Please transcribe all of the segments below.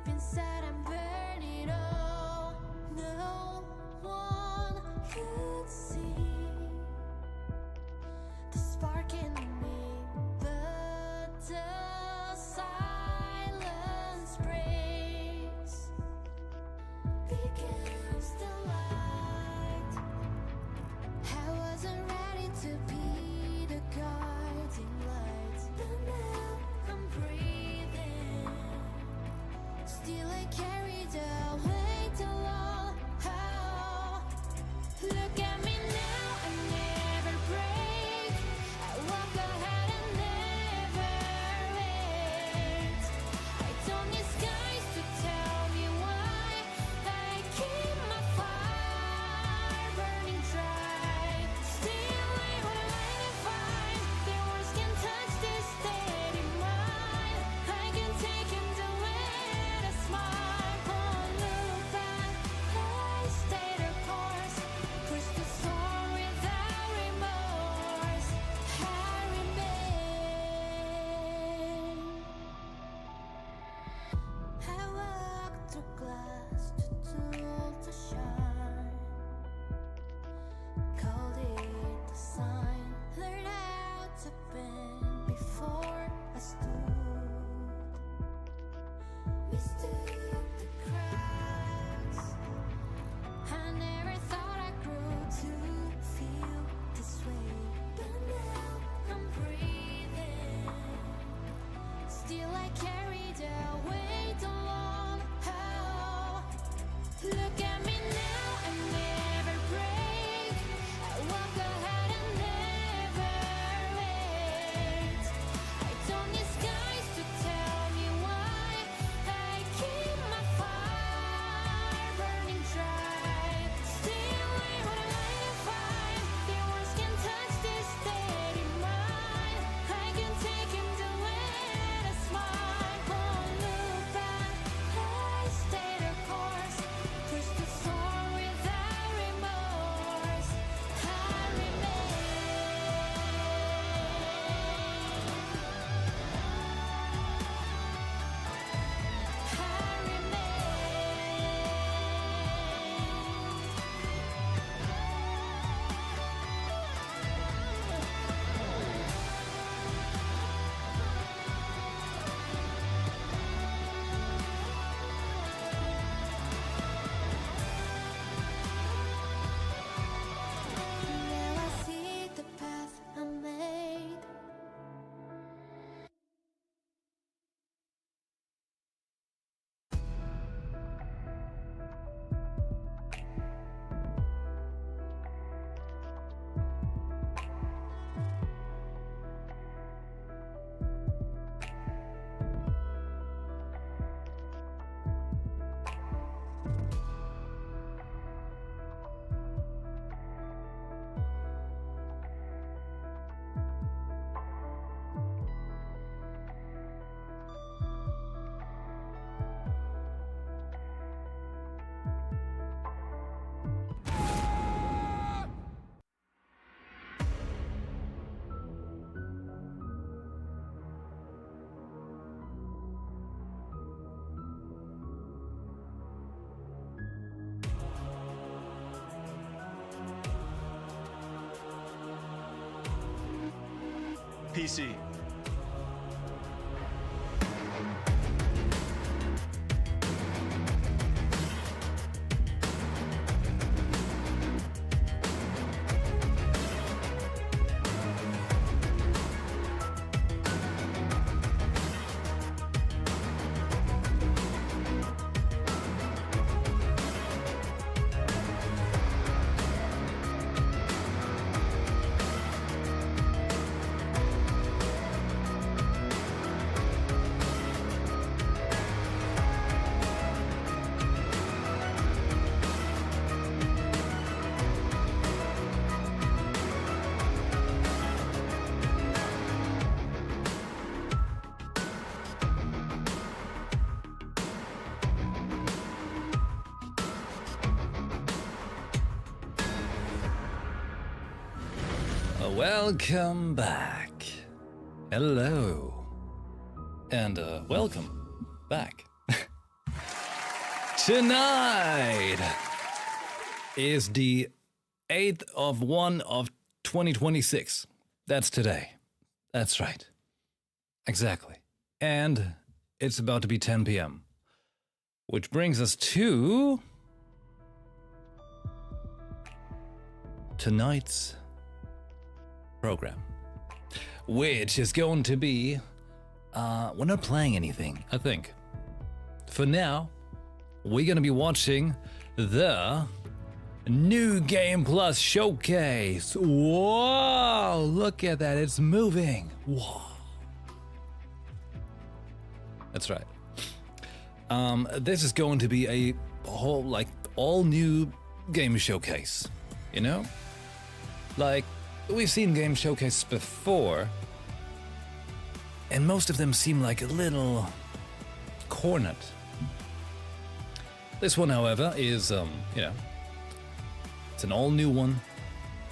deep inside I'm burning all. No one could see the spark in me, but the silence breaks, becomes the light. I wasn't ready to be the guiding light, but now I'm breathing. Still I carry the weight alone. Oh, look at me now, I never break. I walk ahead and never wait. I don't need skies to tell me why. I keep my fire burning dry. Still I wanna light a fire. The words can touch this steady mind. I can take him the way to smile. Won't look back. I stay the course. Push the storm without remorse. I remain. I walk through glass to tool to shine. Called it the sign. Learned how to bend before I stood. Mistook the cracks. I never thought I grew to feel this way, but now I'm breathing. Still I carry the weight alone. Oh, look at me now, I never break. I walk ahead and never wait. I don't need skies to tell me why. I keep my fire burning dry. Still I wanna light a fire. The words can touch this steady mind. I can take him the way to smile. Won't look back. I stay the course. Push the storm without remorse. I Now I see the path I made. PC. Welcome back. Hello. And welcome back. Tonight is the 8th of 1 of 2026. That's today. That's right. Exactly. And it's about to be 10 p.m. Which brings us to tonight's program, which is going to be, we're not playing anything, I think. For now, we're going to be watching the New Game Plus Showcase. Whoa, look at that, it's moving. Whoa. That's right. This is going to be a whole, like, all new game showcase, you know? Like, we've seen game showcases before, and most of them seem like a little cornered. This one, however, is, you know, it's an all new one.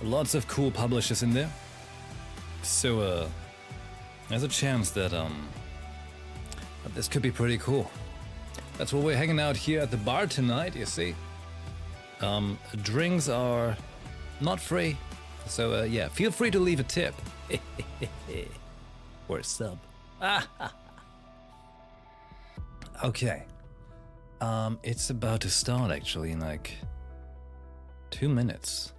Lots of cool publishers in there. So, there's a chance that, this could be pretty cool. That's why we're hanging out here at the bar tonight, you see. Drinks are not free. So, yeah, feel free to leave a tip. Or a sub. Okay. It's about to start, actually, in like 2 minutes.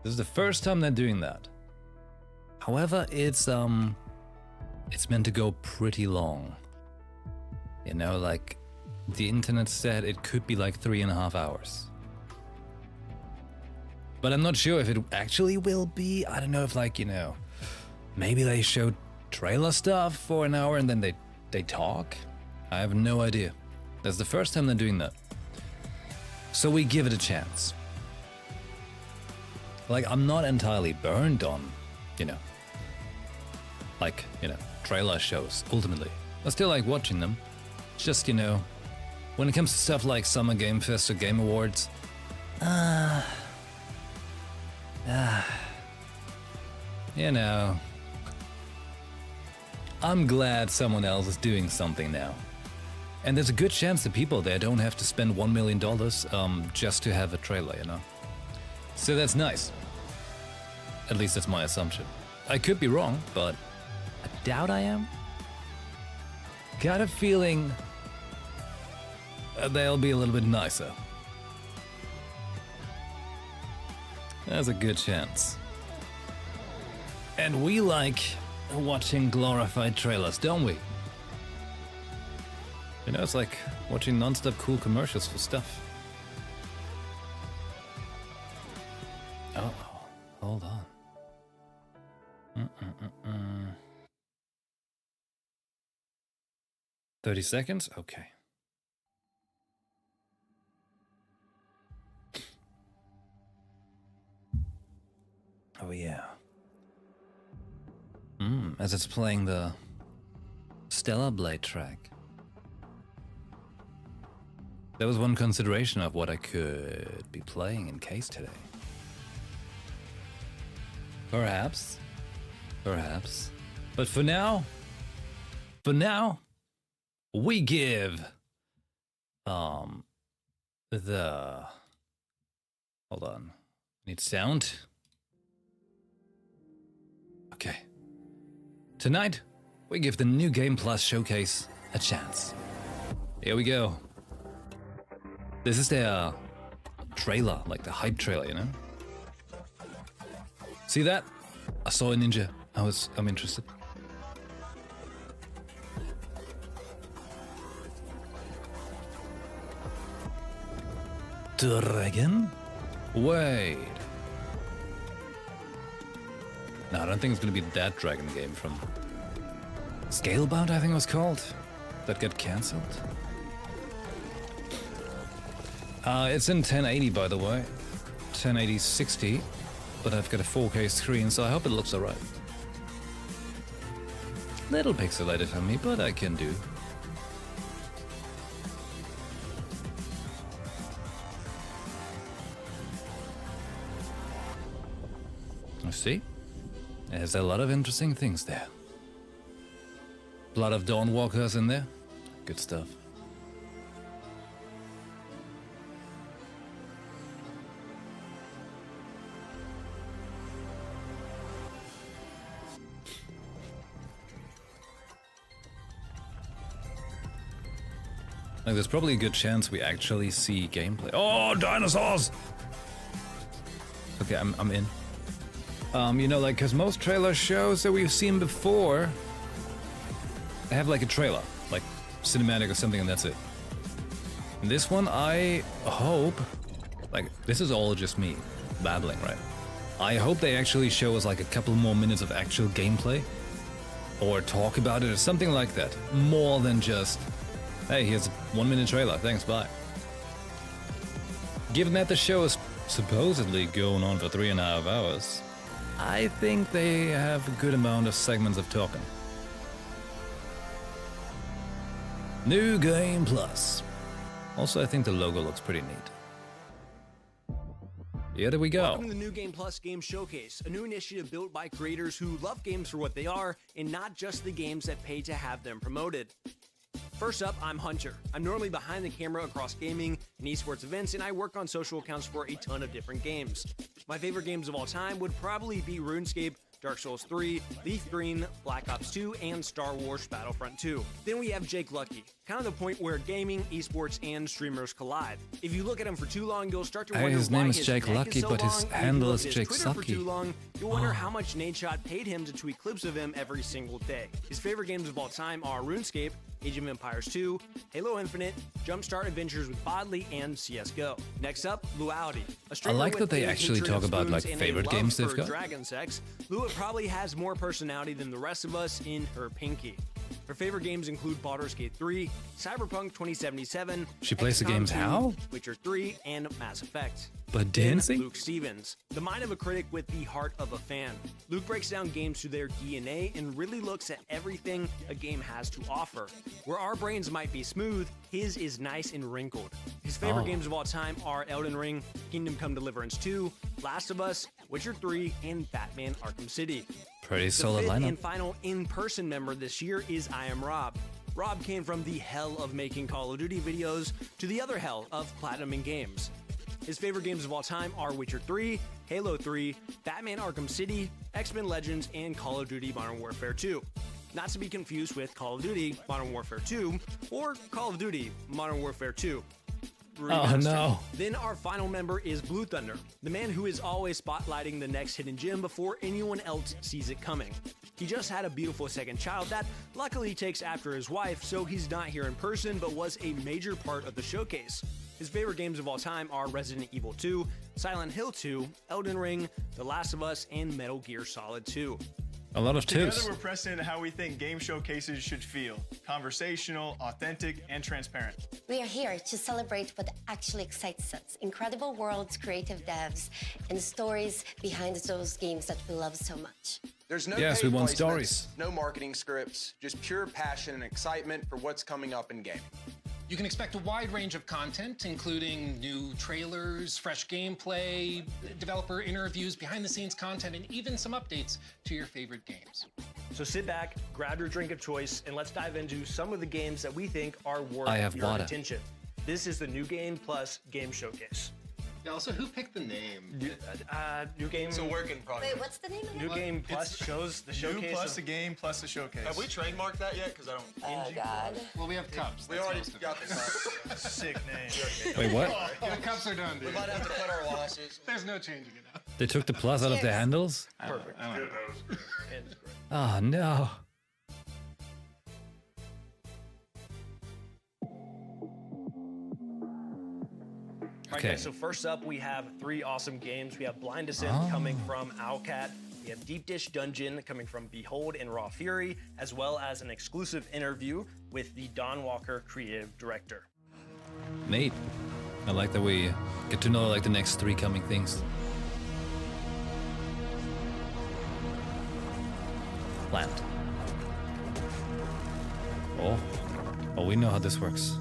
This is the first time they're doing that. However, it's meant to go pretty long. You know, like, the internet said it could be like 3.5 hours. But I'm not sure if it actually will be. I don't know if, like, you know, maybe they show trailer stuff for an hour and then they talk. I have no idea. That's the first time they're doing that. So we give it a chance. Like, I'm not entirely burned on, you know, like, you know, trailer shows, ultimately. I still like watching them. It's just, you know, when it comes to stuff like Summer Game Fest or Game Awards, you know, I'm glad someone else is doing something now. And there's a good chance the people there don't have to spend $1 million just to have a trailer, you know? So that's nice. At least that's my assumption. I could be wrong, but I doubt I am. Got a feeling they'll be a little bit nicer. There's a good chance. And we like watching glorified trailers, don't we? You know, it's like watching non-stop cool commercials for stuff. Oh, hold on. 30 seconds? Okay. Oh yeah. As it's playing the Stellar Blade track. That was one consideration of what I could be playing in case today. Perhaps. Perhaps. But for now, we give the hold on. Need sound. Okay. Tonight, we give the New Game Plus Showcase a chance. Here we go. This is their trailer, like the hype trailer, you know? See that? I saw a ninja. I'm interested. Dragon? Wait. No, I don't think it's gonna be that dragon game from Scalebound, I think it was called. That got cancelled. It's in 1080, by the way. 1080 60, but I've got a 4K screen, so I hope it looks alright. Little pixelated for me, but I can do. You see? There's a lot of interesting things there. A lot of Dawnwalkers in there. Good stuff. Like, there's probably a good chance we actually see gameplay. Oh, dinosaurs! Okay, I'm in. You know, like, because most trailer shows that we've seen before, they have like a trailer, like cinematic or something, and that's it. And this one, I hope, like, this is all just me babbling, right? I hope they actually show us like a couple more minutes of actual gameplay, or talk about it, or something like that. More than just, hey, here's a 1 minute trailer, thanks, bye. Given that the show is supposedly going on for 3.5 hours, I think they have a good amount of segments of talking. New Game Plus. Also, I think the logo looks pretty neat. Here we go. Welcome to the New Game Plus Game Showcase, a new initiative built by creators who love games for what they are and not just the games that pay to have them promoted. First up, I'm Hunter. I'm normally behind the camera across gaming and esports events, and I work on social accounts for a ton of different games. My favorite games of all time would probably be RuneScape, Dark Souls 3, Leaf Green, Black Ops 2, and Star Wars Battlefront 2. Then we have Jake Lucky, kind of the point where gaming, esports, and streamers collide. If you look at him for too long, you'll start to wonder His why name is his Jake neck Lucky, so but his long, and if you handle look is at his Jake Twitter for Sucky. too long, you'll wonder how much Nadeshot paid him to tweet clips of him every single day. His favorite games of all time are RuneScape, Age of Empires 2, Halo Infinite, Jumpstart Adventures with Bodley, and CSGO. Next up, Luauty. A streamer like with that they a actually hatred talk of about, like, spoons and a favorite love games they've for got. Dragon sex. Lua probably has more personality than the rest of us in her pinky. Her favorite games include Baldur's Gate 3, Cyberpunk 2077, She plays the XCOM games 2, how? Witcher 3, and Mass Effect. But Then dancing? Luke Stevens, the mind of a critic with the heart of a fan. Luke breaks down games to their DNA and really looks at everything a game has to offer. Where our brains might be smooth, his is nice and wrinkled. His favorite games of all time are Elden Ring, Kingdom Come Deliverance 2, Last of Us, Witcher 3, and Batman Arkham City. Pretty The solid fifth lineup. and final in-person member this year is I Am Rob. Rob came from the hell of making Call of Duty videos to the other hell of platinuming games. His favorite games of all time are Witcher 3, Halo 3, Batman Arkham City, X-Men Legends, and Call of Duty Modern Warfare 2. Not to be confused with Call of Duty Modern Warfare 2 or Call of Duty Modern Warfare 2. Remastered. no. Then our final member is Blue Thunder, the man who is always spotlighting the next hidden gem before anyone else sees it coming. He just had a beautiful second child that luckily takes after his wife, so he's not here in person but was a major part of the showcase. His favorite games of all time are Resident Evil 2, Silent Hill 2, Elden Ring, The Last of Us, and Metal Gear Solid 2. A lot of Together, tips. we're pressing into how we think game showcases should feel: conversational, authentic, and transparent. We are here to celebrate what actually excites us: incredible worlds, creative devs, and stories behind those games that we love so much. There's no Yes, paid we want placements, stories. no marketing scripts, just pure passion and excitement for what's coming up in gaming. You can expect a wide range of content, including new trailers, fresh gameplay, developer interviews, behind-the-scenes content, and even some updates to your favorite games. So sit back, grab your drink of choice, and let's dive into some of the games that we think are worth I have your water. attention. This is the New Game Plus Game Showcase. Yeah, also, who picked the name? New Game. It's a work in progress. Wait, what's the name of New it? Game Plus shows the New showcase. plus of- the game plus the showcase. Have we trademarked that yet? Because I don't. Oh, God. Well, we have cups. We That's already most of got the cup. Sick name. Wait, what? it. The cups are done, dude. We might have to cut our losses. There's no changing it up. They took the plus out of the handles? Perfect. Oh, no. Okay, Okay. so first up, we have three awesome games. We have Blind Descent coming from Owlcat. We have Deep Dish Dungeon coming from Behold and Raw Fury, as well as an exclusive interview with the Don Walker creative director. Neat. I like that we get to know like the next three coming things. Plant. Oh. Oh, we know how this works.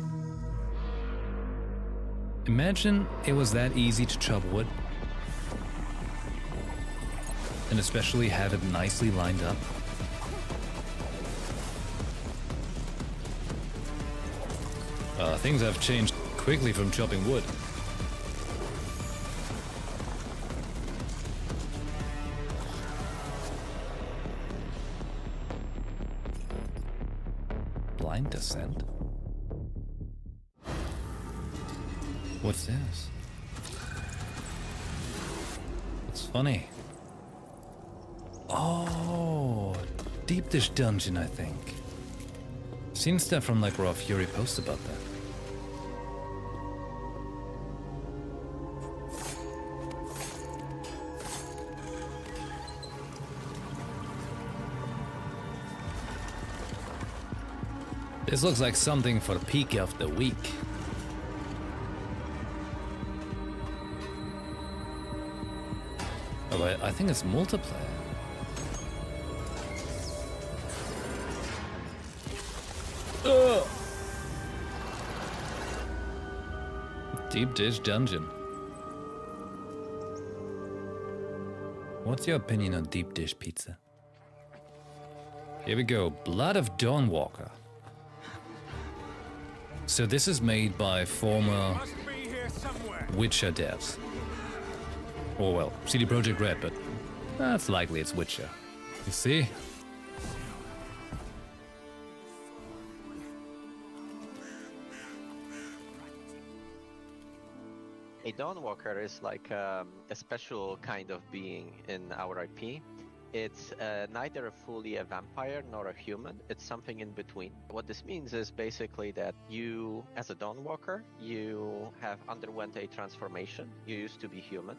Imagine it was that easy to chop wood. And especially have it nicely lined up. Things have changed quickly from chopping wood. Blind Descent? What's this? It's funny. Oh, Deep Dish Dungeon, I think. Seen stuff from like Raw Fury post about that. This looks like something for peak of the week. Oh, I think it's multiplayer. Ugh. Deep Dish Dungeon. What's your opinion on deep dish pizza? Here we go. Blood of Dawnwalker. So this is made by former Witcher devs. Or well, CD Projekt Red, but that's likely it's Witcher. You see? A Dawnwalker is like a special kind of being in our IP. It's neither fully a vampire nor a human. It's something in between. What this means is basically that you, as a Dawnwalker, you have underwent a transformation. You used to be human.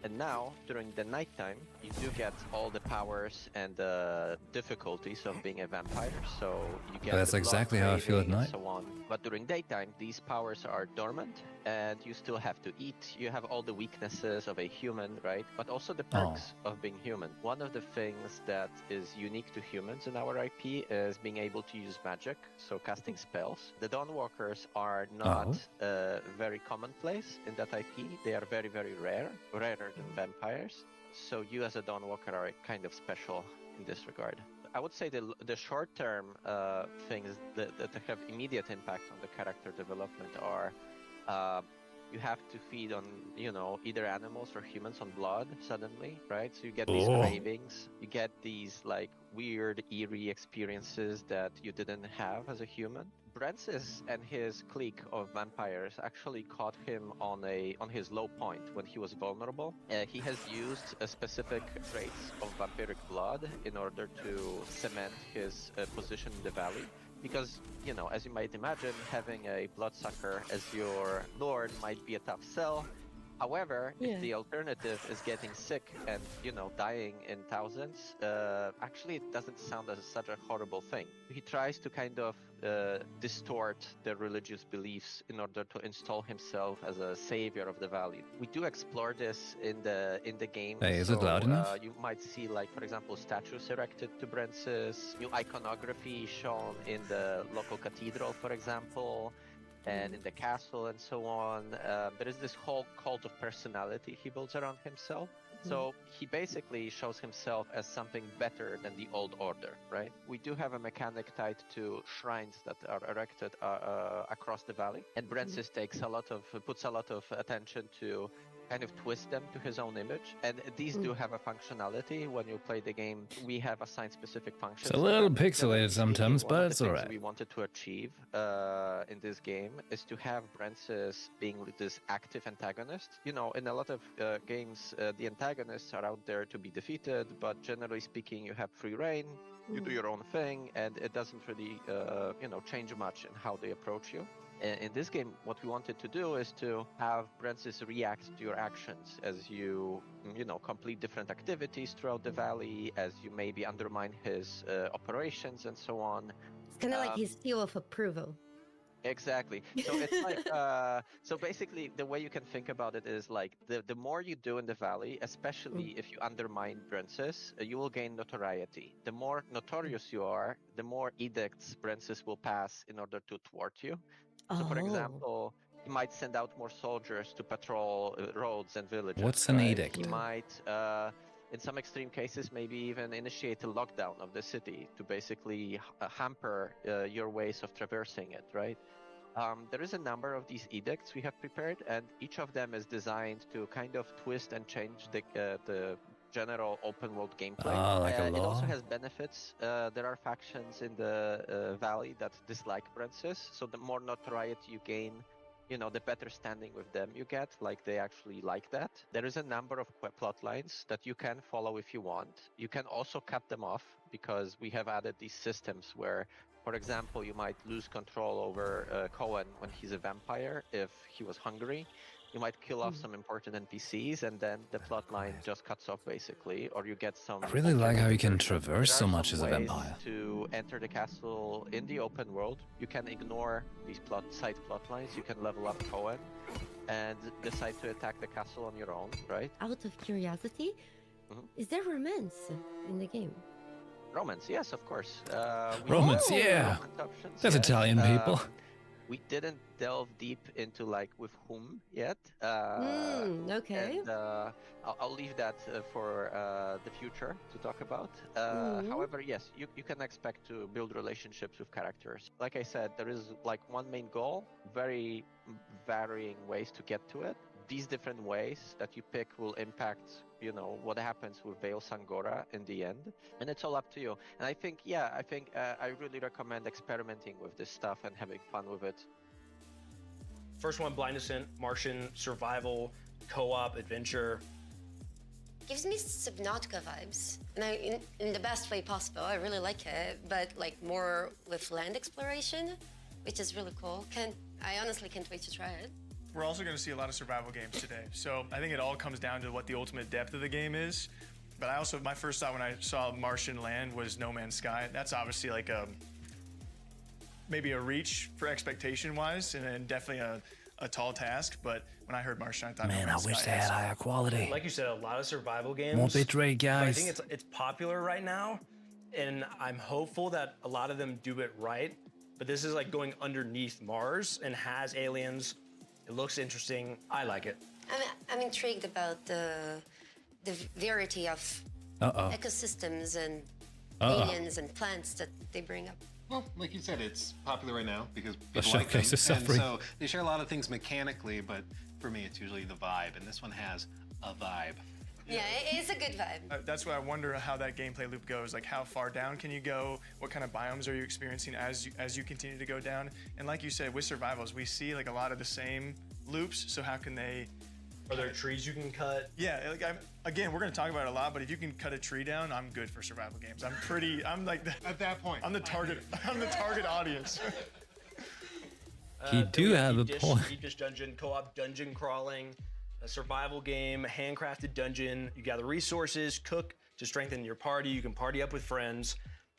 And now, during the nighttime, you do get all the powers and the difficulties of being a vampire. So you get That's the blood exactly how I feel at craving and night. so on. But during daytime, these powers are dormant, and you still have to eat. You have all the weaknesses of a human, right? But also the perks of being human. One of the things that is unique to humans in our IP is being able to use magic, so casting spells. The Dawnwalkers are not very commonplace in that IP. They are very, very rare, rarer than vampires. So you as a Dawnwalker are kind of special in this regard. I would say the short-term things that have immediate impact on the character development are you have to feed on, either animals or humans on blood suddenly, right? So you get these cravings, you get these like weird, eerie experiences that you didn't have as a human. Brentsis and his clique of vampires actually caught him on his low point when he was vulnerable. He has used specific traits of vampiric blood in order to cement his position in the valley. Because, as you might imagine, having a bloodsucker as your lord might be a tough sell. However, if the alternative is getting sick and, dying in thousands, actually it doesn't sound as such a horrible thing. He tries to kind of distort the religious beliefs in order to install himself as a savior of the valley. We do explore this in the game. Hey, is it loud enough? You might see, like, for example, statues erected to Brentsis, new iconography shown in the local cathedral, for example, and in the castle and so on. There is this whole cult of personality he builds around himself. So he basically shows himself as something better than the old order, right? We do have a mechanic tied to shrines that are erected across the valley, and Brentsis puts a lot of attention to kind of twist them to his own image, and these do have a functionality. When you play the game, we have assigned specific functions. It's a little pixelated sometimes, but it's alright. What we wanted to achieve in this game is to have Brentsis being this active antagonist. In a lot of games, the antagonists are out there to be defeated, but generally speaking, you have free reign, you do your own thing, and it doesn't really, change much in how they approach you. In this game, what we wanted to do is to have Brentsis react to your actions as you, complete different activities throughout the valley, as you maybe undermine his operations and so on. It's kind of like his seal of approval. Exactly. So it's like, so basically the way you can think about it is like the more you do in the valley, especially if you undermine Brentsis, you will gain notoriety. The more notorious you are, the more edicts Brentsis will pass in order to thwart you. So, for example, he might send out more soldiers to patrol roads and villages. What's an edict? He might, in some extreme cases, maybe even initiate a lockdown of the city to basically hamper your ways of traversing it, right? There is a number of these edicts we have prepared, and each of them is designed to kind of twist and change the general open world gameplay. Like a It law? also has benefits. There are factions in the valley that dislike Brentsis, so the more notoriety you gain, you know, the better standing with them you get, like they actually like that. There is a number of plot lines that you can follow if you want. You can also cut them off because we have added these systems where, for example, you might lose control over Cohen when he's a vampire if he was hungry. You might kill off some important NPCs, and then the plot line just cuts off basically, or you get some. I really like how you can alternative versions. traverse There so are much some as a ways vampire. To enter the castle in the open world, you can ignore these side plot lines. You can level up Cohen and decide to attack the castle on your own, right? Out of curiosity, is there romance in the game? Romance, yes, of course. Romance, have yeah. romance options, That's yes. Italian people. We didn't delve deep into like with whom yet. Okay. And, I'll leave that for the future to talk about. However, yes, you can expect to build relationships with characters. Like I said, there is like one main goal, very varying ways to get to it. These different ways that you pick will impact, you know, what happens with Veil Sangora in the end, and it's all up to you. And I think, I really recommend experimenting with this stuff and having fun with it. First one, Blind Descent, Martian, survival, co-op, adventure. Gives me Subnautica vibes, and in the best way possible. I really like it, but like more with land exploration, which is really cool. I honestly can't wait to try it. We're also going to see a lot of survival games today. So I think it all comes down to what the ultimate depth of the game is. But my first thought when I saw Martian land was No Man's Sky. That's obviously like maybe a reach for expectation-wise, and definitely a tall task. But when I heard Martian, I thought, Man, No I Man's wish Sky they had is- higher quality. Like you said, a lot of survival games. More bitrate, But I guys. think it's popular right now, and I'm hopeful that a lot of them do it right. But this is like going underneath Mars and has aliens. It looks interesting. I like it. I'm intrigued about the variety of ecosystems and aliens and plants that they bring up. Well, like you said, it's popular right now because The people like them. showcase is And suffering. so they share a lot of things mechanically, but for me, it's usually the vibe, and this one has a vibe. Yeah, it's a good vibe. That's why I wonder how that gameplay loop goes. Like, how far down can you go? What kind of biomes are you experiencing as you continue to go down? And like you said, with survivals, we see like a lot of the same loops. So how can they? Are there trees you can cut? Yeah, like again, we're gonna talk about it a lot, but if you can cut a tree down, I'm good for survival games. I'm like At that point, I'm the target. I'm the target audience. He do have a point. Deep Dish Dungeon, co-op dungeon crawling, a survival game, handcrafted dungeon. You gather resources, cook to strengthen your party. You can party up with friends.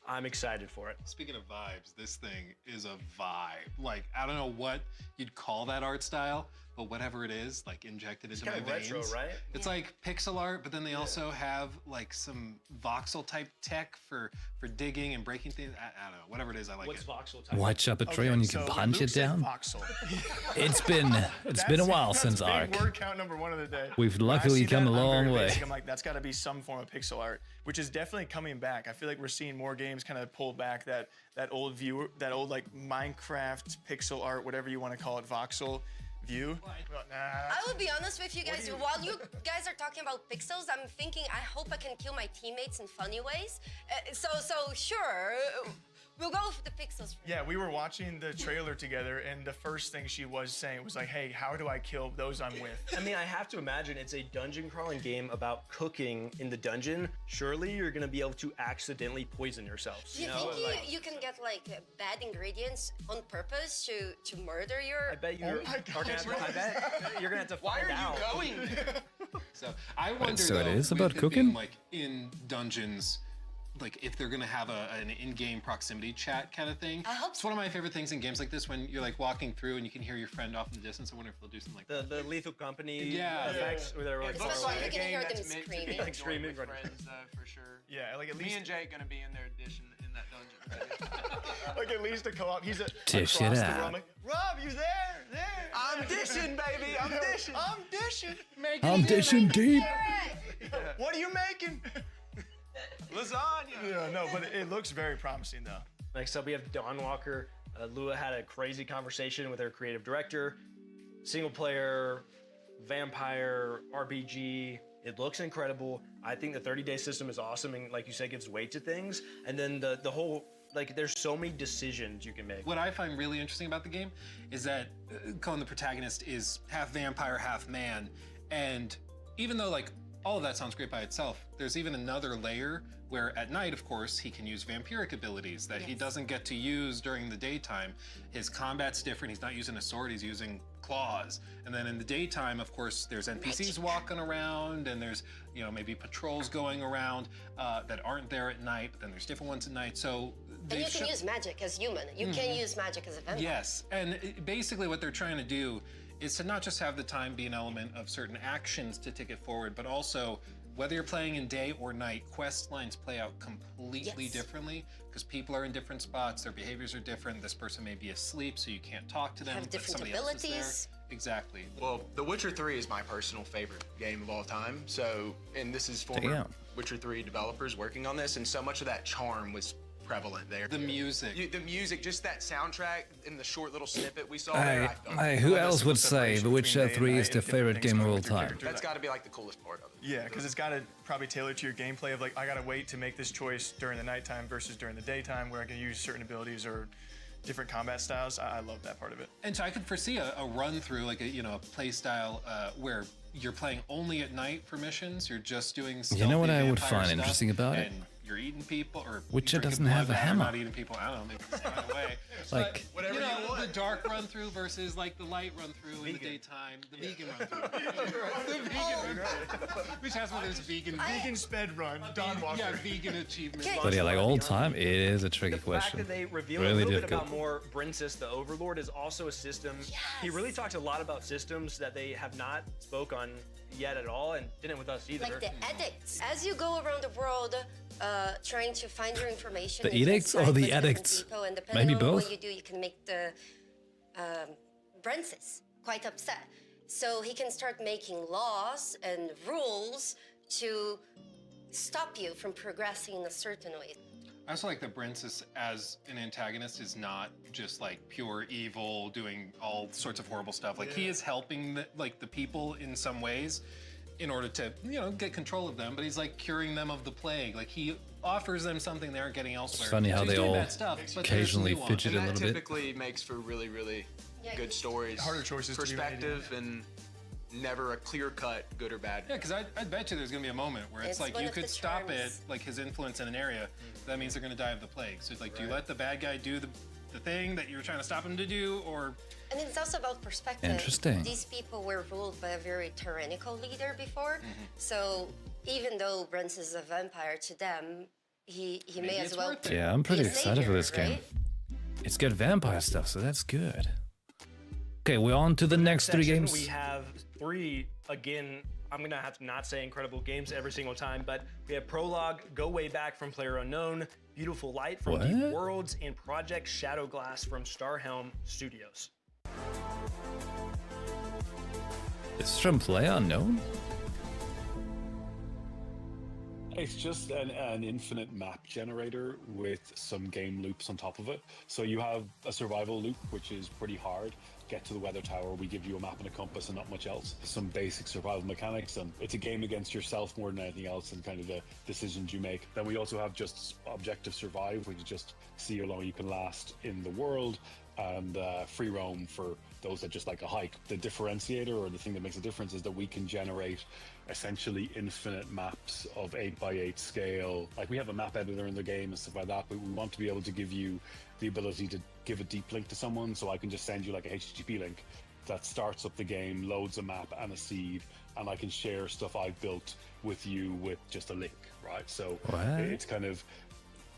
I'm excited for it. Speaking of vibes, this thing is a vibe. Like, I don't know what you'd call that art style, but whatever it is, like injected into my kind of veins. retro, right? It's like pixel art, but then they also have like some voxel type tech for digging and breaking things. I don't know, whatever it is, I like What's it. voxel type? Watch up a tree and you can so punch Luke it said down. Voxel. It's been a while since big Ark. Word count number one of the day. We've When I luckily see come that, a I'm long very way. basic. I'm like, that's got to be some form of pixel art, which is definitely coming back. I feel like we're seeing more games kind of pull back that old view, that old like Minecraft pixel art, whatever you want to call it, voxel view. I will be honest with you guys. While you guys are talking about pixels, I'm thinking I hope I can kill my teammates in funny ways. So sure, we'll go with the pixels. Yeah, we were watching the trailer together, and the first thing she was saying was like, "Hey, how do I kill those I'm with?" I mean, I have to imagine it's a dungeon crawling game about cooking in the dungeon. Surely you're gonna be able to accidentally poison yourselves. Do you think you can get like bad ingredients on purpose to murder your? I bet you are gonna have to, I bet you're gonna have to find out. going there? So I wonder. So it though, is with about it cooking? being, like in dungeons, like if they're gonna have an in-game proximity chat kind of thing. I hope It's one of my favorite things in games like this when you're like walking through and you can hear your friend off in the distance. I wonder if they'll do something like that. The Lethal Company Yeah. effects, where they're like, Especially far if away. you can hear them that's meant to be screaming. Like enjoyed screaming with right friends, for sure. Yeah, like at Me least and Jake gonna be in their edition in that dungeon. like at least a co-op. He's Dish across it the out. room. Like, Rob, you there? I'm dishing, baby. I'm dishing. I'm dishing. I'm dishing deep. What are you making? Lasagna. Yeah, no, but it looks very promising though. Next up, we have Dawn Walker. Lua had a crazy conversation with her creative director. Single player, vampire, RPG. It looks incredible. I think the 30-day system is awesome and, like you said, gives weight to things. And then the whole Like there's so many decisions you can make. What I find really interesting about the game is that Colin, the protagonist, is half vampire, half man. And even though like all of that sounds great by itself, there's even another layer where at night, of course, he can use vampiric abilities that he doesn't get to use during the daytime. His combat's different. He's not using a sword, he's using claws. And then in the daytime, of course, there's NPCs walking around, and there's, you know, maybe patrols going around that aren't there at night, but then there's different ones at night. So And you can use magic as human. You can use magic as a vampire. Yes, and basically what they're trying to do is to not just have the time be an element of certain actions to take it forward, but also whether you're playing in day or night, quest lines play out completely differently because people are in different spots, their behaviors are different. This person may be asleep, so you can't talk to them. Have but different somebody else is there. abilities. Exactly. Well, The Witcher 3 is my personal favorite game of all time. So, and this is former Damn. Witcher 3 developers working on this, and so much of that charm was prevalent there. The music. The music, just that soundtrack in the short little snippet we saw there. Who else would say The Witcher 3 is their favorite game of all time? That's got to be like the coolest part of it. Yeah, because it's got to probably tailor to your gameplay of like, I got to wait to make this choice during the nighttime versus during the daytime where I can use certain abilities or different combat styles. I love that part of it. And so I could foresee a run through, like a play style where you're playing only at night for missions. You're just doing. You know what I would vampire find stuff, interesting about it? and you're eating people, or Witcher drinking doesn't blood, have a but you're hammer. Not eating people. I don't know. Maybe it's right away. Like, but, you know, the dark run through versus like the light run through in the daytime. The vegan run through. The vegan run through. Which has one of those vegan. Vegan sped run, Don Walker. Yeah, vegan achievement. but yeah, like all time, it is a tricky The fact question. that they reveal Really a little difficult. bit about more Brensis the Overlord is also a system. He really talked a lot about systems that they have not spoke on yet at all, and didn't with us either. Like the edicts. As you go around the world trying to find your information. The you can edicts or side the with different edicts? people, and depending Maybe on both. what you do, you can make the Brensis quite upset. So he can start making laws and rules to stop you from progressing in a certain way. I also like that Brensis as an antagonist is not just like pure evil, doing all sorts of horrible stuff. Like he is helping the people in some ways in order to, get control of them, but he's like curing them of the plague. Like he offers them something they aren't getting elsewhere. It's funny how So he's they doing all bad stuff, but occasionally there's nuance. fidget a And that little bit. typically makes for really, really good stories. Harder choices to be made, Perspective and never a clear-cut good or bad. Yeah, because I bet you there's gonna be a moment where it's It's like one you of could the stop it, charms. like his influence in an area. That means they're gonna die of the plague. So it's like, do you let the bad guy do the thing that you were trying to stop him to do, or And it's also about perspective. Interesting. These people were ruled by a very tyrannical leader before. So even though Brents is a vampire to them, he may as it's well. worth it. Yeah, I'm pretty be a excited for savior, this game. right? It's got vampire stuff, so that's good. Okay, we're on to the next three section, games. We have three, again, I'm gonna have to not say incredible games every single time, but we have Prologue, Go Way Back from PlayerUnknown, Beautiful Light from Deep What? Worlds, and Project Shadowglass from Starhelm Studios. It's from PlayerUnknown? It's just an infinite map generator with some game loops on top of it. So you have a survival loop, which is pretty hard. Get to the weather tower, we give you a map and a compass and not much else. Some basic survival mechanics, and it's a game against yourself more than anything else and kind of the decisions you make. Then we also have just objective survive, which is just see how long you can last in the world, and free roam for those that just like a hike. The differentiator, or the thing that makes a difference, is that we can generate essentially infinite maps of 8x8 scale. Like we have a map editor in the game and stuff like that, but we want to be able to give you the ability to give a deep link to someone. So I can just send you like a HTTP link that starts up the game, loads a map and a seed, and I can share stuff I've built with you with just a link, right? So What? it's kind of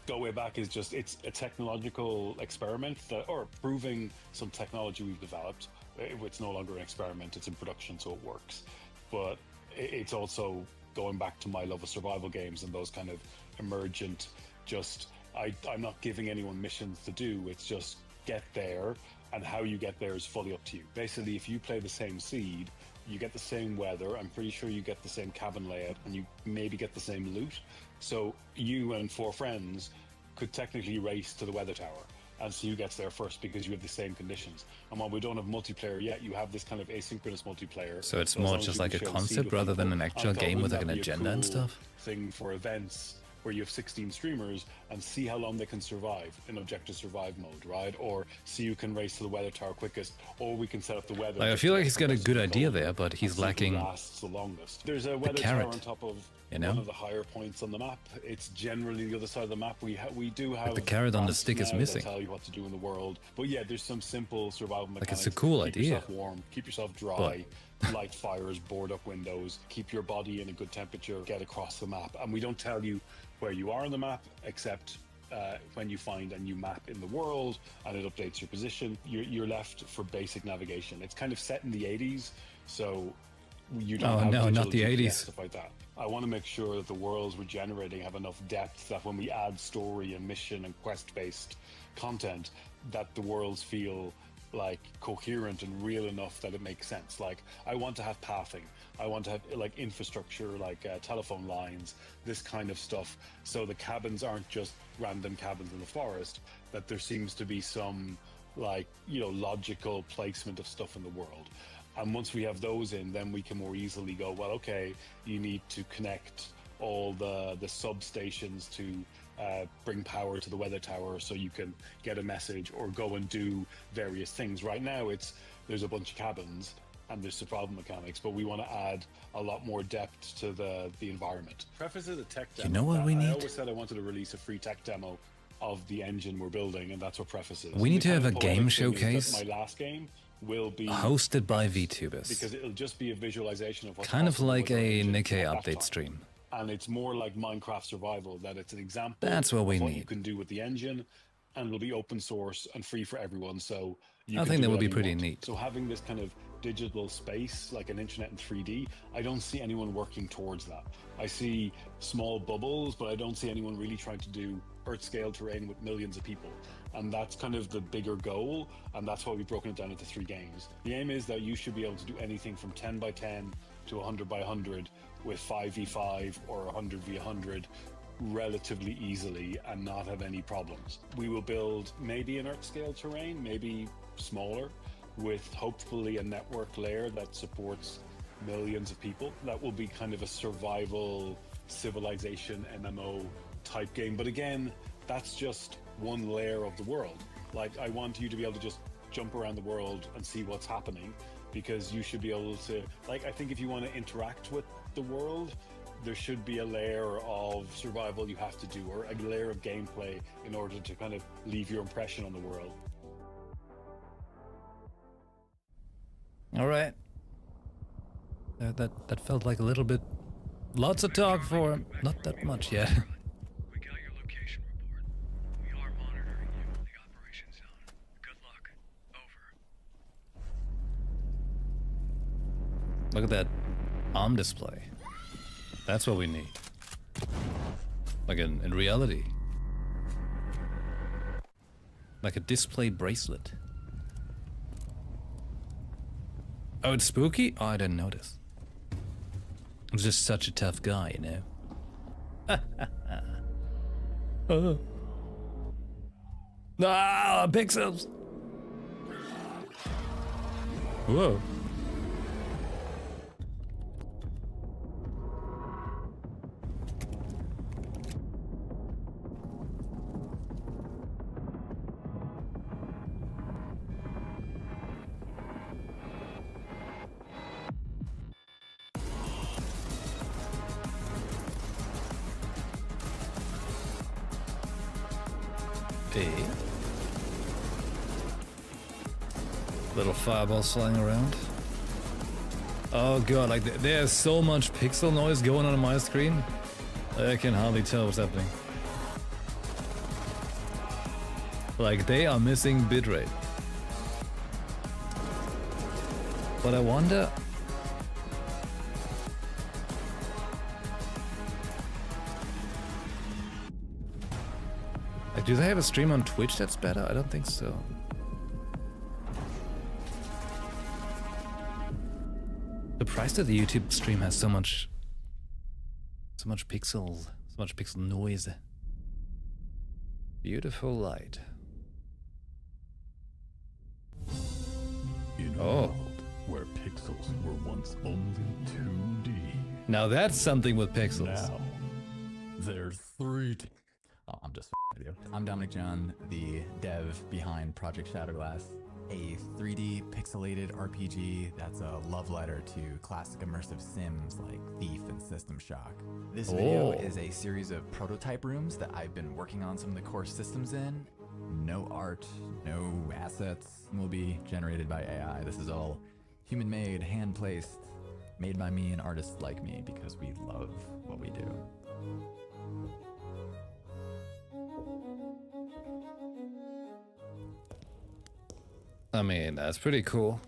Go Way Back is just, it's a technological experiment or proving some technology we've developed. It's no longer an experiment, it's in production, so it works. But it's also going back to my love of survival games and those kind of emergent, just, I'm not giving anyone missions to do, it's just get there, and how you get there is fully up to you. Basically, if you play the same seed, you get the same weather, I'm pretty sure you get the same cabin layout, and you maybe get the same loot. So you and 4 friends could technically race to the weather tower and see who gets there first because you have the same conditions. And while we don't have multiplayer yet, you have this kind of asynchronous multiplayer. So it's as more long as just you like can a share the seed concept with rather than people. an actual I thought, game with wouldn't like an that be a agenda and cool stuff? thing for events where you have 16 streamers and see how long they can survive in objective survive mode, right? Or see who can race to the weather tower quickest, or we can set up the weather. Like, I feel like he's got a good idea there, but he's and see who lacking lasts the longest. There's a weather carrot, tower on top of you know? one of the higher points on the map. It's generally the other side of the map. We do have the carrot on the maps stick is now that missing. tell you what to do in the world. But yeah, there's some simple survival mechanics. Like, it's a cool keep idea. Yourself warm, keep yourself dry, light fires, board up windows, keep your body in a good temperature, get across the map. And we don't tell you where you are on the map, except when you find a new map in the world and it updates your position, you're left for basic navigation. It's kind of set in the 80s, so you don't have no, not the digital GPS, 80s. stuff like that. I want to make sure that the worlds we're generating have enough depth that when we add story and mission and quest-based content, that the worlds feel like coherent and real enough that it makes sense. Like, I want to have pathing. I want to have like infrastructure, like telephone lines, this kind of stuff. So the cabins aren't just random cabins in the forest, that there seems to be some like, you know, logical placement of stuff in the world. And once we have those in, then we can more easily go, well, okay, you need to connect all the substations to bring power to the weather tower so you can get a message or go and do various things. Right now, there's a bunch of cabins and there's survival mechanics, but we want to add a lot more depth to the environment. Preface is a tech demo. You know what we I need? always said I wanted to release a free tech demo of the engine we're building, and that's what Preface is. We need to The have kind a of game poetic thing is that showcase my last game will be hosted by VTubers. because it'll just be a visualization of what's Kind of possible like with our a engine Nikkei at that update time. stream. And it's more like Minecraft Survival, that it's an example That's what we of what need. you can do with the engine, and it'll be open source and free for everyone. So you I can think do that would be whatever you pretty want. neat. So having this kind of digital space, like an internet in 3D, I don't see anyone working towards that. I see small bubbles, but I don't see anyone really trying to do Earth-scale terrain with millions of people. And that's kind of the bigger goal, and that's why we've broken it down into 3 games. The aim is that you should be able to do anything from 10 by 10 to 100 by 100 with 5v5 or 100v100 relatively easily and not have any problems. We will build maybe an Earth-scale terrain, maybe smaller, with hopefully a network layer that supports millions of people. That will be kind of a survival civilization MMO type game. But again, that's just one layer of the world. Like, I want you to be able to just jump around the world and see what's happening, because you should be able to, like, I think if you want to interact with the world, there should be a layer of survival you have to do, or a layer of gameplay in order to kind of leave your impression on the world. All right. That felt like a little bit. Lots of talk for not that much yet. We got your location report. We are monitoring you in the operation zone. Good luck. Over. Look at that arm display. That's what we need. Like in reality. Like a display bracelet. Oh, it's spooky? Oh, I didn't notice. I'm just such a tough guy, you know? Oh. Ah, pixels! Whoa. Little fireballs flying around. Oh god, like there's so much pixel noise going on my screen. I can hardly tell what's happening. Like, they are missing bitrate. But I wonder... Like, do they have a stream on Twitch that's better? I don't think so. Surprised that the YouTube stream has so much pixels, so much pixel noise. Beautiful light. In a world where pixels were once only 2D. Now that's something with pixels. Now, They're 3D. Oh, I'm just with you. I'm Dominic John, the dev behind Project Shadowglass, a 3D pixelated RPG that's a love letter to classic immersive sims like Thief and System Shock. This video is a series of prototype rooms that I've been working on some of the core systems in. No art, no assets will be generated by AI. This is all human-made, hand-placed, made by me and artists like me because we love what we do. I mean, that's pretty cool.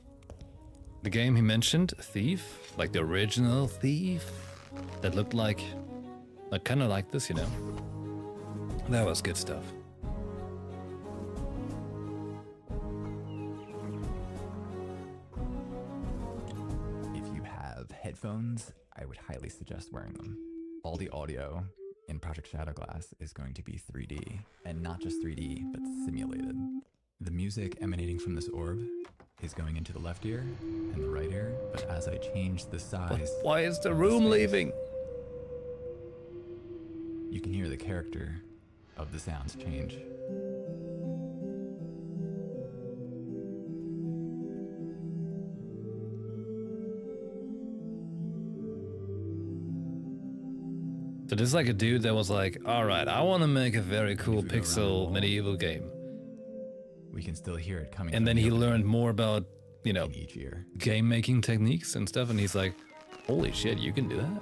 The game he mentioned, Thief, like the original Thief, that looked like kind of like this, you know. That was good stuff. If you have headphones, I would highly suggest wearing them. All the audio in Project Shadowglass is going to be 3D, and not just 3D, but simulated. The music emanating from this orb is going into the left ear and the right ear, but as I change the size... Why is the room leaving? You can hear the character of the sounds change. So this is like a dude that was like, alright, I want to make a very cool pixel medieval game. We can still hear it coming. And then he learned more about, you know, each ear. Game making techniques and stuff, and he's like, holy shit, you can do that?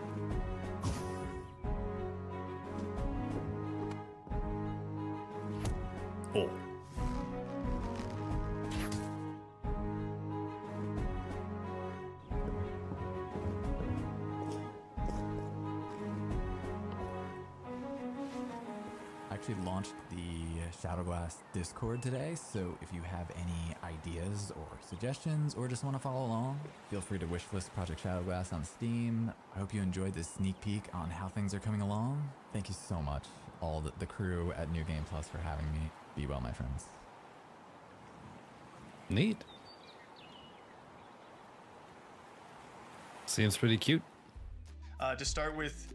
Oh. Actually launched the Shadowglass Discord today, so if you have any ideas or suggestions or just want to follow along, feel free to wishlist Project Shadowglass on Steam. I hope you enjoyed this sneak peek on how things are coming along. Thank you so much, all the crew at New Game Plus, for having me. Be well, my friends. Neat. Seems pretty cute. To start with,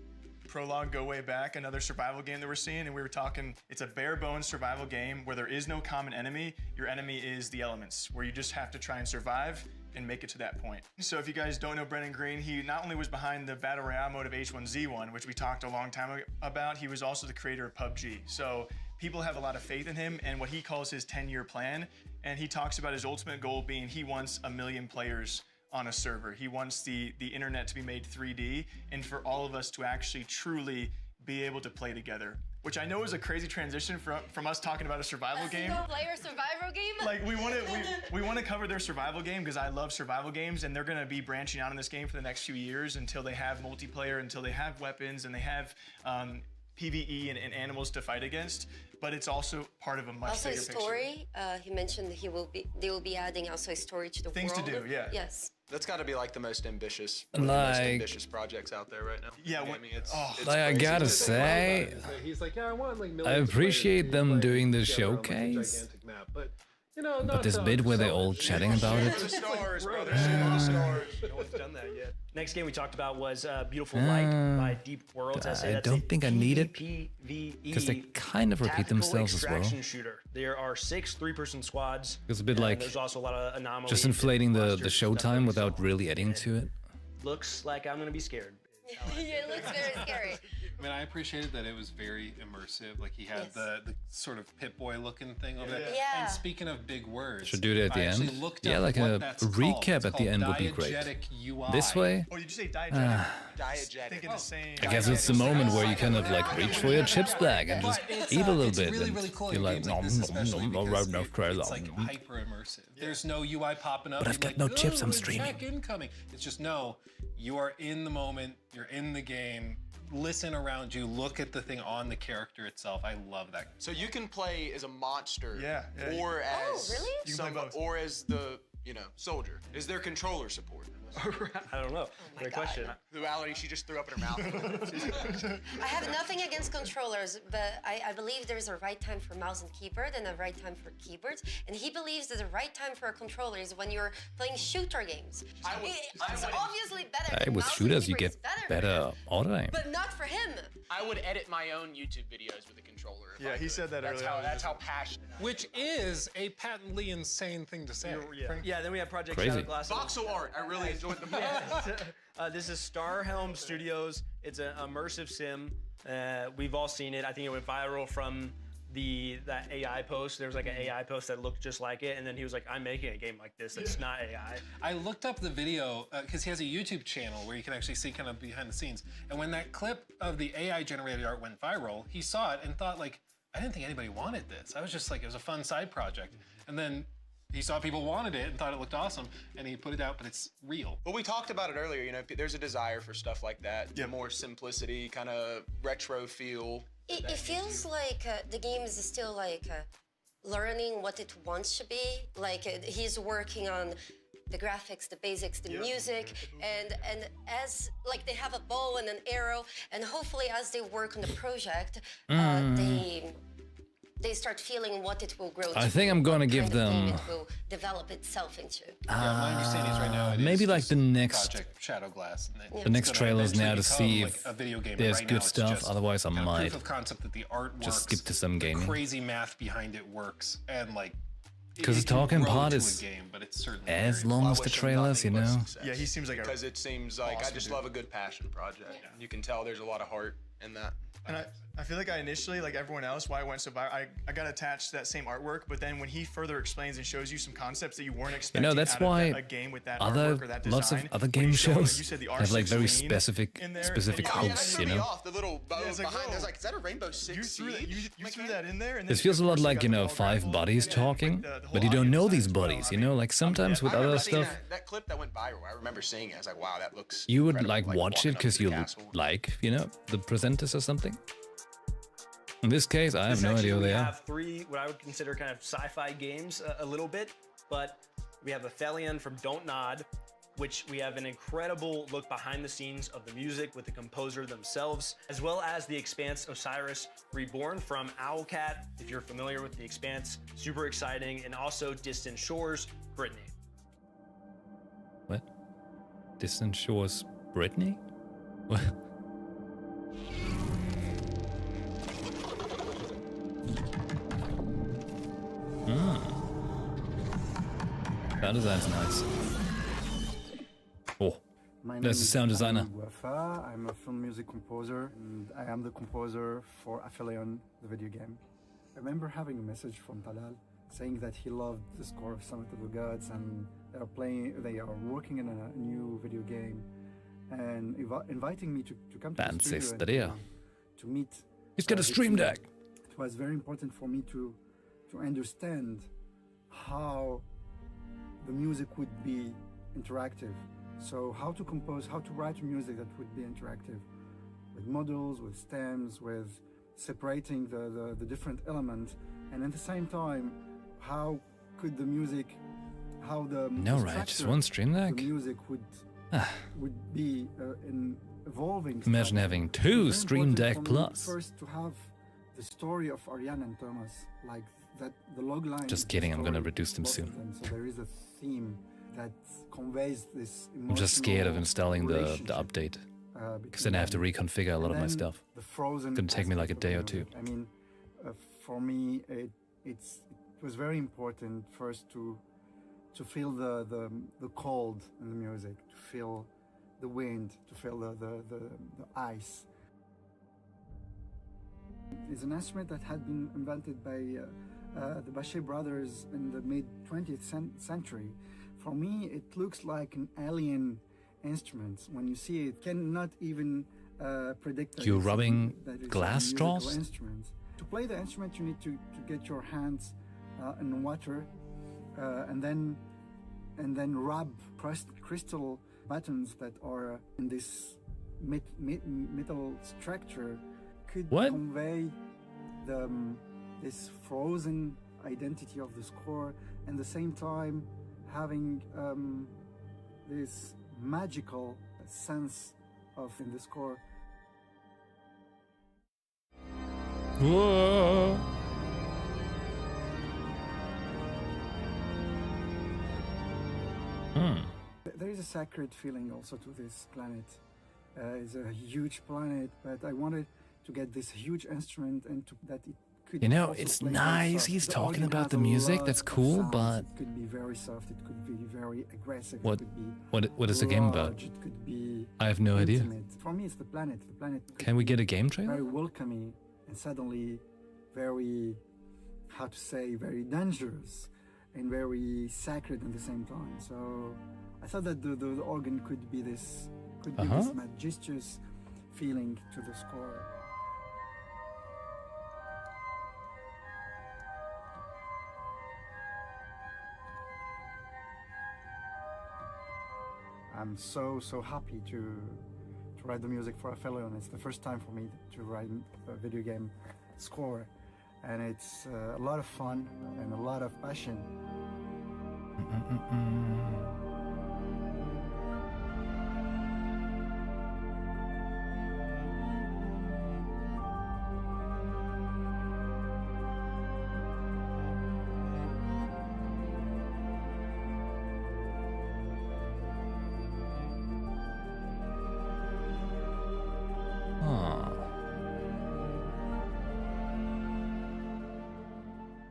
Prologue Go Way Back, another survival game that we're seeing, and we were talking, it's a bare bones survival game where there is no common enemy. Your enemy is the elements, where you just have to try and survive and make it to that point. So if you guys don't know Brendan Green, he not only was behind the Battle Royale mode of H1Z1, which we talked a long time about, he was also the creator of PUBG. So people have a lot of faith in him and what he calls his 10-year plan. And he talks about his ultimate goal being he wants 1 million players on a server. He wants the internet to be made 3D and for all of us to actually truly be able to play together. Which I know is a crazy transition from us talking about a survival game. Single-player survival game? Like we want to cover their survival game because I love survival games, and they're going to be branching out in this game for the next few years until they have multiplayer, until they have weapons, and they have PvE and animals to fight against. But it's also part of a much bigger picture. Also, story. He mentioned they will be adding also a story to the Things world. to do, yeah. Yes. That's got to be like the most ambitious, projects out there right now. Yeah, it's like I gotta say, he's like, yeah, I want like I appreciate them doing the showcase. gigantic map, but you know, But this bit where they're all chatting about it. The stars, brother. The stars. No one's done that yet. Next game we talked about was Beautiful Light by Deep Worlds. I don't think I need it because they kind of repeat themselves as well. Extraction shooter. There are 6 3-person squads. It's a bit like there's also a lot of anomalies. just inflating the showtime without really adding to it. Looks like I'm gonna be scared. It looks very scary. I mean, I appreciated that it was very immersive. Like he had the sort of Pip-Boy looking thing over there. Yeah. And speaking of big words, Should do it at the I actually end. looked Yeah, up like what a that's recap called. at It's the end called would be great. Diegetic UI. This way? Oh, did you say diegetic? Diegetic. Thinking the same. I guess it's the moment where you kind of like reach for your chips bag and just eat a little it's bit. really, and really cool. you're like, Games like this especially because no, it's like hyper immersive. There's no UI popping up. But I've and got like, no chips, I'm "Oh, streaming." check incoming. It's just no. You are in the moment. You're in the game. Listen around you. Look at the thing on the character itself. I love that. So you can play as a monster, Yeah, or Oh, as really? You can play both. or as the soldier. Is there controller support? I don't know. Great question. Duality, she just threw up in her mouth. I have nothing against controllers, but I believe there's a right time for mouse and keyboard and a right time for keyboards. And he believes that the right time for a controller is when you're playing shooter games. It's obviously better. With Mouse and shooters, you keyboard get is for better him, all the time. but not for him. I would edit my own YouTube videos with a controller. If Yeah, I he could. said that That's earlier. That's how passionate. Which is a patently insane thing to say. Yeah, then we have Project Crazy. Shadow Glass. Voxel art. I really enjoyed the This is Starhelm Studios. It's an immersive sim. We've all seen it. I think it went viral from that AI post. There was like an AI post that looked just like it, and then he was like, "I'm making a game like this. It's not AI." I looked up the video because he has a YouTube channel where you can actually see kind of behind the scenes. And when that clip of the AI generated art went viral, he saw it and thought like, I didn't think anybody wanted this. I was just like, it was a fun side project. And then he saw people wanted it and thought it looked awesome, and he put it out, but it's real. Well, we talked about it earlier. You know, there's a desire for stuff like that. The more simplicity, kind of retro feel. It feels like the game is still like learning what it wants to be. Like he's working on the graphics, the basics, the music, and as like they have a bow and an arrow, and hopefully as they work on the project, they start feeling what it will grow to. I think I'm gonna give what kind of game them. it will develop itself into. My understanding is right now it maybe is like just the next Project Shadow Glass. And the next trailers now to eventually see become, if like, a video game. there's Right now good it's stuff. just Otherwise, I kind of might proof of concept that the art works, just skip to some the gaming. crazy math behind it works, and like. Because the it can talking grow part to a is game, but it's certainly as very- long I as the wish him trailers, you nothing but know. success. Yeah, he seems like a because it seems like I awesome just dude. love a good passion project. You can tell there's a lot of heart in that. And I feel like I initially, like everyone else, why I went so viral, I got attached to that same artwork, but then when he further explains and shows you some concepts that you weren't expecting that's out of why a game with that other artwork or that design, lots of other when game you showed, like, shows you said the have like very R6 lean specific in there, specific and hooks, that you threw me know. off. The little bow Yeah, it's like, behind. I was whoa. like, is that a Rainbow Six You threw that, Siege? you threw that in there, and then This feels a lot of course, like, got you the know, whole five grapple, buddies and then, like, talking, the whole but you don't audio know design these as well. buddies, I you mean, know. Like sometimes with I other remember seeing stuff, that clip that went viral. I remember seeing it. I was like, wow, that looks. you would incredible, like watch walking it up because to the you castle. like, you know, the presenters or something. In this case, I have This no section, idea who we they are. have three what I would consider kind of sci-fi games a little bit, but we have Aphelion from Don't Nod, which we have an incredible look behind the scenes of the music with the composer themselves, as well as The Expanse Osiris Reborn from Owlcat, if you're familiar with The Expanse, super exciting, and also Distant Shores, Brittany. What? Distant Shores, Brittany? What? Sound design's nice. Oh, My there's the sound designer. Wafa. I'm a film music composer, and I am the composer for Aphelion, the video game. I remember having a message from Talal saying that he loved the score of Summit of the Gods, and they are working in a new video game, and inviting me to come to the studio and Fancy to meet. He's got a the stream team. deck. It was very important for me to understand how the music would be interactive. So how to compose, how to write music that would be interactive, with models, with stems, with separating the different elements, and at the same time, how could the music, how the No, the right, just structure one stream of deck? the music would be in evolving. Imagine stuff. having It's two very Stream important Deck for me Plus. First to have the story of Ariane and Thomas, like that, the log line. Just is the kidding, I'm gonna story reduce them of both soon. of them. So there is a theme that conveys this. I'm just scared of emotional installing the relationship, update. Because between then I have to them. reconfigure a lot And of my then stuff. The frozen. Gonna take me like a aspect of day the or two. music. I mean, for me, it was very important first to feel the cold in the music, to feel the wind, to feel the ice. It's an instrument that had been invented by the Bachet brothers in the mid 20th century. For me, it looks like an alien instrument. When you see it, cannot even predict that You it's rubbing that it's a glass musical straws? instrument. To play the instrument, you need to get your hands in water and then rub crystal buttons that are in this metal structure could What? convey this frozen identity of the score, and at the same time having this magical sense of in the score. Whoa. There is a sacred feeling also to this planet. It's a huge planet, but I wanted to get this huge instrument and that it could You know, also it's play very nice soft. he's The talking organ about has the a music, lot that's of cool, sounds. but It could be very soft, it could be very aggressive, What- it could be what is the game about? large, it could be I have no idea. intimate. For me, it's the planet. The planet could Can we be get a game trailer? very welcoming and suddenly very, how to say, very dangerous and very sacred at the same time. So I thought that the organ could be this majestuous feeling to the score. I'm so happy to write the music for Aphelion. It's the first time for me to write a video game score, and it's a lot of fun and a lot of passion.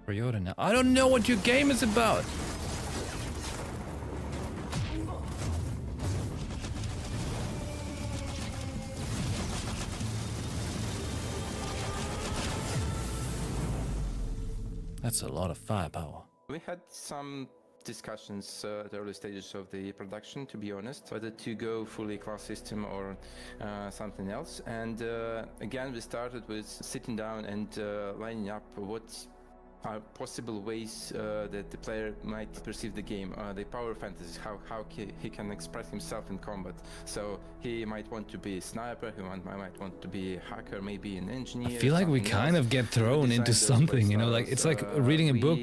Pre-order now. I don't know what your game is about. That's a lot of firepower. We had some discussions at the early stages of the production, to be honest, whether to go fully class system or something else. And again, we started with sitting down and lining up what are possible ways that the player might perceive the game. The power fantasy, how he can express himself in combat. So he might want to be a sniper, he might want to be a hacker, maybe an engineer. I feel like we kind of get thrown into something, you know, like it's like reading a book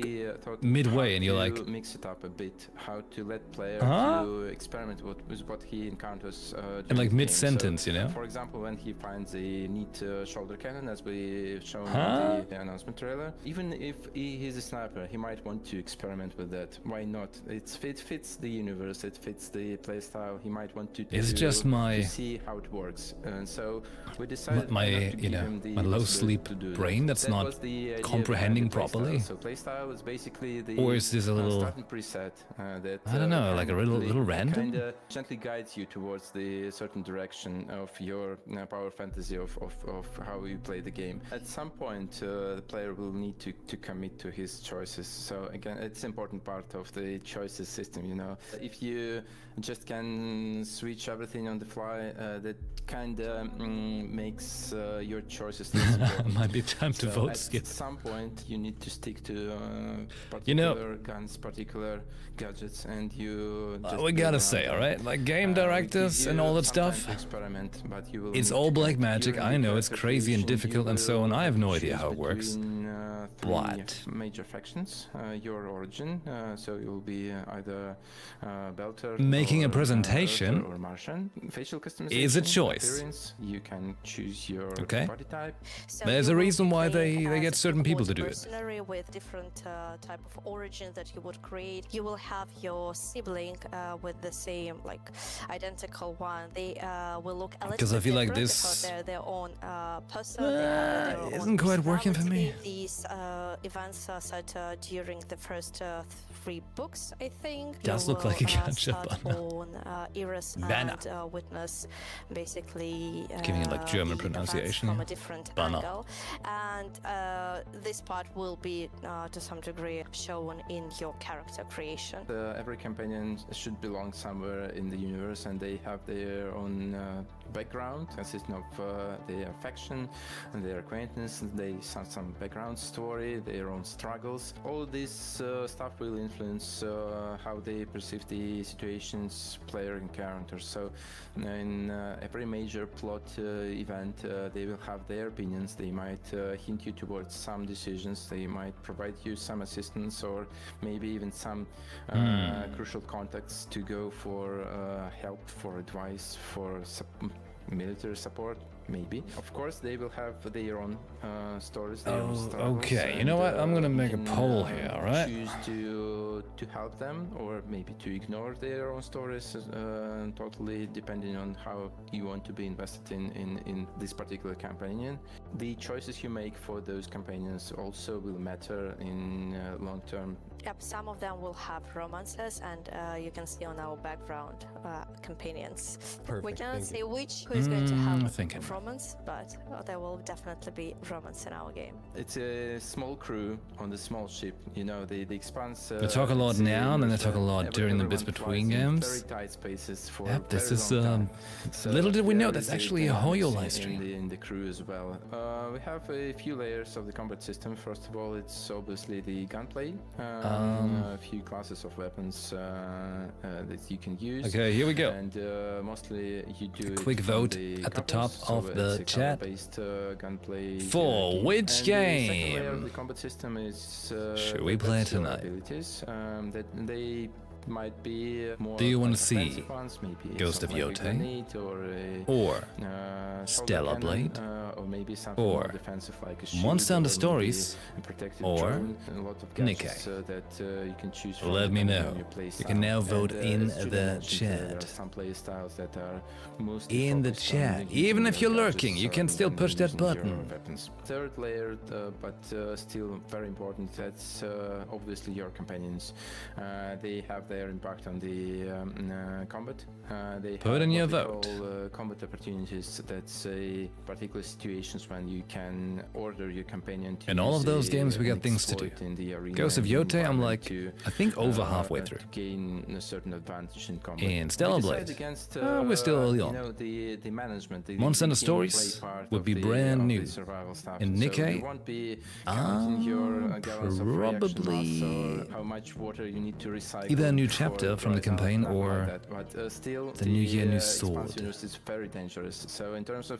midway and you're like, mix it up a bit, how to let player Huh? to experiment with what he encounters and during like the game. mid-sentence, So, you know? for example, when he finds a neat shoulder cannon, as we shown Huh? in the announcement trailer, even if he's a sniper, he might want to experiment with that. Why not? It fits the universe, it fits the playstyle. He might want to, It's just my- to see how it works. And so we decided my not to you give know, him the my low possibility sleep to do brain that. that's That not was the idea comprehending behind the playstyle. properly. So playstyle is basically the Or is this a little- starting preset that I don't know, like a little random? Kinda gently guides you towards the certain direction of your power fantasy of how you play the game. At some point, the player will need to commit to his choices. So again, it's an important part of the choices system, you know. If you just can switch everything on the fly, that kind of makes your choices less important. Might be time to So vote at skip. some point, you need to stick to You know- particular guns, particular gadgets, and you just we play gotta around say, them. alright? Like game We give directors you and all that some time stuff. to experiment, but you will It's need all to black commit magic. during I the know it's character crazy and creation. difficult You and so on. will I have no choose idea how it works. between, three But major factions, your origin. So you'll be either Belter, Making a or, presentation Earther or Martian. Facial customization is a choice. appearance, you can choose your Okay. body type. There's a reason why they get certain people to do it. Mercenary with different type of origin that you would create. You will have your sibling with the same, like, identical one. They will look a little Because I bit feel like different this because they're their own person. They have their own isn't quite working for me. personality. These events are set during the first 3 books, I think. Does You look like a will, catch-up start on on Iris Vanna. and witness basically Giving it like German the events pronunciation. from a different Vanna. angle, and this part will be to some degree shown in your character creation. Every companion should belong somewhere in the universe, and they have their own background, consisting of their faction and their acquaintance. They have some background story, their own struggles. All this stuff will influence how they perceive the situations player encounters. So in every major plot event, they will have their opinions. They might hint you towards some decisions. They might provide you some assistance, or maybe even some crucial contacts to go for help, for advice, for military support, maybe. Of course, they will have their own stories. Their own Oh, struggles, okay. You and, know what? I'm gonna make a you poll can, here, all right? Choose to help them, or maybe to ignore their own stories, totally depending on how you want to be invested in this particular companion. The choices you make for those companions also will matter in long term. Yep, some of them will have romances, and you can see on our background companions. We Perfect, cannot thank say you. who is going to have thinking. romance, but there will definitely be romance in our game. It's a small crew on the small ship. You know, the expanse. They talk a lot it's now, and then they talk a lot during the everyone bits between flies in games. Very tight spaces for Yep, this very is long time. So little did we know there that's is actually a dynamics Hoyo live stream. in the crew as well. We have a few layers of the combat system. First of all, it's obviously the gunplay. A few classes of weapons that you can use. Okay, here we go. And mostly you do it quick from vote the at the covers, top of so the it's a chat. cover-based, gunplay For which and game? The second layer of the combat system is Should we play weapons or tonight? abilities, that they might be more Do you want like to see offensive ones, maybe Ghost of something like a Yote? grenade or a, Or shoulder Stellar cannon, Blade? or maybe something Or more defensive like a shield, Monster or Hunter maybe Stories? a protective Or drone, and a lot of Nikkei? gadgets that you can choose from. Let me depending know. on your play You style. can now vote And, in as Julian the mentioned, there chat. are some play styles that are mostly In the focused on chat. using Even if your you're gadgets lurking, you or can still push that using your button. weapons. Third layer, but still very important, that's obviously your companions. They have their impact on the combat. They Put have in your what we vote. call, combat opportunities. That's a particular situations when you can order your companion to In all of use those games, we an got things to do. exploit in the arena Ghost of and the Yote, I'm environment like, to, I think over halfway to through. gain a certain advantage in combat. In Stellar We Blade, decided against, we're still early on. You know, the management, the Monster Hunter gameplay Stories part would of be the- brand of new. the survival stuff. In So Nikkei, you won't be counting your gallons of reaction mass or how much water you need to recycle. either a new before chapter it from the dries out, campaign nothing or like that. But still, the New Year, New expansion Sword. universe is very dangerous. So in terms of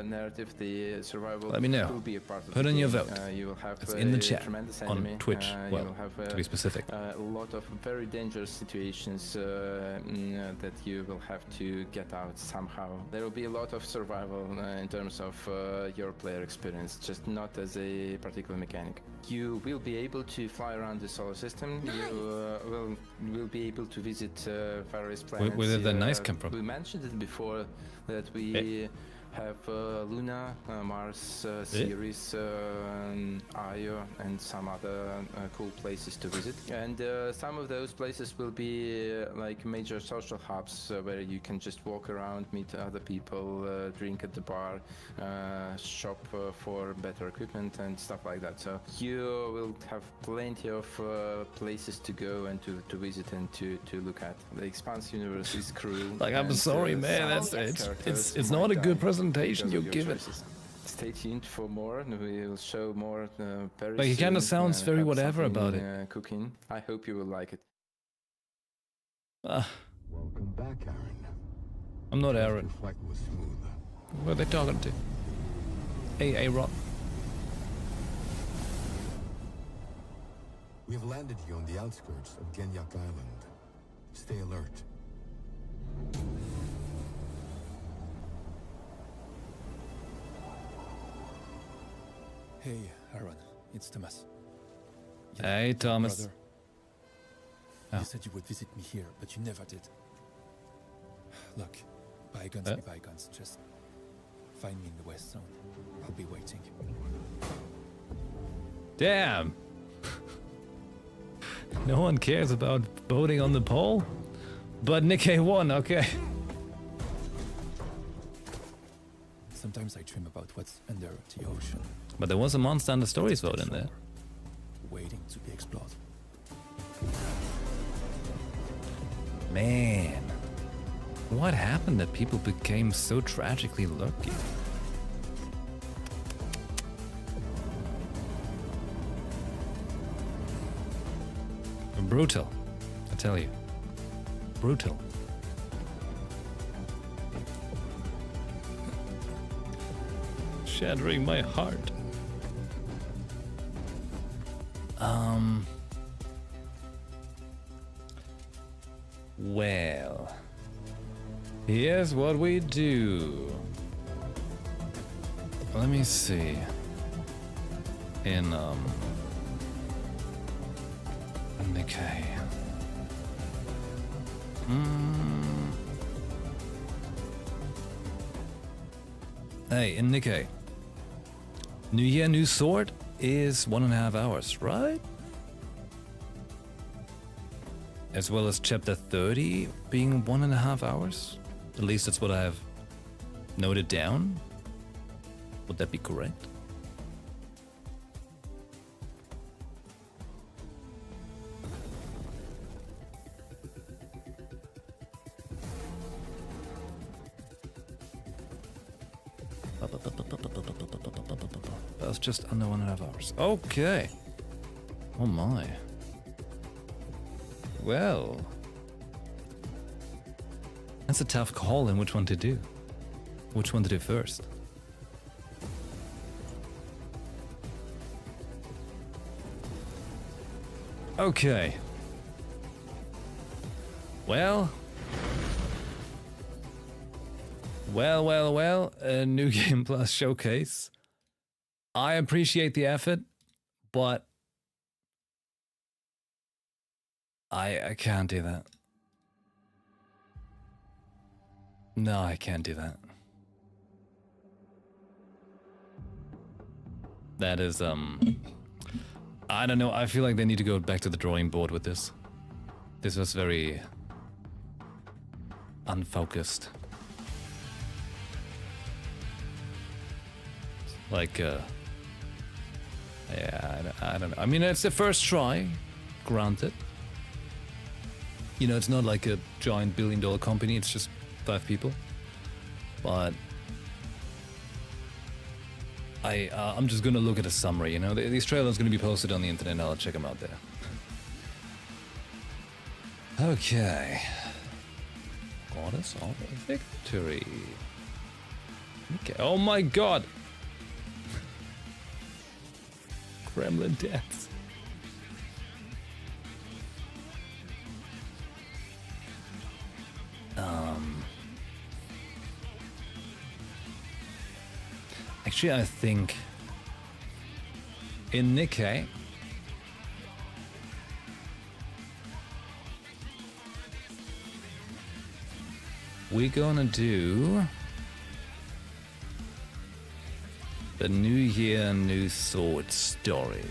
narrative, the survival Let me know. will be a part of Put the in your game. vote. You will have It's in the a chat tremendous on enemy. Twitch. You Well, will have to be specific. a lot of very dangerous situations that you will have to get out somehow. There will be a lot of survival in terms of your player experience, just not as a particular mechanic. You will be able to fly around the solar system. You will be able to visit various planets. Where did that nice come from? We mentioned it before that we have Luna, Mars, Ceres, Io, and some other cool places to visit. And some of those places will be like major social hubs where you can just walk around, meet other people, drink at the bar, shop for better equipment and stuff like that. So you will have plenty of places to go and to visit and to look at. The Expanse universe is cruel. Like, I'm and, sorry, man. some characters It's might not a die good presentation because you of your give it. choices. Stay tuned for more, and we will show more very Like, he soon. kinda sounds very have whatever something, about it. Cooking. I hope you will like it. Welcome back, Aaron. I'm not Aaron. Your flight was smooth. What are they talking to? Hey, A-Rod. We have landed here on the outskirts of Genyak Island. Stay alert. Hey, Aaron. It's Thomas. Hey, Thomas. Brother. Oh. You said you would visit me here, but you never did. Look, bygones be bygones. Just find me in the West Zone. I'll be waiting. Damn. No one cares about voting on the poll? But Nikkei won, okay. Sometimes I dream about what's under the ocean, But there was a Monster Hunter Stories vote in there. waiting to be explored. Man. What happened that people became so tragically lucky? Brutal, I tell you. Brutal. Shattering my heart. Well, here's what we do. let me see. In Nikkei. Hey, in Nikkei. New Year, New Sword is 1.5 hours, right? As well as chapter 30 being 1.5 hours. At least that's what I have noted down. Would that be correct? That's just under 1.5 hours. Okay. Oh my. Well. That's a tough call in which one to do. Which one to do first. Okay. Well. Well, a New Game Plus showcase. I appreciate the effort, but I can't do that. No, I can't do that. That is, I don't know, I feel like they need to go back to the drawing board with this. This was very unfocused. Like, yeah, I don't know. I mean, it's the first try, granted. You know, it's not like a giant billion-dollar company, it's just 5 people. But I'm just gonna look at a summary, you know? These trailers are gonna be posted on the internet and I'll check them out there. Okay. Goddess of Victory. Okay. Oh my god! Gremlin deaths. Actually, I think in Nikkei, we're gonna do the New Year, New Sword story.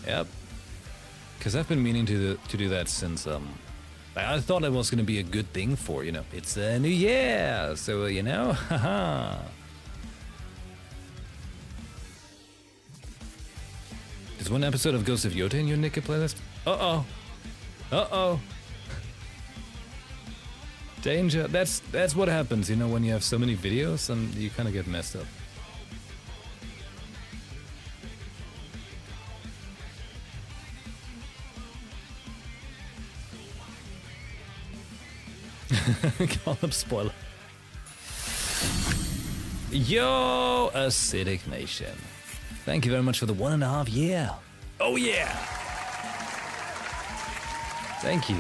Yep. Because I've been meaning to do that since, I thought it was going to be a good thing for, you know, it's a new year, so, you know, haha. There's one episode of Ghost of Yota in your Nikkei playlist? Uh-oh. Uh-oh. Danger. That's what happens, you know, when you have so many videos and you kind of get messed up. Call up spoiler. Yo, Acidic Nation. Thank you very much for the 1.5 year. Oh yeah. Thank you.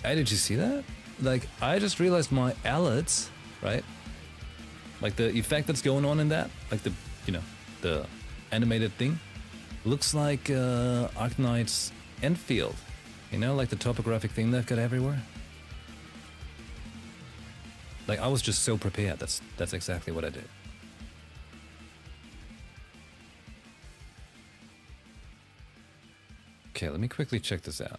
Hey, did you see that? Like, I just realized my alerts, right? Like the effect that's going on in that, like the, you know, the animated thing, looks like Arknight's Enfield. You know, like the topographic thing they've got everywhere. Like, I was just so prepared. That's exactly what I did. Okay, let me quickly check this out.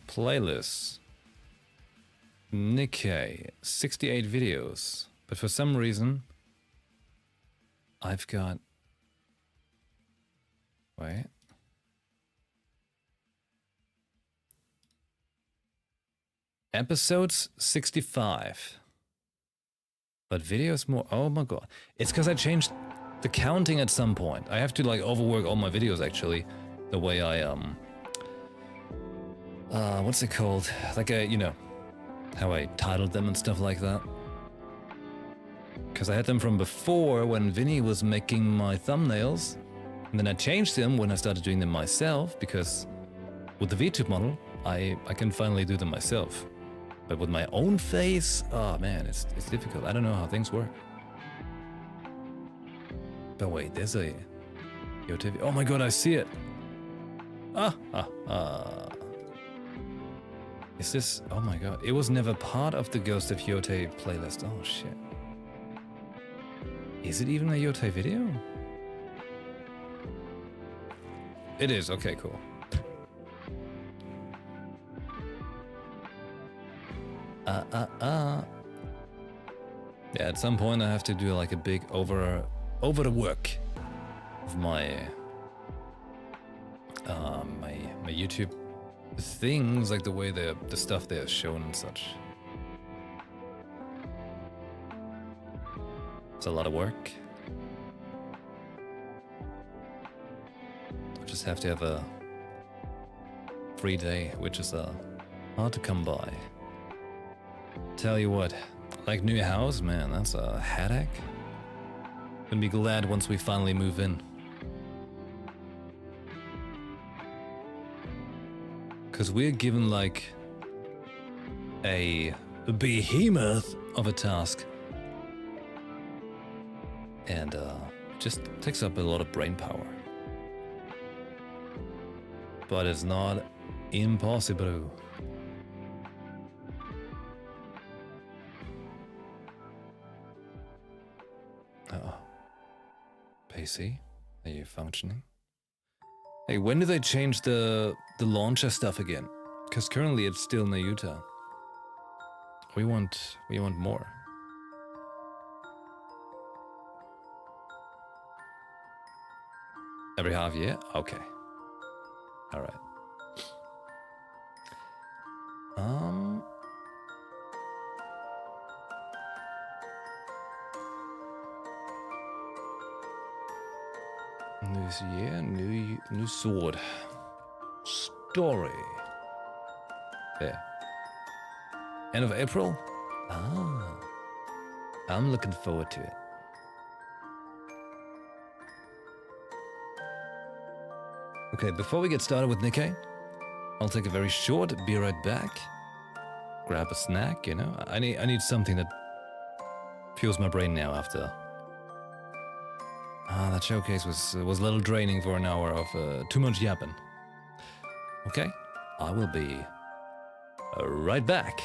Playlists. Nikkei, 68 videos. But for some reason, I've got... Wait. Episodes 65. But videos more... Oh my god. It's because I changed the counting at some point. I have to like overwork all my videos actually. The way I, what's it called? Like you know, how I titled them and stuff like that. Because I had them from before when Vinny was making my thumbnails. And then I changed them when I started doing them myself because with the VTube model, I can finally do them myself. But with my own face, oh man, it's difficult. I don't know how things work. But wait, there's a YoTV. Oh my god, I see it. Is this? Oh my god, it was never part of the Ghost of Yotei playlist. Oh shit. Is it even a Yotei video? It is. Okay, cool. Yeah, at some point I have to do like a big over the work of my my YouTube things, like the way the stuff they're shown and such. It's a lot of work. I just have to have a free day, which is hard to come by. Tell you what, like new house, man, that's a headache. Gonna be glad once we finally move in. Cause we're given like a behemoth of a task. And just takes up a lot of brain power. But it's not impossible. PC, are you functioning? Hey, when do they change the launcher stuff again? Because currently it's still in Utah. We want more. Every half year? Okay. All right. This year, new sword. Story. There. End of April? Ah. I'm looking forward to it. Okay, before we get started with Nikkei, I'll take a very short, be right back. Grab a snack, you know. I need something that fuels my brain now after. That showcase was a little draining for an hour of too much yapping. Okay, I will be right back.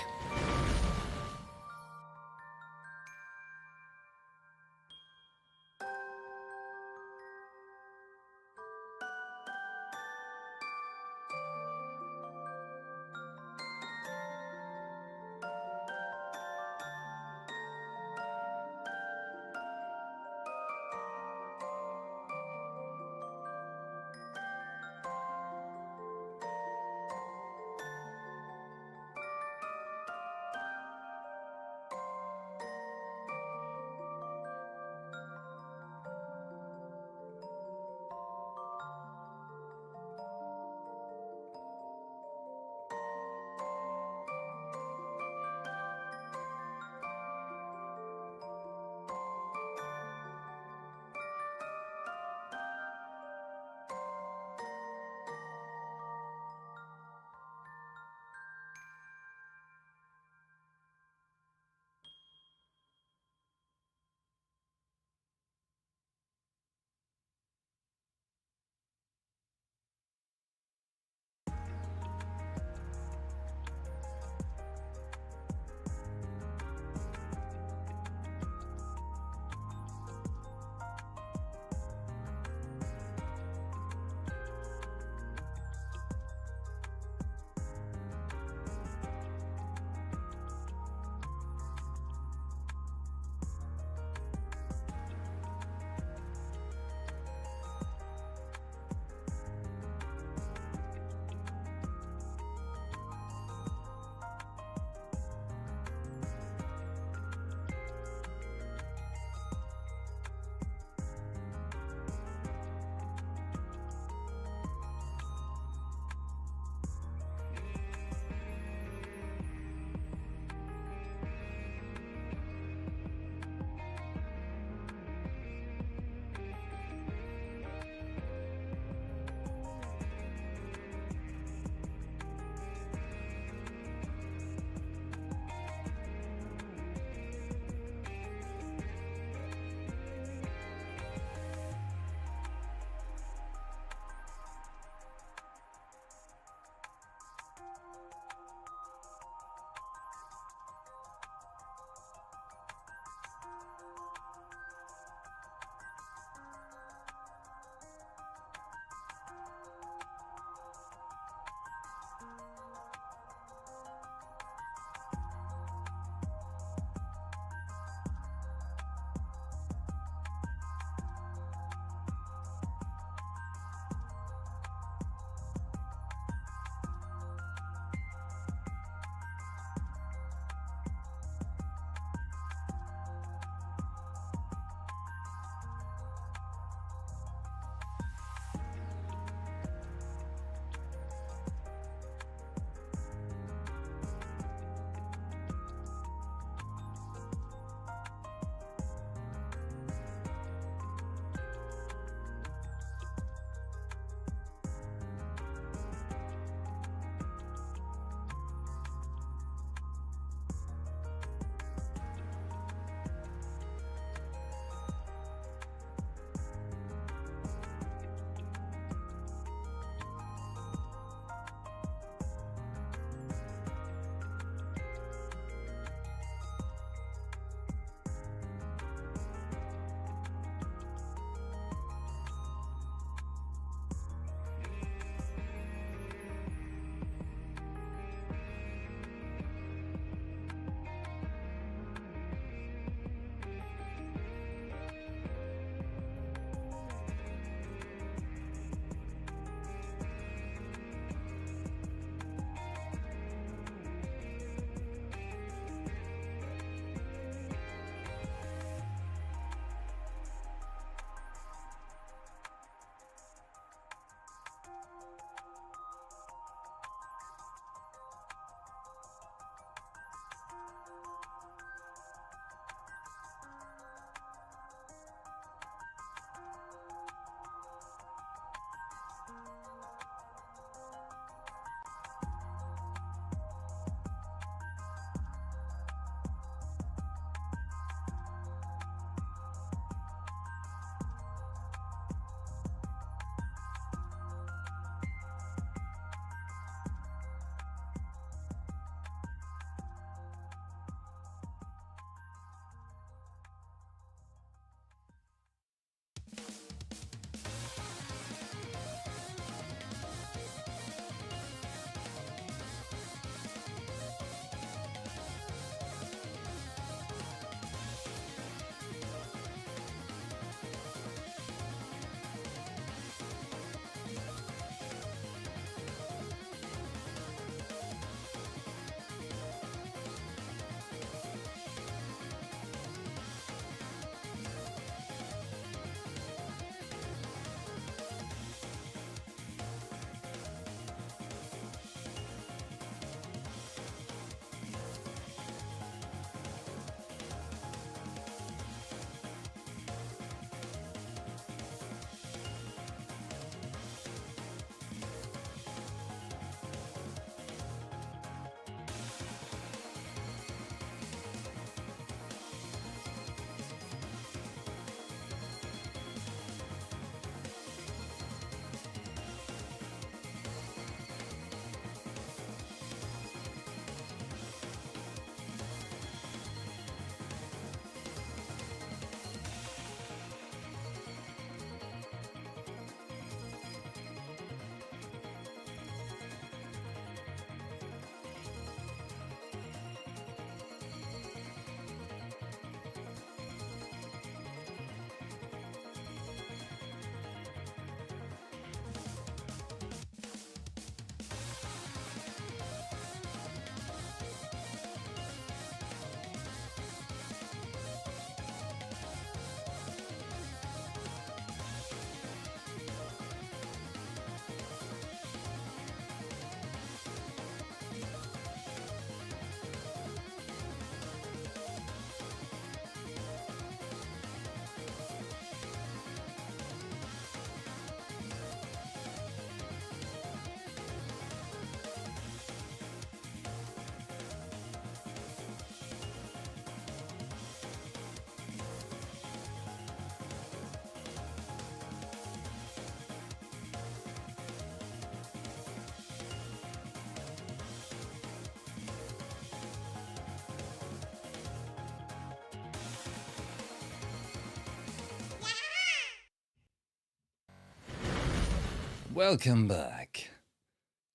welcome back.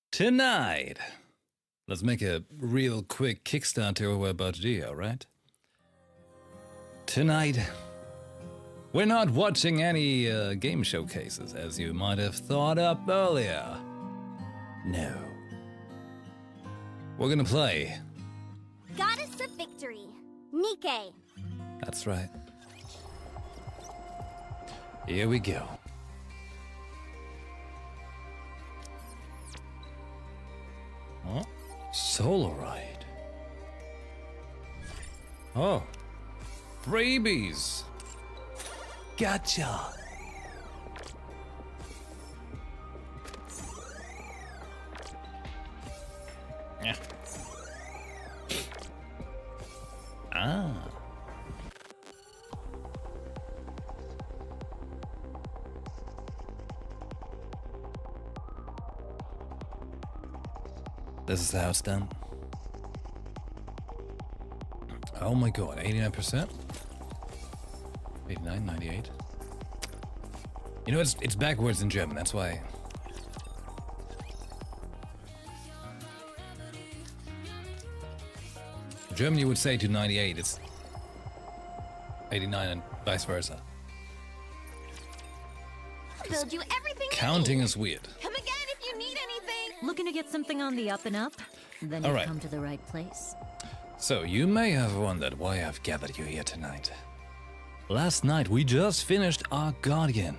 Tonight, let's make a real quick kickstart to what we're about to do, alright? Tonight, we're not watching any game showcases, as you might have thought up earlier. No. We're gonna play. Goddess of Victory, Nike. That's right. Here we go. Oh, Solo Ride. Oh, freebies. Gotcha. Yeah. Ah. This is how it's done. Oh my god, 89%? 89, 98? You know, it's backwards in German, that's why. Germany would say to 98, it's 89 and vice versa. Build you everything. Counting is weird. Come again if you need anything. Looking to get something on the up and up? Then All you've right. come to the right place. So, you may have wondered why I've gathered you here tonight. Last night we just finished our Guardian.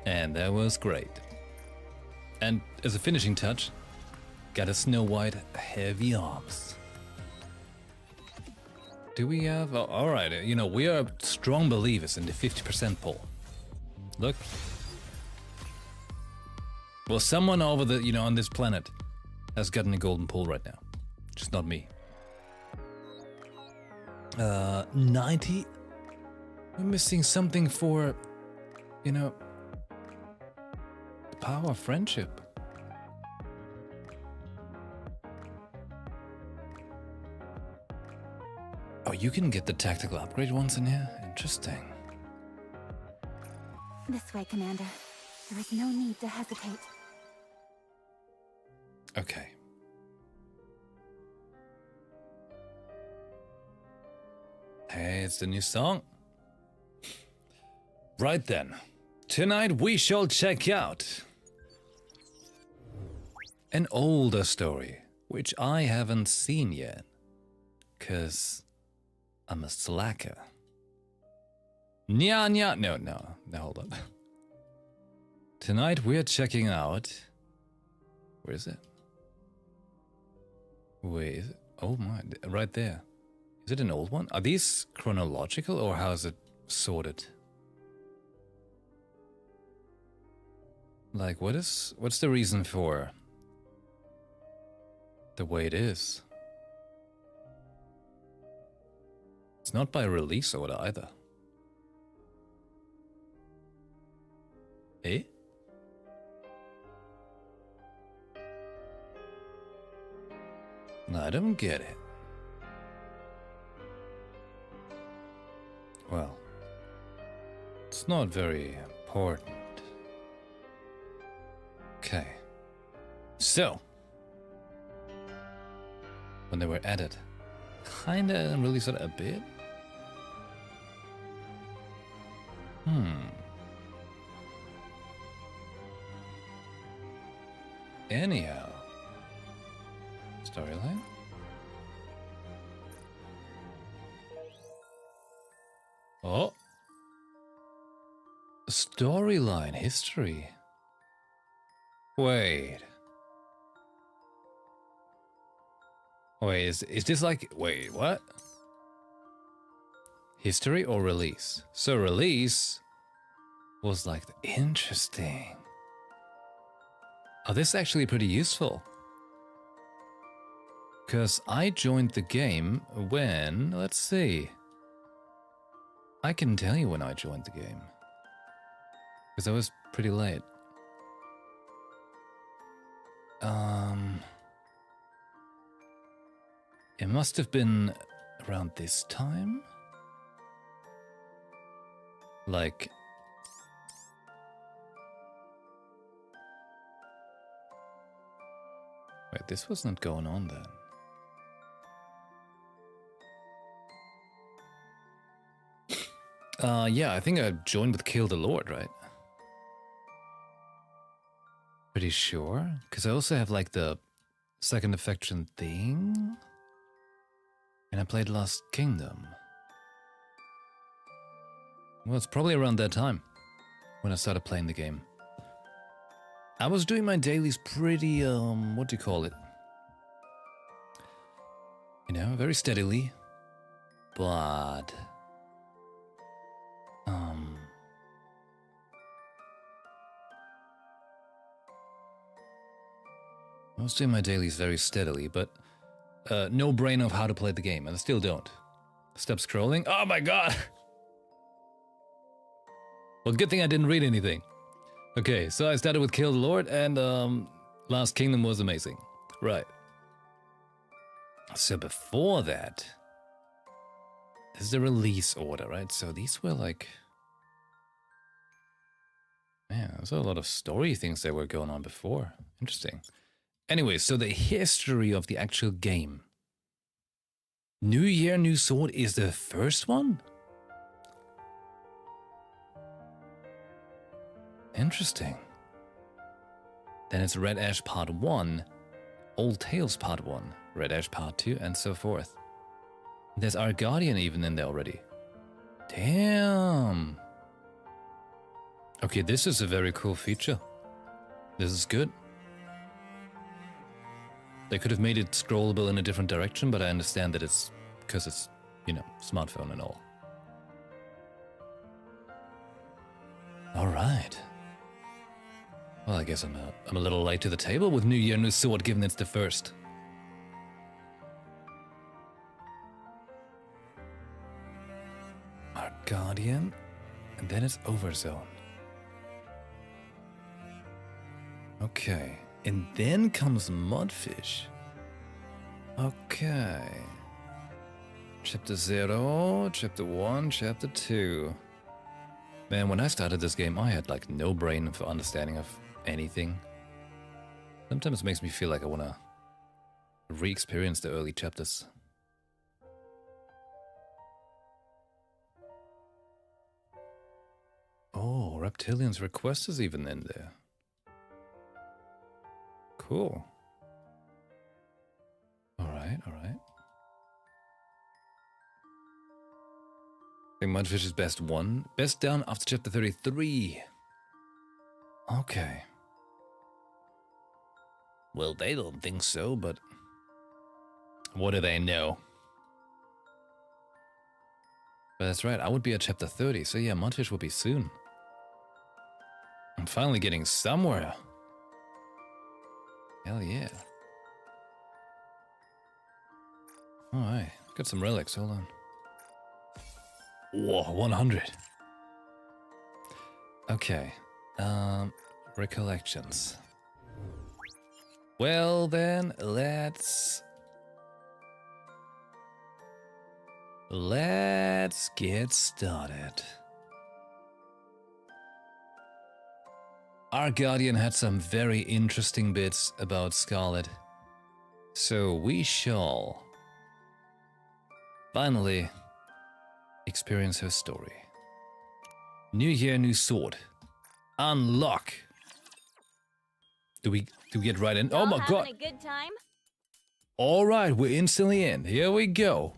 And that was great. And as a finishing touch, got a Snow White heavy arms. Do we have... Oh, alright, you know, we are strong believers in the 50% pull. Look. Well, someone over the, you know, on this planet has gotten a golden pull right now. Just not me. 90? We're missing something for, you know, the power of friendship. Oh, you can get the tactical upgrade ones in here? Interesting. This way, Commander. There is no need to hesitate. Okay. Hey, it's the new song. Right then. Tonight we shall check out an older story, which I haven't seen yet, 'cause I'm a slacker. Nya. No, hold on. Tonight we're checking out... Where is it? Wait, is it? Oh my, right there. Is it an old one? Are these chronological or how is it sorted? Like, what's the reason for the way it is? It's not by release order either. Eh? No, I don't get it. Well, it's not very important. Okay. So, when they were added, kinda released it a bit. Anyhow. Storyline? Oh. Storyline history. Wait. Wait, is this like... Wait, what? History or release? So release was like... Interesting. Oh, this is actually pretty useful. Because I joined the game when... Let's see. I can tell you when I joined the game. Because I was pretty late. It must have been around this time? Like... Wait, this was not going on then. Yeah, I think I joined with Kill the Lord, right? Pretty sure. Because I also have like the second affection thing. And I played Lost Kingdom. Well, it's probably around that time when I started playing the game. I was doing my dailies pretty, what do you call it? You know, very steadily. But... I was doing my dailies very steadily, but no brain of how to play the game, and I still don't. Stop scrolling. Oh my god! Well, good thing I didn't read anything. Okay, so I started with Kill the Lord, and Lost Kingdom was amazing. Right. So before that, this is the release order, right? So these were like... Man, there's a lot of story things that were going on before. Interesting. Anyway, so the history of the actual game. New Year, New Sword is the first one? Interesting. Then it's Red Ash Part 1, Old Tales Part 1, Red Ash Part 2, and so forth. There's our Guardian even in there already. Damn. Okay, this is a very cool feature. This is good. They could have made it scrollable in a different direction, but I understand that it's because it's, you know, smartphone and all. All right. Well, I guess I'm a little late to the table with New Year, New Sword, given it's the first. Our Guardian, and then it's Overzone. Okay, and then comes Mudfish. Okay. Chapter 0, Chapter 1, Chapter 2. Man, when I started this game, I had like no brain for understanding of anything. Sometimes it makes me feel like I want to re-experience the early chapters. Oh, Reptilian's request is even in there. Cool. Alright, alright. I think Mudfish is best one. Best down after chapter 33. Okay. Well, they don't think so, but... what do they know? But that's right, I would be at chapter 30, so yeah, Mudfish will be soon. I'm finally getting somewhere. Hell yeah. Alright, got some relics, hold on. Whoa, 100. Okay, recollections. Well then, let's get started. Our Guardian had some very interesting bits about Scarlet, so we shall finally experience her story. New Year, New Sword. Unlock. Do we get right in? Oh my god. Having a good time? All right, we're instantly in. Here we go.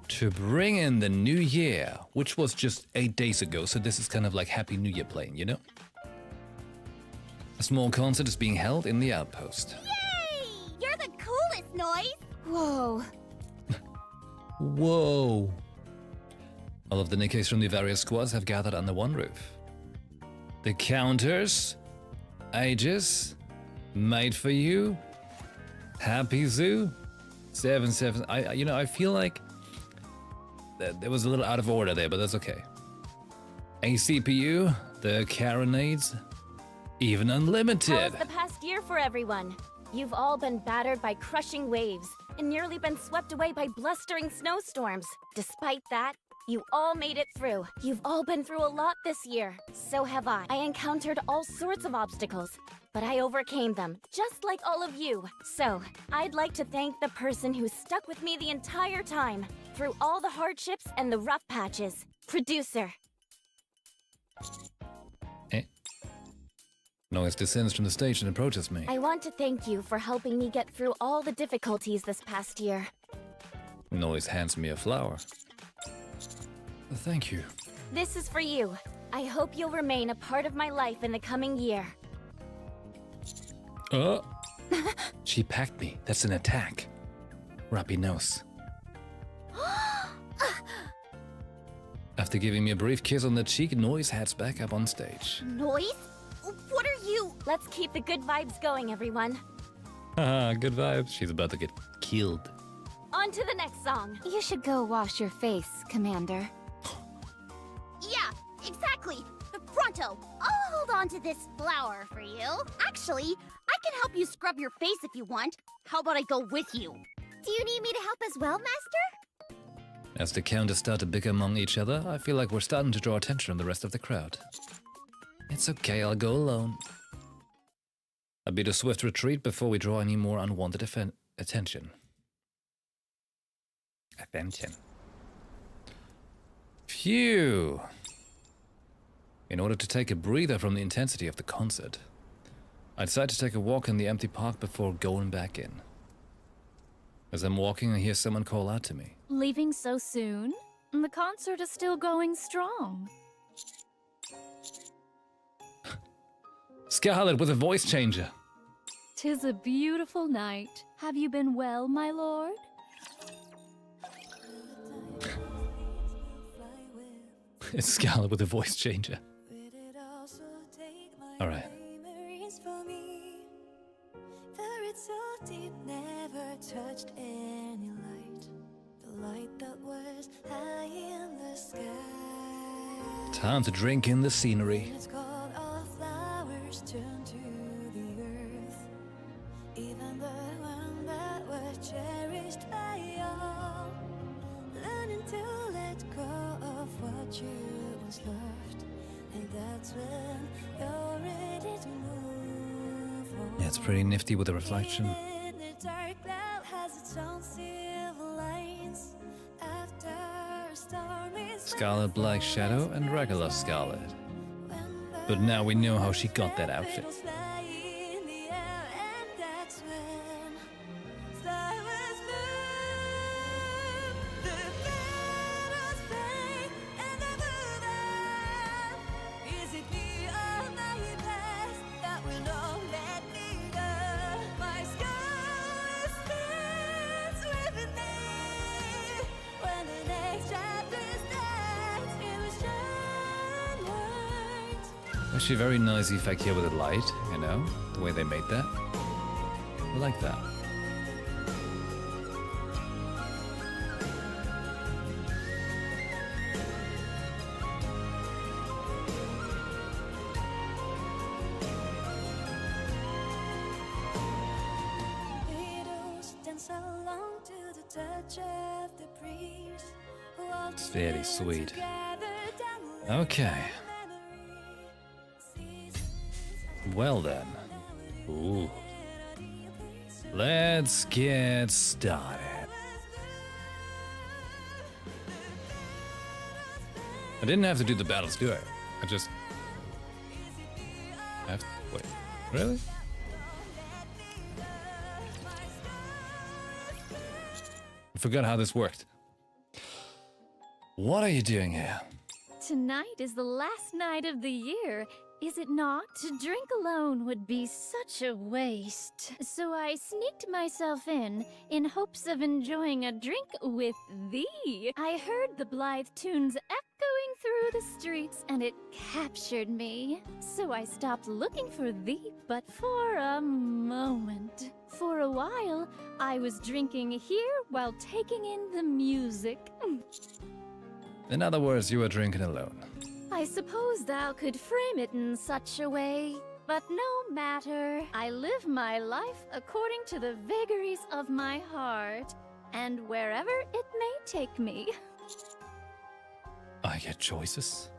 To bring in the new year, which was just 8 days ago, so this is kind of like Happy New Year playing, you know? A small concert is being held in the outpost. Yay! You're the coolest, Noise! Whoa. Whoa. All of the Nikkeis from the various squads have gathered under one roof. The counters, Aegis, Made for You, Happy Zoo, 7-7. I feel like there was a little out of order there, but that's okay. ACPU, the Carronades, even Unlimited. How was the past year for everyone? You've all been battered by crushing waves and nearly been swept away by blustering snowstorms. Despite that, You all made it through. You've all been through a lot this year. So have I. I encountered all sorts of obstacles, but I overcame them, just like all of you. So, I'd like to thank the person who stuck with me the entire time, through all the hardships and the rough patches. Producer. Noise descends from the stage and approaches me. I want to thank you for helping me get through all the difficulties this past year. Noise hands me a flower. Thank you. This is for you. I hope you'll remain a part of my life in the coming year. She packed me. That's an attack. Rapinos. After giving me a brief kiss on the cheek, Noise heads back up on stage. Noise? What are you? Let's keep the good vibes going, everyone. Haha, good vibes. She's about to get killed. On to the next song. You should go wash your face, Commander. Yeah, exactly. Pronto, I'll hold on to this flower for you. Actually, I can help you scrub your face if you want. How about I go with you? Do you need me to help as well, Master? As the counters start to bicker among each other, I feel like we're starting to draw attention from the rest of the crowd. It's okay, I'll go alone. I beat a swift retreat before we draw any more unwanted attention. Phew! In order to take a breather from the intensity of the concert, I decide to take a walk in the empty park before going back in. As I'm walking, I hear someone call out to me. Leaving so soon? The concert is still going strong. Scarlet with a voice changer. 'Tis a beautiful night. Have you been well, my lord? It's Scarlet with a voice changer. Alright. Never touched any light, the light that was high in the sky. Time to drink in the scenery. It's called all flowers turn to the earth, even the one that was cherished by all. Learning to let go of what you once loved, and that's when you're ready to move on. Yeah, it's pretty nifty with the reflection. Dark cloud has its own silver lines. After a storm is Scarlet Black Shadow and regular Scarlet. But now we know how she got that outfit. fly in the air, and that's when flowers bloom. The petals break and they move on. Is it me or my past that will not let me go? My sky stands with me when the next chapter starts. It will shine light. Actually, very nice effect here with the light, you know, the way they made that. I like that. Beatles dance along to the touch of the breeze. It's very sweet. Okay. Well then. Ooh. Let's get started. I didn't have to do the battles, do I? I just have to wait. Really? I forgot how this worked. What are you doing here? Tonight is the last night of the year, is it not? To drink alone would be such a waste. So I sneaked myself in hopes of enjoying a drink with thee. I heard the blithe tunes echoing through the streets, and it captured me. So I stopped looking for thee, but for a moment. For a while, I was drinking here while taking in the music. In other words, you were drinking alone. I suppose thou could frame it in such a way, but no matter. I live my life according to the vagaries of my heart, and wherever it may take me. I get choices?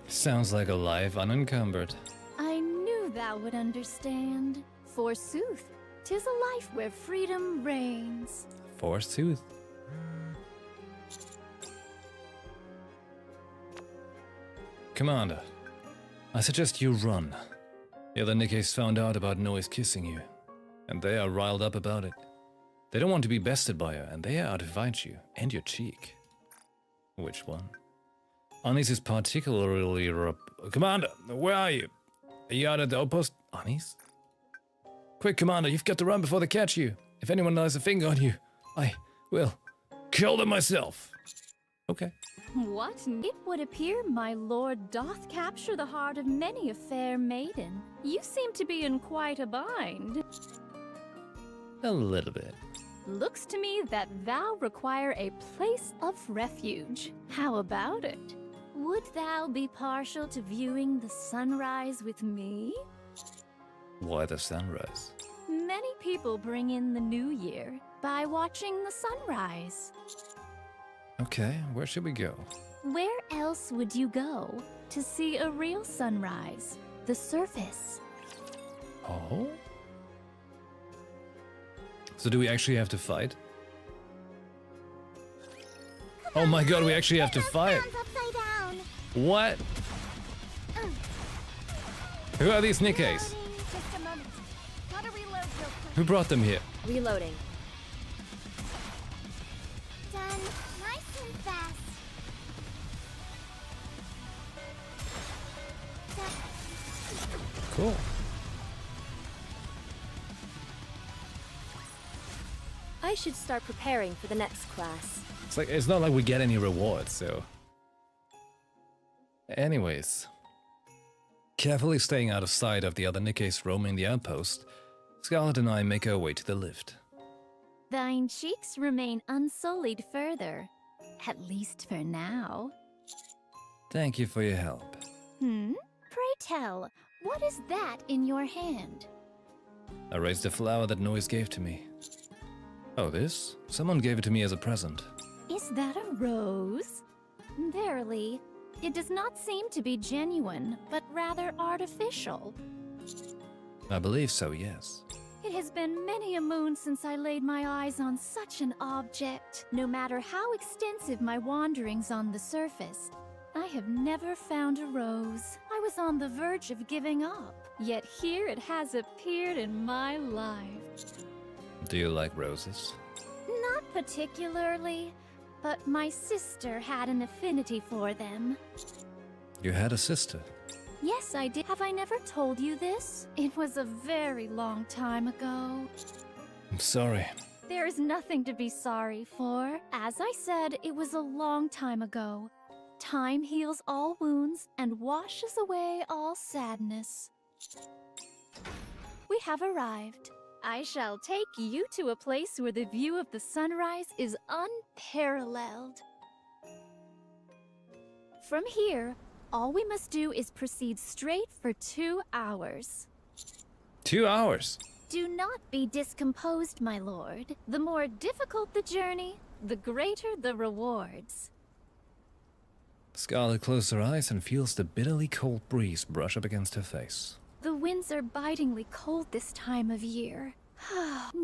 Sounds like a life unencumbered. I knew thou would understand. Forsooth, 'tis a life where freedom reigns. Forsooth. Commander, I suggest you run. The other Nikkeis found out about Noise kissing you, and they are riled up about it. They don't want to be bested by her, and they are out to fight you, and your cheek. Which one? Anis is particularly Commander, where are you? Are you out at the outpost? Anis? Quick, Commander, you've got to run before they catch you. If anyone lays a finger on you, I will kill them myself. Okay. What? It would appear my lord doth capture the heart of many a fair maiden. You seem to be in quite a bind. A little bit. Looks to me that thou require a place of refuge. How about it? Would thou be partial to viewing the sunrise with me? Why the sunrise? Many people bring in the new year by watching the sunrise. Okay, where should we go? Where else would you go to see a real sunrise? The surface. Oh? So do we actually have to fight? Oh my god, we actually have to fight! What? Who are these Nikkeis? Just a moment. Gotta reload real quick. Who brought them here? Reloading. Done. Nice and fast. Cool. I should start preparing for the next class. It's not like we get any rewards, so. Anyways. Carefully staying out of sight of the other Nikkeis roaming the outpost, Scarlet and I make our way to the lift. Thine cheeks remain unsullied further. At least for now. Thank you for your help. Pray tell, what is that in your hand? I raised a flower that Noise gave to me. Oh, this? Someone gave it to me as a present. Is that a rose? Verily, it does not seem to be genuine, but rather artificial. I believe so, yes. It has been many a moon since I laid my eyes on such an object. No matter how extensive my wanderings on the surface, I have never found a rose. I was on the verge of giving up, yet here it has appeared in my life. Do you like roses? Not particularly, but my sister had an affinity for them. You had a sister. Yes, I did. Have I never told you this? It was a very long time ago. I'm sorry. There is nothing to be sorry for. As I said, it was a long time ago. Time heals all wounds and washes away all sadness. We have arrived. I shall take you to a place where the view of the sunrise is unparalleled. From here, all we must do is proceed straight for 2 hours. 2 hours? Do not be discomposed, my lord. The more difficult the journey, the greater the rewards. Scarlet closed her eyes and feels the bitterly cold breeze brush up against her face. The winds are bitingly cold this time of year.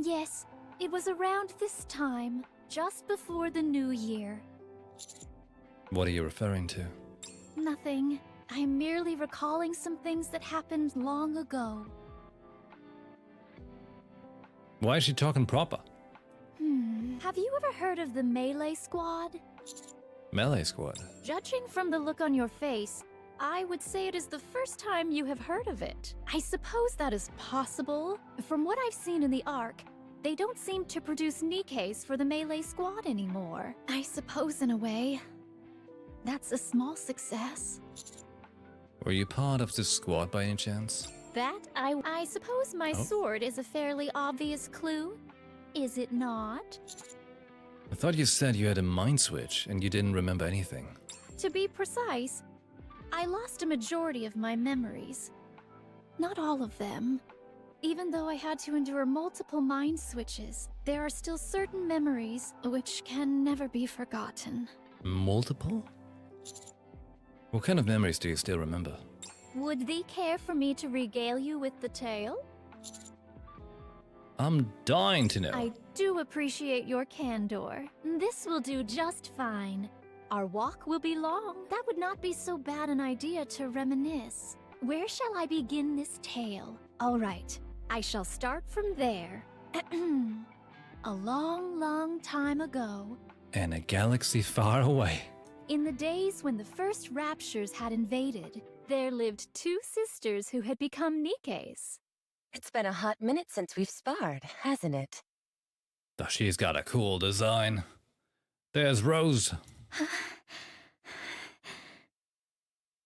Yes, it was around this time, just before the new year. What are you referring to? Nothing. I'm merely recalling some things that happened long ago. Why is she talking proper? Have you ever heard of the Melee Squad? Melee Squad? Judging from the look on your face, I would say it is the first time you have heard of it. I suppose that is possible. From what I've seen in the Ark, they don't seem to produce Nikkeis for the Melee Squad anymore. I suppose in a way, that's a small success. Were you part of this squad by any chance? That, I suppose my sword is a fairly obvious clue, is it not? I thought you said you had a mind switch and you didn't remember anything. To be precise, I lost a majority of my memories. Not all of them. Even though I had to endure multiple mind switches, there are still certain memories which can never be forgotten. Multiple? What kind of memories do you still remember? Would thee care for me to regale you with the tale? I'm dying to know. I do appreciate your candor. This will do just fine. Our walk will be long. That would not be so bad an idea to reminisce. Where shall I begin this tale? All right, I shall start from there. A long, long time ago, In a galaxy far away. in the days when the first raptures had invaded, there lived two sisters who had become Nikkes. It's been a hot minute since we've sparred, hasn't it? Oh, she's got a cool design. There's Rose.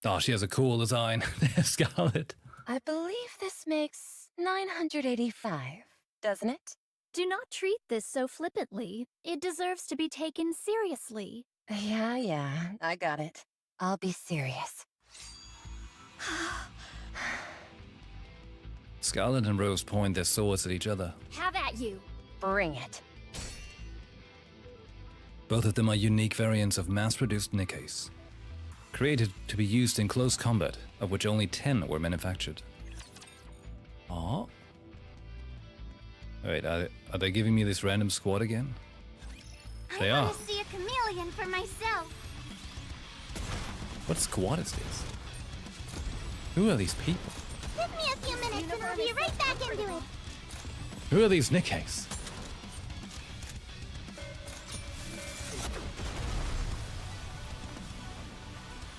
Oh, she has a cool design. There's Scarlet. I believe this makes 985, doesn't it? Do not treat this so flippantly. It deserves to be taken seriously. Yeah, I got it. I'll be serious. Scarlet and Rose point their swords at each other. Have at you. Bring it. Both of them are unique variants of mass-produced Nikkes, created to be used in close combat, of which only 10 were manufactured. Oh. Wait, are they giving me this random squad again? They I are. want to see a chameleon for myself. What squad is this? Who are these people? Give me a few minutes and I'll be right back into it. Who are these Nikkes?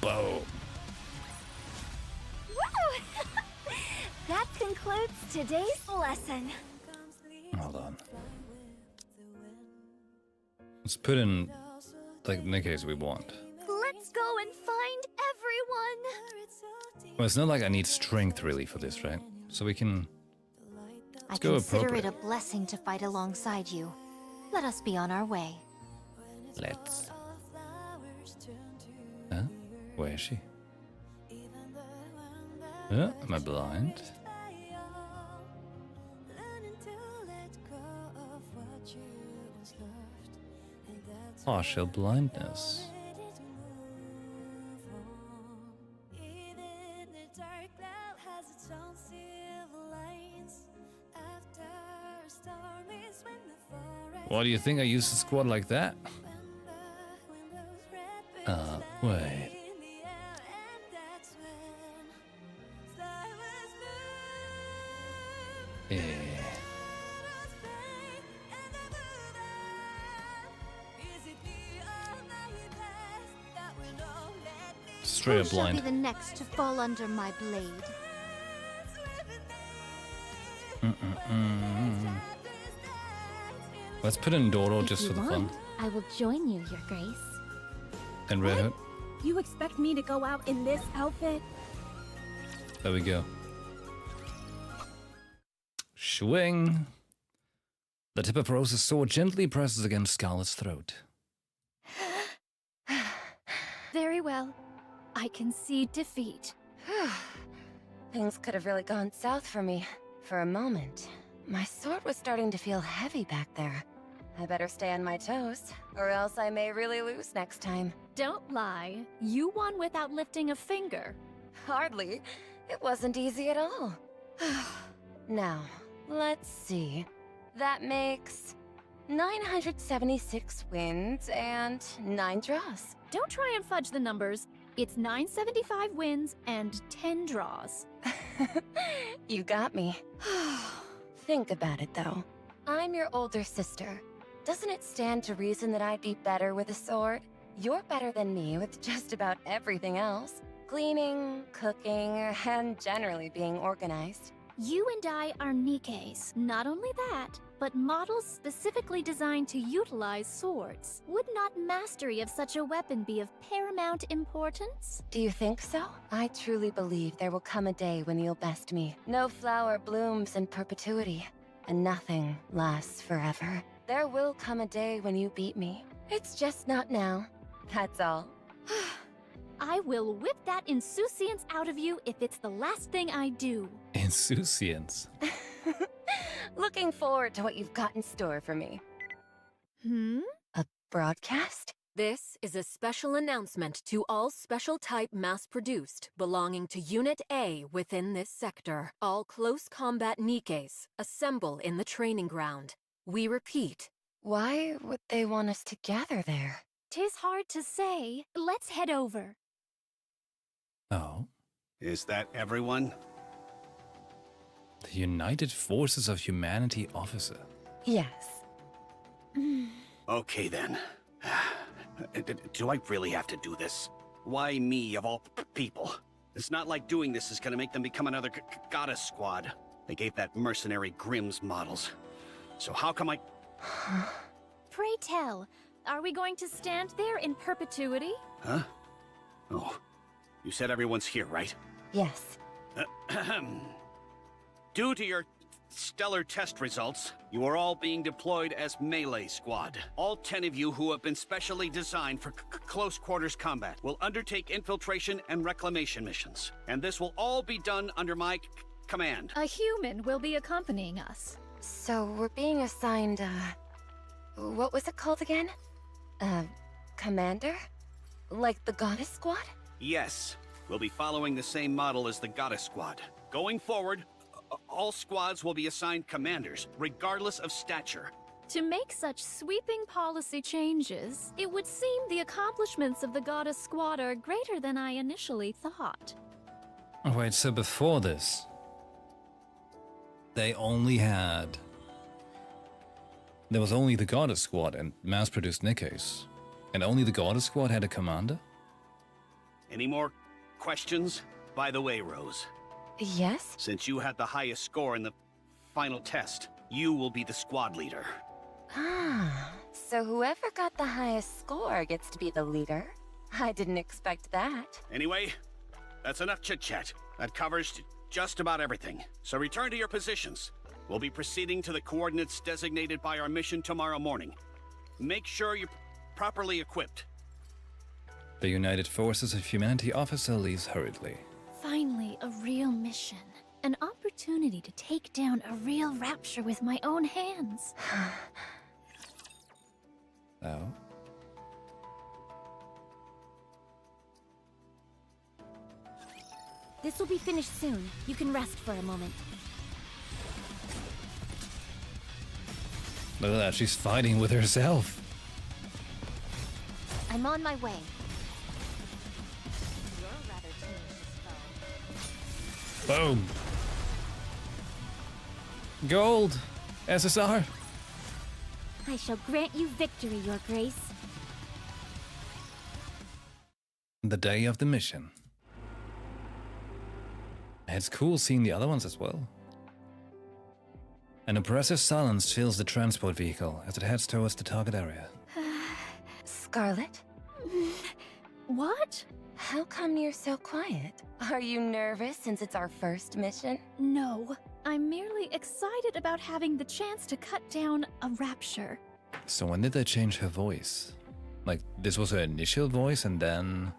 Boom. Woo! That concludes today's lesson. Hold on. Let's put in, like, Nikkes we want. Let's go and find everyone. Well, it's not like I need strength, really, for this, right? So we can... I Let's go consider it appropriate. a blessing to fight alongside you. Let us be on our way. Let's... Huh? Where is she? Am I blind? Partial blindness. Why do you think I used a squad like that? Wait. Yeah. Straight Who up shall be blind. the next to fall under my blade? Let's put in Doro If just you for the want, fun. I will join you, Your Grace. And Red Hood. You expect me to go out in this outfit? There we go. Swing. The tip of Rose's sword gently presses against Scarlet's throat. Very well. I concede defeat. Things could have really gone south for me. For a moment, my sword was starting to feel heavy back there. I better stay on my toes, or else I may really lose next time. Don't lie. You won without lifting a finger. Hardly. It wasn't easy at all. Now, let's see. That makes 976 wins and 9 draws. Don't try and fudge the numbers. It's 975 wins and 10 draws. You got me. Think about it, though. I'm your older sister. Doesn't it stand to reason that I'd be better with a sword? You're better than me with just about everything else. Cleaning, cooking, and generally being organized. You and I are Nikkes. Not only that, but models specifically designed to utilize swords. Would not mastery of such a weapon be of paramount importance? Do you think so? I truly believe there will come a day when you'll best me. No flower blooms in perpetuity, and nothing lasts forever. There will come a day when you beat me. It's just not now. That's all. I will whip that insouciance out of you if it's the last thing I do. Insouciance. Looking forward to what you've got in store for me. A broadcast? This is a special announcement to all special type mass-produced belonging to Unit A within this sector. All close combat Nikkes assemble in the training ground. We repeat. Why would they want us to gather there? 'Tis hard to say. Let's head over. Oh. Is that everyone? The United Forces of Humanity officer. Yes. Okay then. Do I really have to do this? Why me, of all people? It's not like doing this is gonna make them become another goddess squad. They gave that mercenary Grimm's models. So how come I... Pray tell, are we going to stand there in perpetuity? Huh? Oh, you said everyone's here, right? Yes. Due to your stellar test results, you are all being deployed as melee squad. All 10 of you who have been specially designed for close quarters combat will undertake infiltration and reclamation missions. And this will all be done under my command. A human will be accompanying us. So we're being assigned, what was it called again? Commander? Like the Goddess Squad? Yes, we'll be following the same model as the Goddess Squad. Going forward, all squads will be assigned commanders, regardless of stature. To make such sweeping policy changes, it would seem the accomplishments of the Goddess Squad are greater than I initially thought. Oh, wait, so before this, they only had... There was only the Goddess Squad and mass-produced Nikkes. And only the Goddess Squad had a commander? Any more questions? By the way, Rose. Yes? Since you had the highest score in the final test, you will be the squad leader. Ah, so whoever got the highest score gets to be the leader? I didn't expect that. Anyway, that's enough chit-chat. That covers just about everything. So return to your positions. We'll be proceeding to the coordinates designated by our mission tomorrow morning. Make sure you're properly equipped. The United Forces of Humanity officer leaves hurriedly. Finally, a real mission. An opportunity to take down a real rapture with my own hands. Oh? This will be finished soon. You can rest for a moment. Look at that, she's fighting with herself. I'm on my way. Boom. Gold. SSR. I shall grant you victory, Your Grace. The day of the mission. It's cool seeing the other ones as well. An oppressive silence fills the transport vehicle as it heads towards the target area. Scarlet? What? How come you're so quiet? Are you nervous since it's our first mission? No, I'm merely excited about having the chance to cut down a rapture. So when did they change her voice? Like, this was her initial voice and then...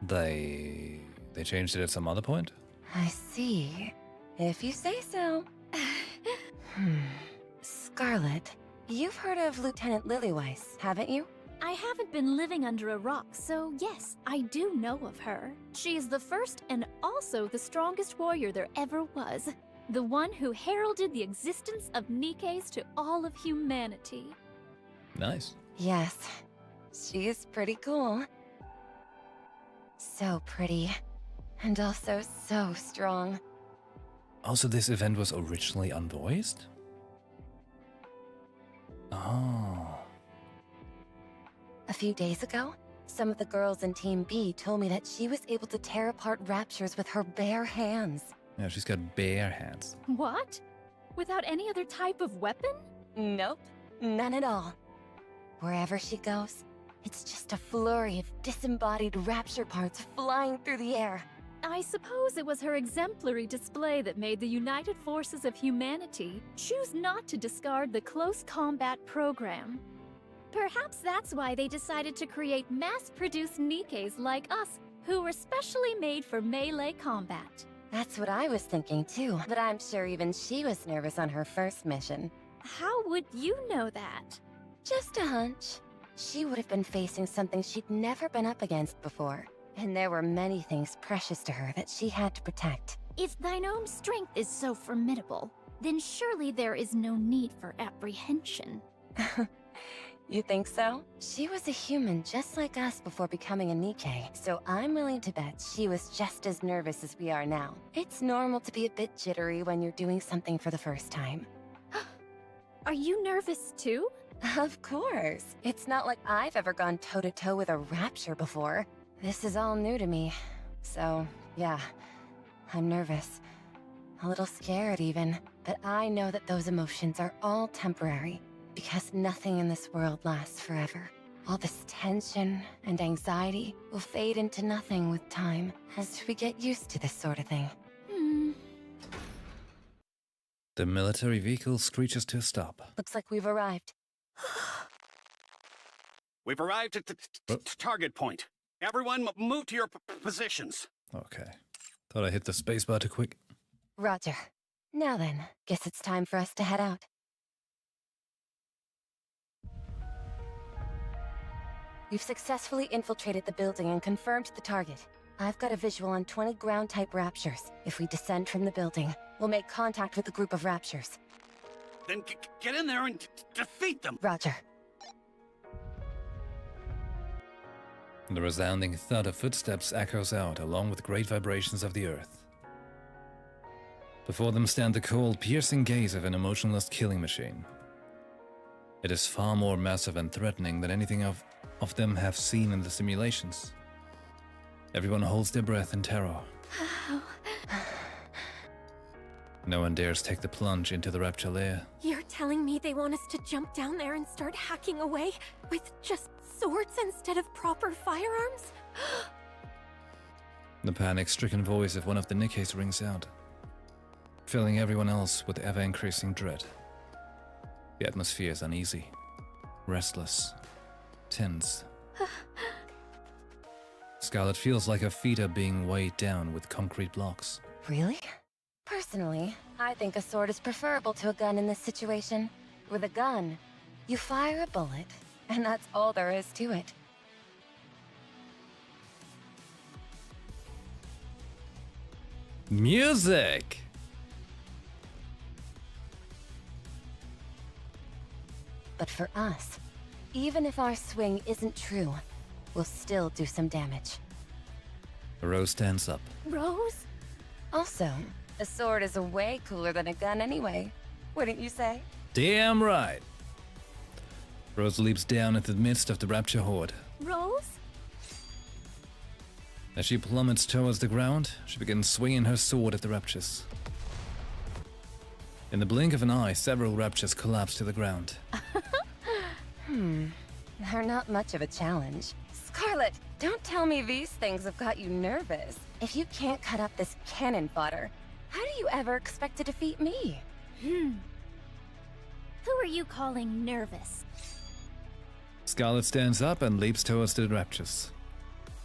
They changed it at some other point? I see. If you say so. Scarlet, you've heard of Lieutenant Lilyweiss, haven't you? I haven't been living under a rock, so yes, I do know of her. She is the first and also the strongest warrior there ever was. The one who heralded the existence of Nikkes to all of humanity. Nice. Yes, she is pretty cool. So pretty. And also so strong. Also, this event was originally unvoiced? Oh. A few days ago, some of the girls in Team B told me that she was able to tear apart raptures with her bare hands. Yeah, she's got bare hands. What? Without any other type of weapon? Nope, none at all. Wherever she goes, it's just a flurry of disembodied rapture parts flying through the air. I suppose it was her exemplary display that made the United Forces of Humanity choose not to discard the close combat program. Perhaps that's why they decided to create mass-produced Nikkes like us, who were specially made for melee combat. That's what I was thinking too, but I'm sure even she was nervous on her first mission. How would you know that? Just a hunch. She would have been facing something she'd never been up against before, and there were many things precious to her that she had to protect. If thine own strength is so formidable, then surely there is no need for apprehension. You think so? She was a human just like us before becoming a Nikkei, so I'm willing to bet she was just as nervous as we are now. It's normal to be a bit jittery when you're doing something for the first time. Are you nervous too? Of course. It's not like I've ever gone toe-to-toe with a rapture before. This is all new to me. So, yeah, I'm nervous. A little scared even. But I know that those emotions are all temporary, because nothing in this world lasts forever. All this tension and anxiety will fade into nothing with time, as we get used to this sort of thing. The military vehicle screeches to a stop. Looks like we've arrived. We've arrived at the target point. Everyone move to your positions. Okay. Thought I hit the spacebar too quick. Roger. Now then, guess it's time for us to head out. We've successfully infiltrated the building and confirmed the target. I've got a visual on 20 ground-type Raptures. If we descend from the building, we'll make contact with a group of Raptures. Then get in there and defeat them. Roger. The resounding thud of footsteps echoes out along with great vibrations of the earth. Before them stand the cold, piercing gaze of an emotionless killing machine. It is far more massive and threatening than anything of them have seen in the simulations. Everyone holds their breath in terror. No one dares take the plunge into the Rapture lair. You're telling me they want us to jump down there and start hacking away with just swords instead of proper firearms? The panic-stricken voice of one of the Nikkeis rings out, filling everyone else with ever-increasing dread. The atmosphere is uneasy, restless, tense. Scarlet feels like her feet are being weighed down with concrete blocks. Really? Personally, I think a sword is preferable to a gun in this situation. With a gun, you fire a bullet, and that's all there is to it. Music! But for us, even if our swing isn't true, we'll still do some damage. Rose stands up. Rose? Also, a sword is way cooler than a gun anyway, wouldn't you say? Damn right! Rose leaps down into the midst of the Rapture horde. Rose? As she plummets towards the ground, she begins swinging her sword at the Raptures. In the blink of an eye, several Raptures collapse to the ground. They're not much of a challenge. Scarlet, don't tell me these things have got you nervous. If you can't cut up this cannon fodder, how do you ever expect to defeat me? Who are you calling nervous? Scarlet stands up and leaps towards the Raptures,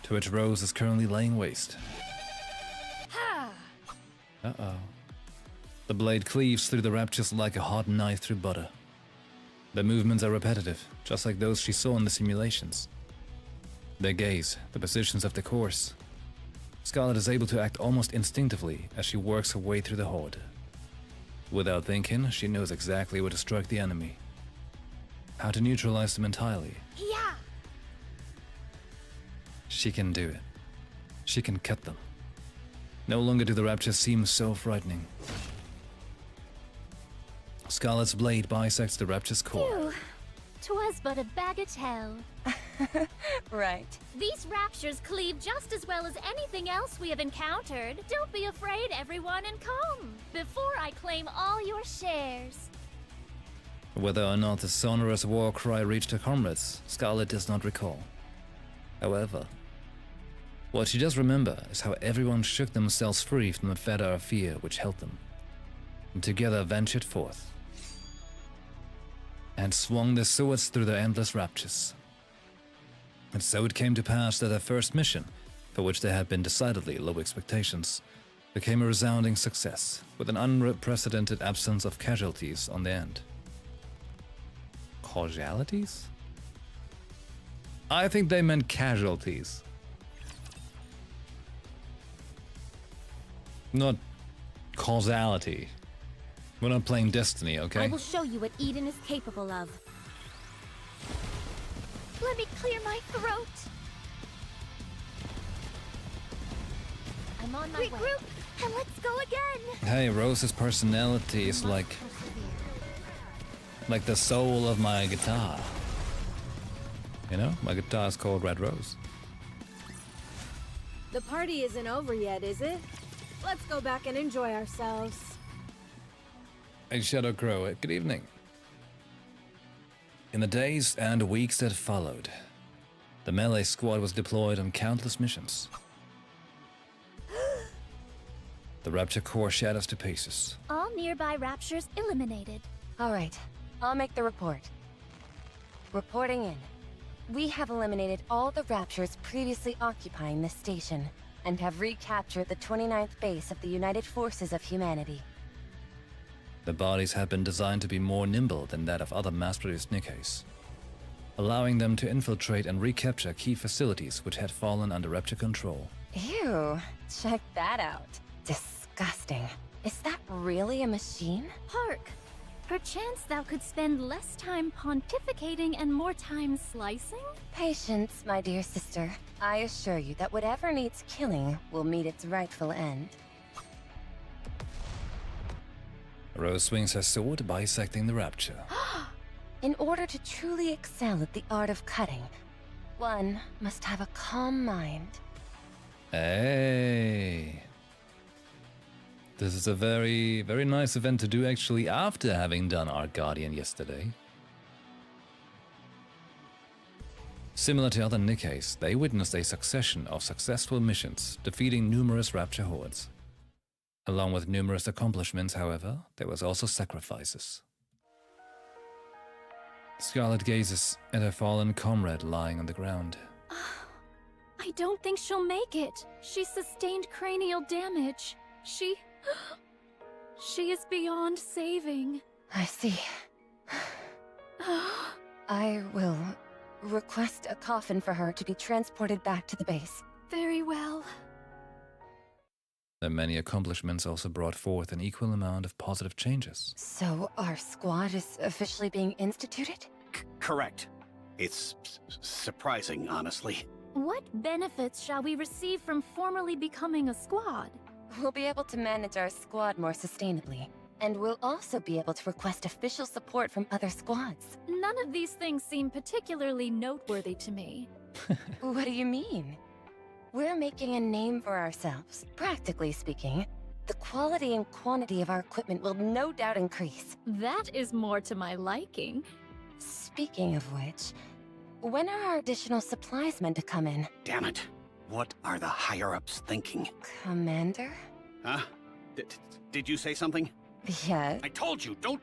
to which Rose is currently laying waste. Ha! Uh-oh. The blade cleaves through the Raptures like a hot knife through butter. Their movements are repetitive, just like those she saw in the simulations. Their gaze, the positions of the course. Scarlet is able to act almost instinctively as she works her way through the horde. Without thinking, she knows exactly where to strike the enemy. How to neutralize them entirely. Yeah! She can do it. She can cut them. No longer do the Raptures seem so frightening. Scarlet's blade bisects the Rapture's core. Phew. 'Twas but a bagatelle. Right. These raptures cleave just as well as anything else we have encountered. Don't be afraid, everyone, and come before I claim all your shares. Whether or not the sonorous war cry reached her comrades, Scarlet does not recall. However, what she does remember is how everyone shook themselves free from the fetter of fear which held them, and together ventured forth, and swung their swords through the endless Raptures. And so it came to pass that their first mission, for which there had been decidedly low expectations, became a resounding success, with an unprecedented absence of casualties on the end. Causalities? I think they meant casualties. Not causality. We're not playing Destiny, okay? I will show you what Eden is capable of. Let me clear my throat. I'm on my way. Regroup, and let's go again. Hey, Rose's personality is like the soul of my guitar. You know, my guitar is called Red Rose. The party isn't over yet, is it? Let's go back and enjoy ourselves. Hey, Shadow Crow, good evening. In the days and weeks that followed, the Melee Squad was deployed on countless missions. The Rapture Core shatters to pieces. All nearby Raptures eliminated. All right, I'll make the report. Reporting in. We have eliminated all the Raptures previously occupying this station, and have recaptured the 29th base of the United Forces of Humanity. The bodies have been designed to be more nimble than that of other mass-produced Nikkeis, allowing them to infiltrate and recapture key facilities which had fallen under Rapture control. Ew, check that out. Disgusting. Is that really a machine? Hark! Perchance thou could spend less time pontificating and more time slicing? Patience, my dear sister. I assure you that whatever needs killing will meet its rightful end. Rose swings her sword, bisecting the Rapture. In order to truly excel at the art of cutting, one must have a calm mind. Hey. This is a very, very nice event to do actually after having done Arc Guardian yesterday. Similar to other Nikkeis, they witnessed a succession of successful missions, defeating numerous Rapture hordes. Along with numerous accomplishments, however, there was also sacrifices. Scarlet gazes at her fallen comrade lying on the ground. I don't think she'll make it. She sustained cranial damage. She is beyond saving. I see. I will request a coffin for her to be transported back to the base. Very well. Their many accomplishments also brought forth an equal amount of positive changes. So our squad is officially being instituted? Correct. It's surprising, honestly. What benefits shall we receive from formally becoming a squad? We'll be able to manage our squad more sustainably. And we'll also be able to request official support from other squads. None of these things seem particularly noteworthy to me. What do you mean? We're making a name for ourselves. Practically speaking, the quality and quantity of our equipment will no doubt increase. That is more to my liking. Speaking of which, when are our additional supplies meant to come in? Damn it. What are the higher-ups thinking? Commander? Huh? Did you say something? Yes. I told you, don't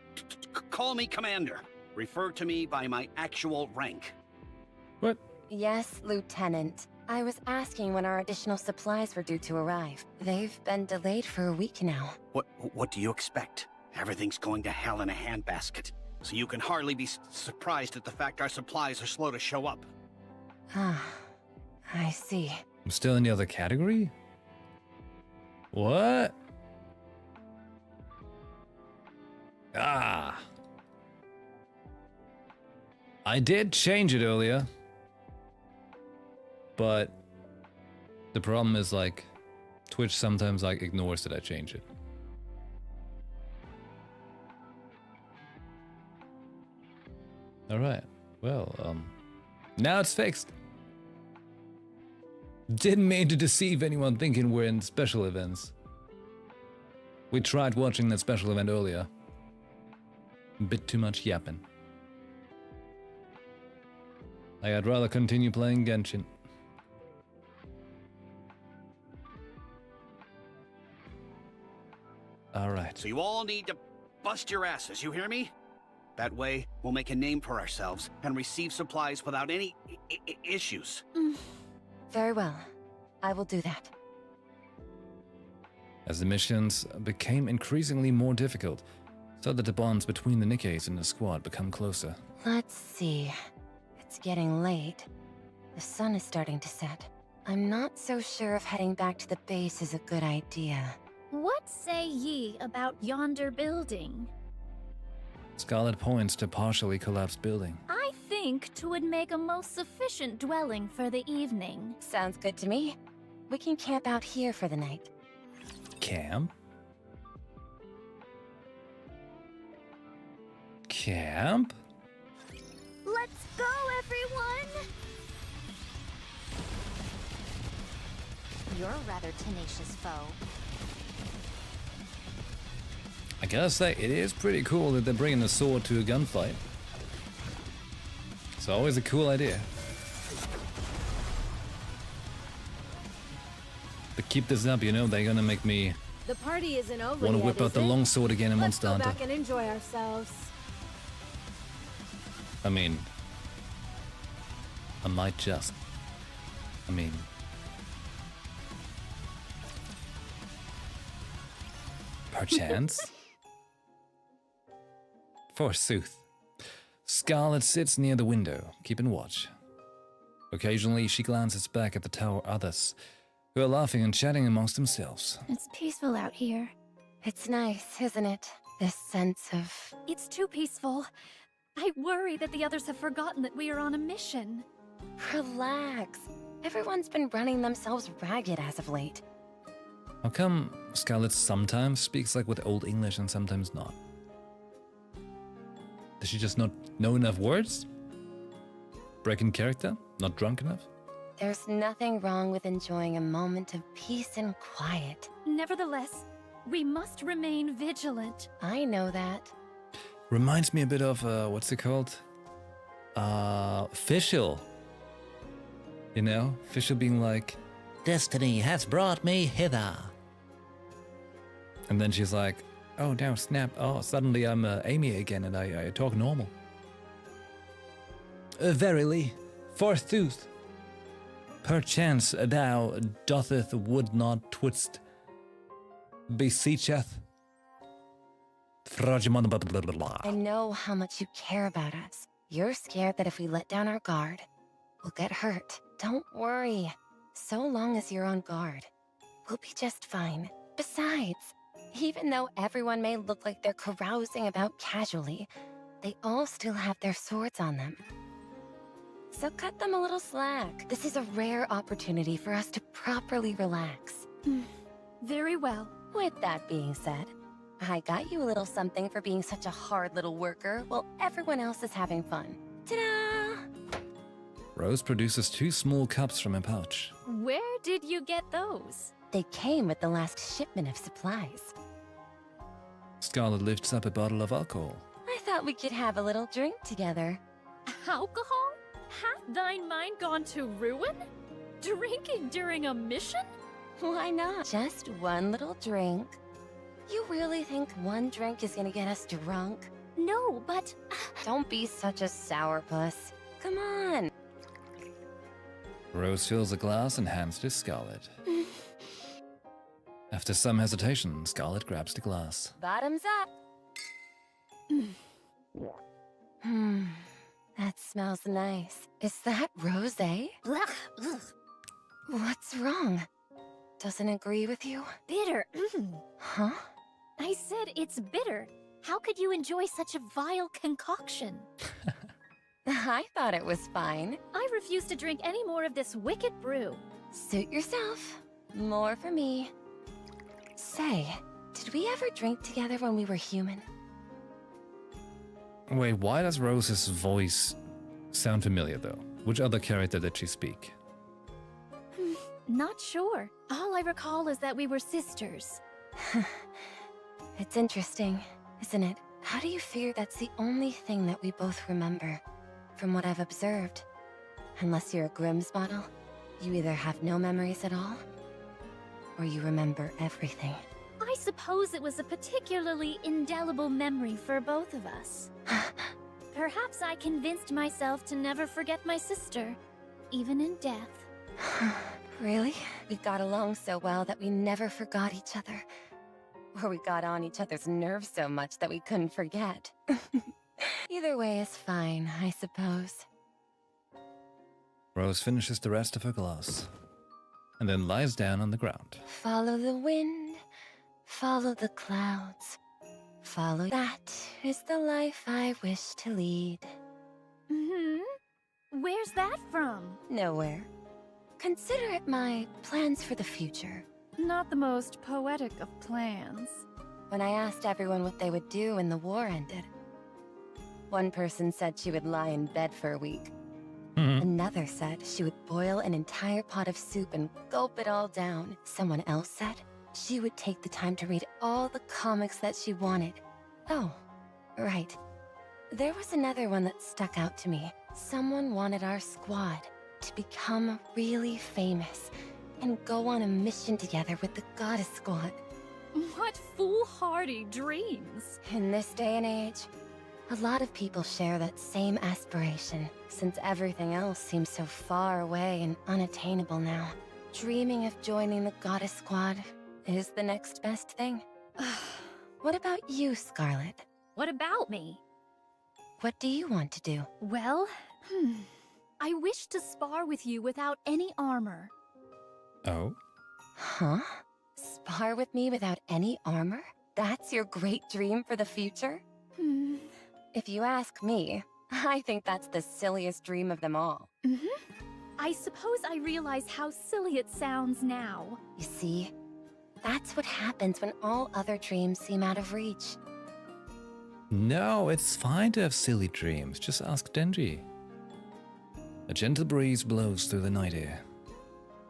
call me Commander. Refer to me by my actual rank. What? Yes, Lieutenant. I was asking when our additional supplies were due to arrive. They've been delayed for a week now. What do you expect? Everything's going to hell in a handbasket. So you can hardly be surprised at the fact our supplies are slow to show up. Ah, I see. I'm still in the other category? What? Ah. I did change it earlier. But the problem is, like, Twitch sometimes, like, ignores that I change it. Alright. Well, now it's fixed. Didn't mean to deceive anyone thinking we're in special events. We tried watching that special event earlier. A bit too much yapping. I'd rather continue playing Genshin. Alright. So you all need to bust your asses, you hear me? That way, we'll make a name for ourselves and receive supplies without any issues. Very well. I will do that. as the missions became increasingly more difficult, so that the bonds between the Nikkeis and the squad become closer. Let's see. It's getting late. The sun is starting to set. I'm not so sure if heading back to the base is a good idea. What say ye about yonder building? Scarlet points to a partially collapsed building. I think 'twould make a most sufficient dwelling for the evening. Sounds good to me. We can camp out here for the night. Camp? Camp? Let's go, everyone! You're a rather tenacious foe. I gotta say, it is pretty cool that they're bringing a sword to a gunfight. It's always a cool idea. But keep this up, you know, they're gonna make me The party isn't over want to yet, whip out is the it? longsword again in Let's Monster go Hunter. back and enjoy ourselves. I mean, I might just. I mean, perchance. Forsooth. Scarlet sits near the window, keeping watch. Occasionally, she glances back at the tower others, who are laughing and chatting amongst themselves. It's peaceful out here. It's nice, isn't it? This sense of... It's too peaceful. I worry that the others have forgotten that we are on a mission. Relax. Everyone's been running themselves ragged as of late. How come Scarlet sometimes speaks like with Old English and sometimes not? Does she just not know enough words? Breaking character? Not drunk enough? There's nothing wrong with enjoying a moment of peace and quiet. Nevertheless, we must remain vigilant. I know that. Reminds me a bit of, what's it called? Fischl. You know? Fischl being like, Destiny has brought me hither. And then she's like, oh no, snap. Oh, suddenly I'm Amy again and I talk normal. Verily, forsooth. Perchance thou dotheth would not twist. Beseecheth. I know how much you care about us. You're scared that if we let down our guard, we'll get hurt. Don't worry. So long as you're on guard, we'll be just fine. Besides, even though everyone may look like they're carousing about casually, they all still have their swords on them. So cut them a little slack. This is a rare opportunity for us to properly relax. Very well. With that being said, I got you a little something for being such a hard little worker while everyone else is having fun. Ta-da! Rose produces 2 small cups from her pouch. Where did you get those? They came with the last shipment of supplies. Scarlet lifts up a bottle of alcohol. I thought we could have a little drink together. Alcohol? Hath thine mind gone to ruin? Drinking during a mission? Why not? Just one little drink. You really think one drink is gonna get us drunk? No, but... Don't be such a sourpuss. Come on. Rose fills a glass and hands it to Scarlet. After some hesitation, Scarlet grabs the glass. Bottoms up. That smells nice. Is that rosé? What's wrong? Doesn't agree with you? Bitter. Huh? I said it's bitter. How could you enjoy such a vile concoction? I thought it was fine. I refuse to drink any more of this wicked brew. Suit yourself. More for me. Say, did we ever drink together when we were human? Wait, why does Rose's voice sound familiar though? Which other character did she speak? Not sure. All I recall is that we were sisters. It's interesting, isn't it? How do you figure that's the only thing that we both remember? From what I've observed. Unless you're a Grimm's bottle, you either have no memories at all, or you remember everything. I suppose it was a particularly indelible memory for both of us. Perhaps I convinced myself to never forget my sister, even in death. Really? We got along so well that we never forgot each other. Or we got on each other's nerves so much that we couldn't forget. Either way is fine, I suppose. Rose finishes the rest of her glass, and then lies down on the ground. Follow the wind, follow the clouds. Follow. That is the life I wish to lead. Where's that from? Nowhere. Consider it my plans for the future. Not the most poetic of plans. When I asked everyone what they would do when the war ended, one person said she would lie in bed for a week. Another said she would boil an entire pot of soup and gulp it all down. Someone else said she would take the time to read all the comics that she wanted. Oh, right. There was another one that stuck out to me. Someone wanted our squad to become really famous and go on a mission together with the Goddess Squad. What foolhardy dreams! In this day and age, a lot of people share that same aspiration, since everything else seems so far away and unattainable now. Dreaming of joining the Goddess Squad is the next best thing. What about you, Scarlet? What about me? What do you want to do? Well, I wish to spar with you without any armor. Oh? Huh? Spar with me without any armor? That's your great dream for the future? If you ask me, I think that's the silliest dream of them all. I suppose I realize how silly it sounds now. You see, that's what happens when all other dreams seem out of reach. No, it's fine to have silly dreams. Just ask Denji. A gentle breeze blows through the night air.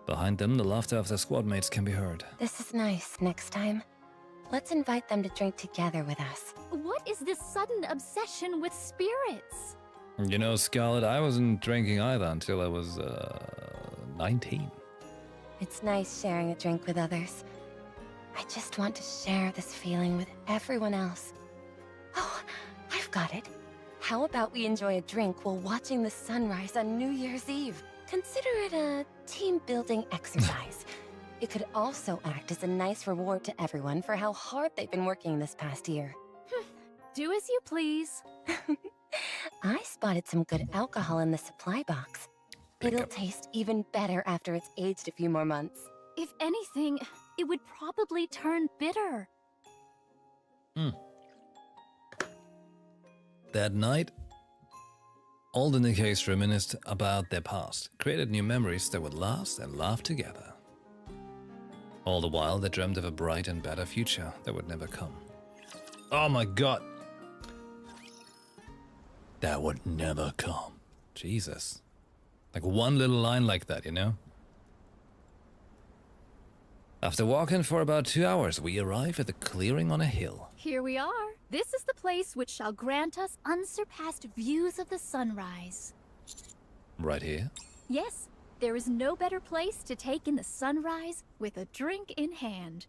Behind them, the laughter of their squad mates can be heard. This is nice. Next time, let's invite them to drink together with us. What is this sudden obsession with spirits? You know, Scarlet, I wasn't drinking either until I was 19. It's nice sharing a drink with others. I just want to share this feeling with everyone else. Oh, I've got it. How about we enjoy a drink while watching the sunrise on New Year's Eve? Consider it a team-building exercise. It could also act as a nice reward to everyone for how hard they've been working this past year. Do as you please. I spotted some good alcohol in the supply box. It'll taste even better after it's aged a few more months. If anything, it would probably turn bitter. That night, all the Nikkeis reminisced about their past, created new memories that would last, and laughed together. All the while, they dreamed of a bright and better future that would never come. Oh my god! That would never come. Jesus. Like one little line like that, you know? After walking for about 2 hours, we arrive at the clearing on a hill. Here we are. This is the place which shall grant us unsurpassed views of the sunrise. Right here? Yes, there is no better place to take in the sunrise with a drink in hand.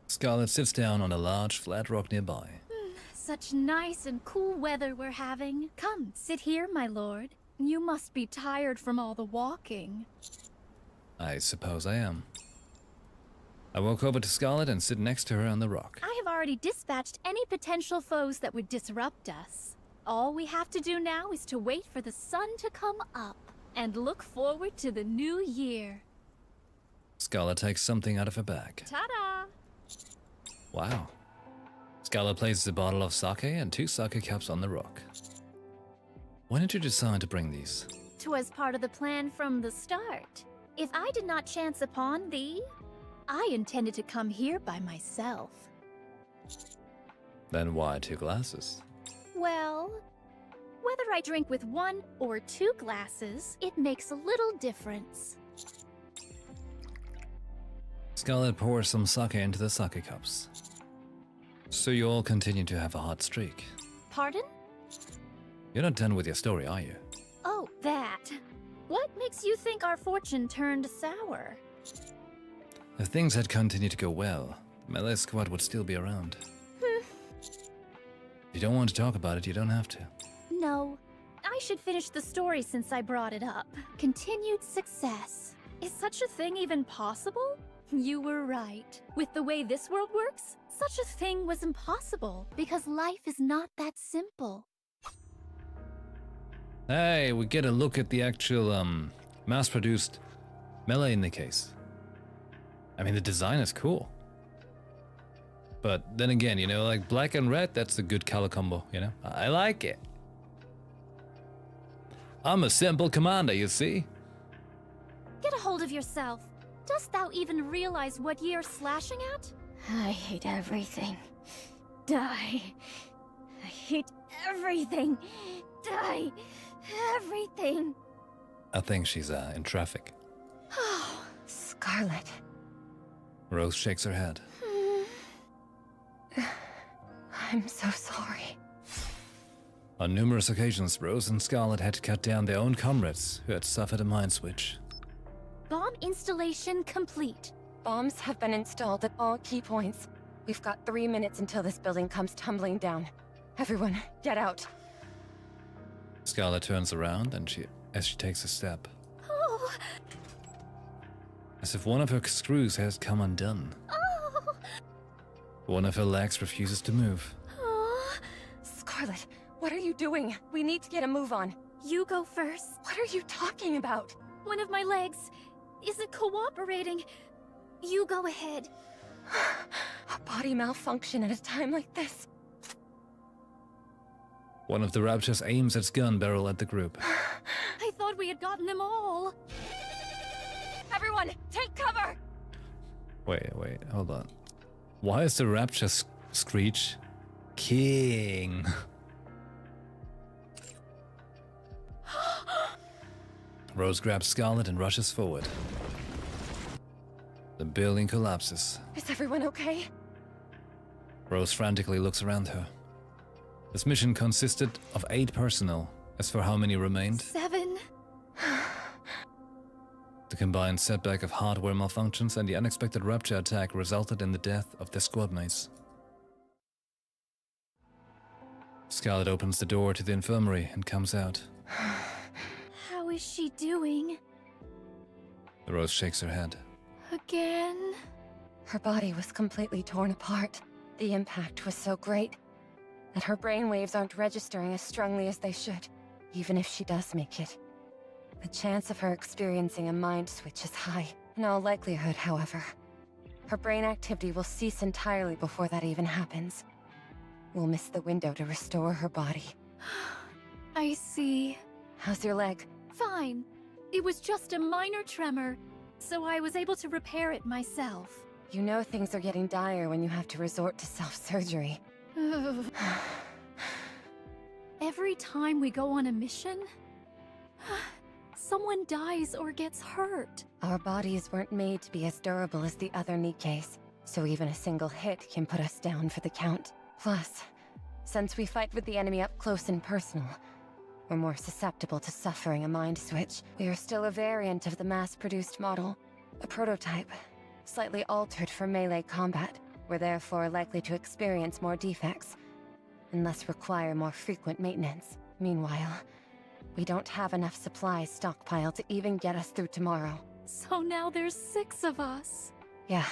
Scarlet sits down on a large flat rock nearby. Such nice and cool weather we're having. Come, sit here, my lord. You must be tired from all the walking. I suppose I am. I walk over to Scarlet and sit next to her on the rock. I have already dispatched any potential foes that would disrupt us. All we have to do now is to wait for the sun to come up and look forward to the new year. Scarlet takes something out of her bag. Ta-da! Wow. Scarlet places a bottle of sake and 2 sake cups on the rock. When did you decide to bring these? 'Twas part of the plan from the start. If I did not chance upon thee, I intended to come here by myself. Then why 2 glasses? Well, whether I drink with 1 or 2 glasses, it makes a little difference. Scarlet pours some sake into the sake cups. So you all continue to have a hot streak. Pardon? You're not done with your story, are you? Oh, that. What makes you think our fortune turned sour? If things had continued to go well, the Melee Squad would still be around. If you don't want to talk about it, you don't have to. No, I should finish the story since I brought it up. Continued success. Is such a thing even possible? You were right. With the way this world works, such a thing was impossible because life is not that simple. Hey, we get a look at the actual, mass-produced Melee in the case. I mean, the design is cool. But then again, you know, like black and red, that's a good color combo, you know? I like it. I'm a simple commander, you see? Get a hold of yourself. Dost thou even realize what ye are slashing at? I hate everything. Die. I hate everything. Die. Everything. I think she's, in traffic. Oh, Scarlet. Rose shakes her head. I'm so sorry. On numerous occasions, Rose and Scarlet had to cut down their own comrades who had suffered a mind switch. Bomb installation complete. Bombs have been installed at all key points. We've got 3 minutes until this building comes tumbling down. Everyone, get out. Scarlet turns around and as she takes a step. Oh. As if one of her screws has come undone. Oh. One of her legs refuses to move. Oh. Scarlet, what are you doing? We need to get a move on. You go first. What are you talking about? One of my legs isn't cooperating. You go ahead. A body malfunction at a time like this. One of the Raptors aims its gun barrel at the group. I thought we had gotten them all. Everyone, take cover! Wait, hold on. Why is the Rapture screech king? Rose grabs Scarlet and rushes forward. The building collapses. Is everyone okay? Rose frantically looks around her. This mission consisted of 8 personnel. As for how many remained, 7. The combined setback of hardware malfunctions and the unexpected Rapture attack resulted in the death of their squad mates. Scarlet opens the door to the infirmary and comes out. How is she doing? Rose shakes her head. Again? Her body was completely torn apart. The impact was so great that her brainwaves aren't registering as strongly as they should, even if she does make it. The chance of her experiencing a mind switch is high. In all likelihood, however, her brain activity will cease entirely before that even happens. We'll miss the window to restore her body. I see. How's your leg? Fine. It was just a minor tremor, so I was able to repair it myself. You know things are getting dire when you have to resort to self-surgery. Every time we go on a mission, someone dies or gets hurt. Our bodies weren't made to be as durable as the other Nikes, so even a single hit can put us down for the count. Plus, since we fight with the enemy up close and personal, we're more susceptible to suffering a mind switch. We are still a variant of the mass-produced model, a prototype, slightly altered for melee combat. We're therefore likely to experience more defects, and thus require more frequent maintenance. Meanwhile, we don't have enough supplies stockpiled to even get us through tomorrow. So now there's 6 of us. Yeah,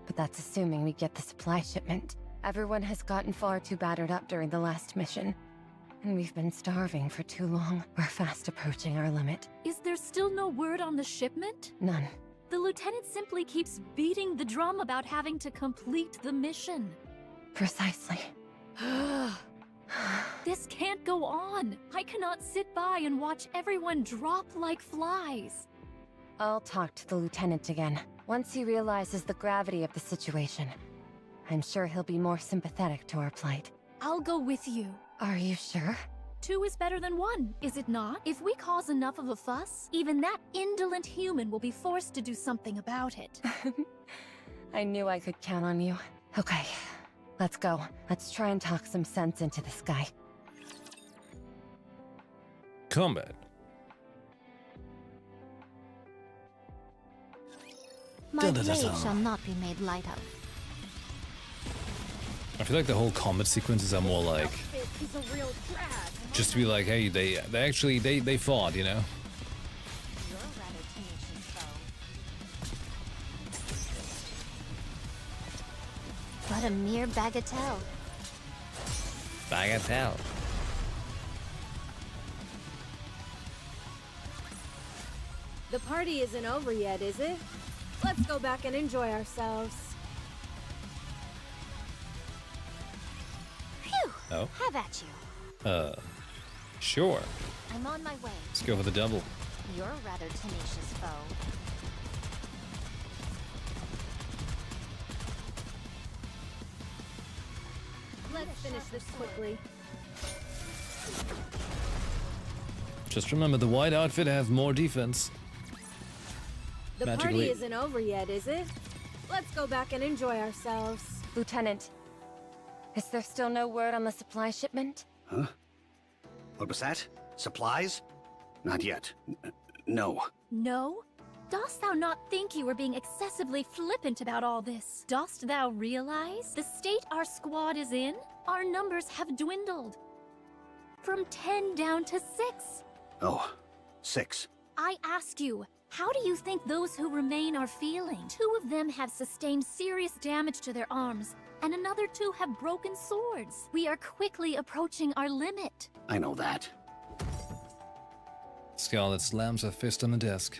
but that's assuming we get the supply shipment. Everyone has gotten far too battered up during the last mission, and we've been starving for too long. We're fast approaching our limit. Is there still no word on the shipment? None. The lieutenant simply keeps beating the drum about having to complete the mission. Precisely. This can't go on. I cannot sit by and watch everyone drop like flies. I'll talk to the lieutenant again. Once he realizes the gravity of the situation, I'm sure he'll be more sympathetic to our plight. I'll go with you. Are you sure? 2 is better than 1, is it not? If we cause enough of a fuss, even that indolent human will be forced to do something about it. I knew I could count on you. Okay, let's go. Let's try and talk some sense into this guy. Combat. My blade shall not be made light of. I feel like the whole combat sequences are more like He's a real drag. Just to be like, hey, they actually they fought, you know. You're a rather tenacious foe. But a mere bagatelle. Bagatelle. The party isn't over yet, is it? Let's go back and enjoy ourselves. Phew! Oh. Have at you. Sure. I'm on my way. Let's go for the double. You're a rather tenacious foe. Let's finish this quickly. Just remember, the white outfit has more defense. The Magically. party isn't over yet, is it? Let's go back and enjoy ourselves. Lieutenant, is there still no word on the supply shipment? Huh? What was that? Supplies? Not yet. No. No? Dost thou not think you were being excessively flippant about all this? Dost thou realize the state our squad is in? Our numbers have dwindled. From 10 down to 6. Oh, 6. I ask you, how do you think those who remain are feeling? 2 of them have sustained serious damage to their arms, and another 2 have broken swords. We are quickly approaching our limit. I know that. Scarlet slams her fist on the desk.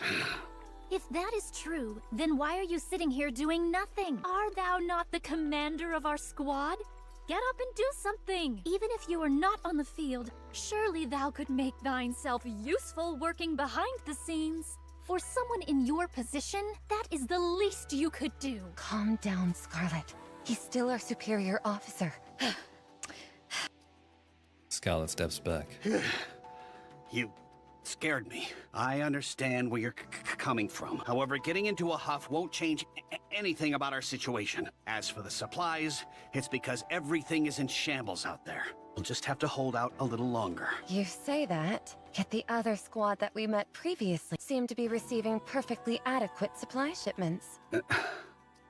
If that is true, then why are you sitting here doing nothing? Are thou not the commander of our squad? Get up and do something! Even if you are not on the field, surely thou could make thine self useful working behind the scenes. For someone in your position, that is the least you could do. Calm down, Scarlet. He's still our superior officer. Scarlet steps back. You scared me. I understand where you're coming from. However, getting into a huff won't change anything about our situation. As for the supplies, it's because everything is in shambles out there. We'll just have to hold out a little longer. You say that, yet the other squad that we met previously seemed to be receiving perfectly adequate supply shipments.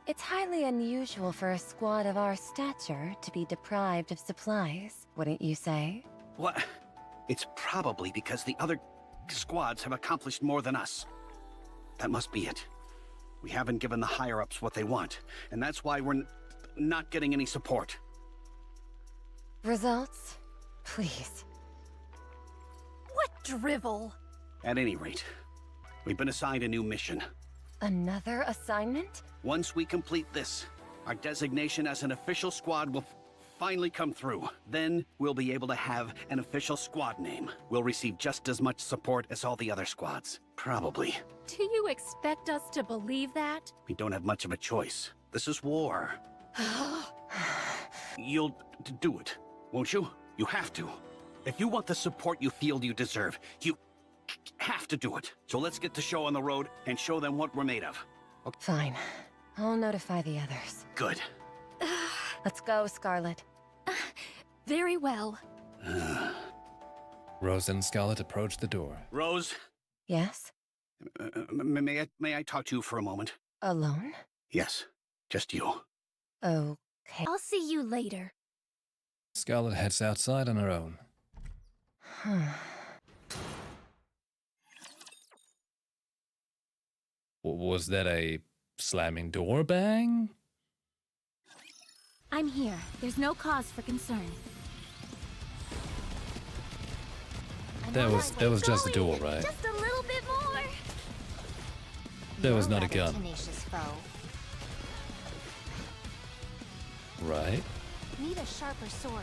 It's highly unusual for a squad of our stature to be deprived of supplies, wouldn't you say? What? It's probably because the other squads have accomplished more than us. That must be it. We haven't given the higher-ups what they want, and that's why we're not getting any support. Results? Please. What drivel? At any rate, we've been assigned a new mission. Another assignment? Once we complete this, our designation as an official squad will finally come through. Then we'll be able to have an official squad name. We'll receive just as much support as all the other squads. Probably. Do you expect us to believe that? We don't have much of a choice. This is war. You'll do it, won't you? You have to. If you want the support you feel you deserve, you have to do it. So let's get the show on the road and show them what we're made of. Okay. Fine. I'll notify the others. Good. Let's go, Scarlet. Very well. Rose and Scarlet approach the door. Rose? Yes? May I talk to you for a moment? Alone? Yes, just you. Okay. I'll see you later. Scarlet heads outside on her own. Was that a slamming door bang? I'm here. There's no cause for concern. That was just a door, right? Just a little bit more. That was not a gun. Tenacious foe. Right? Need a sharper sword.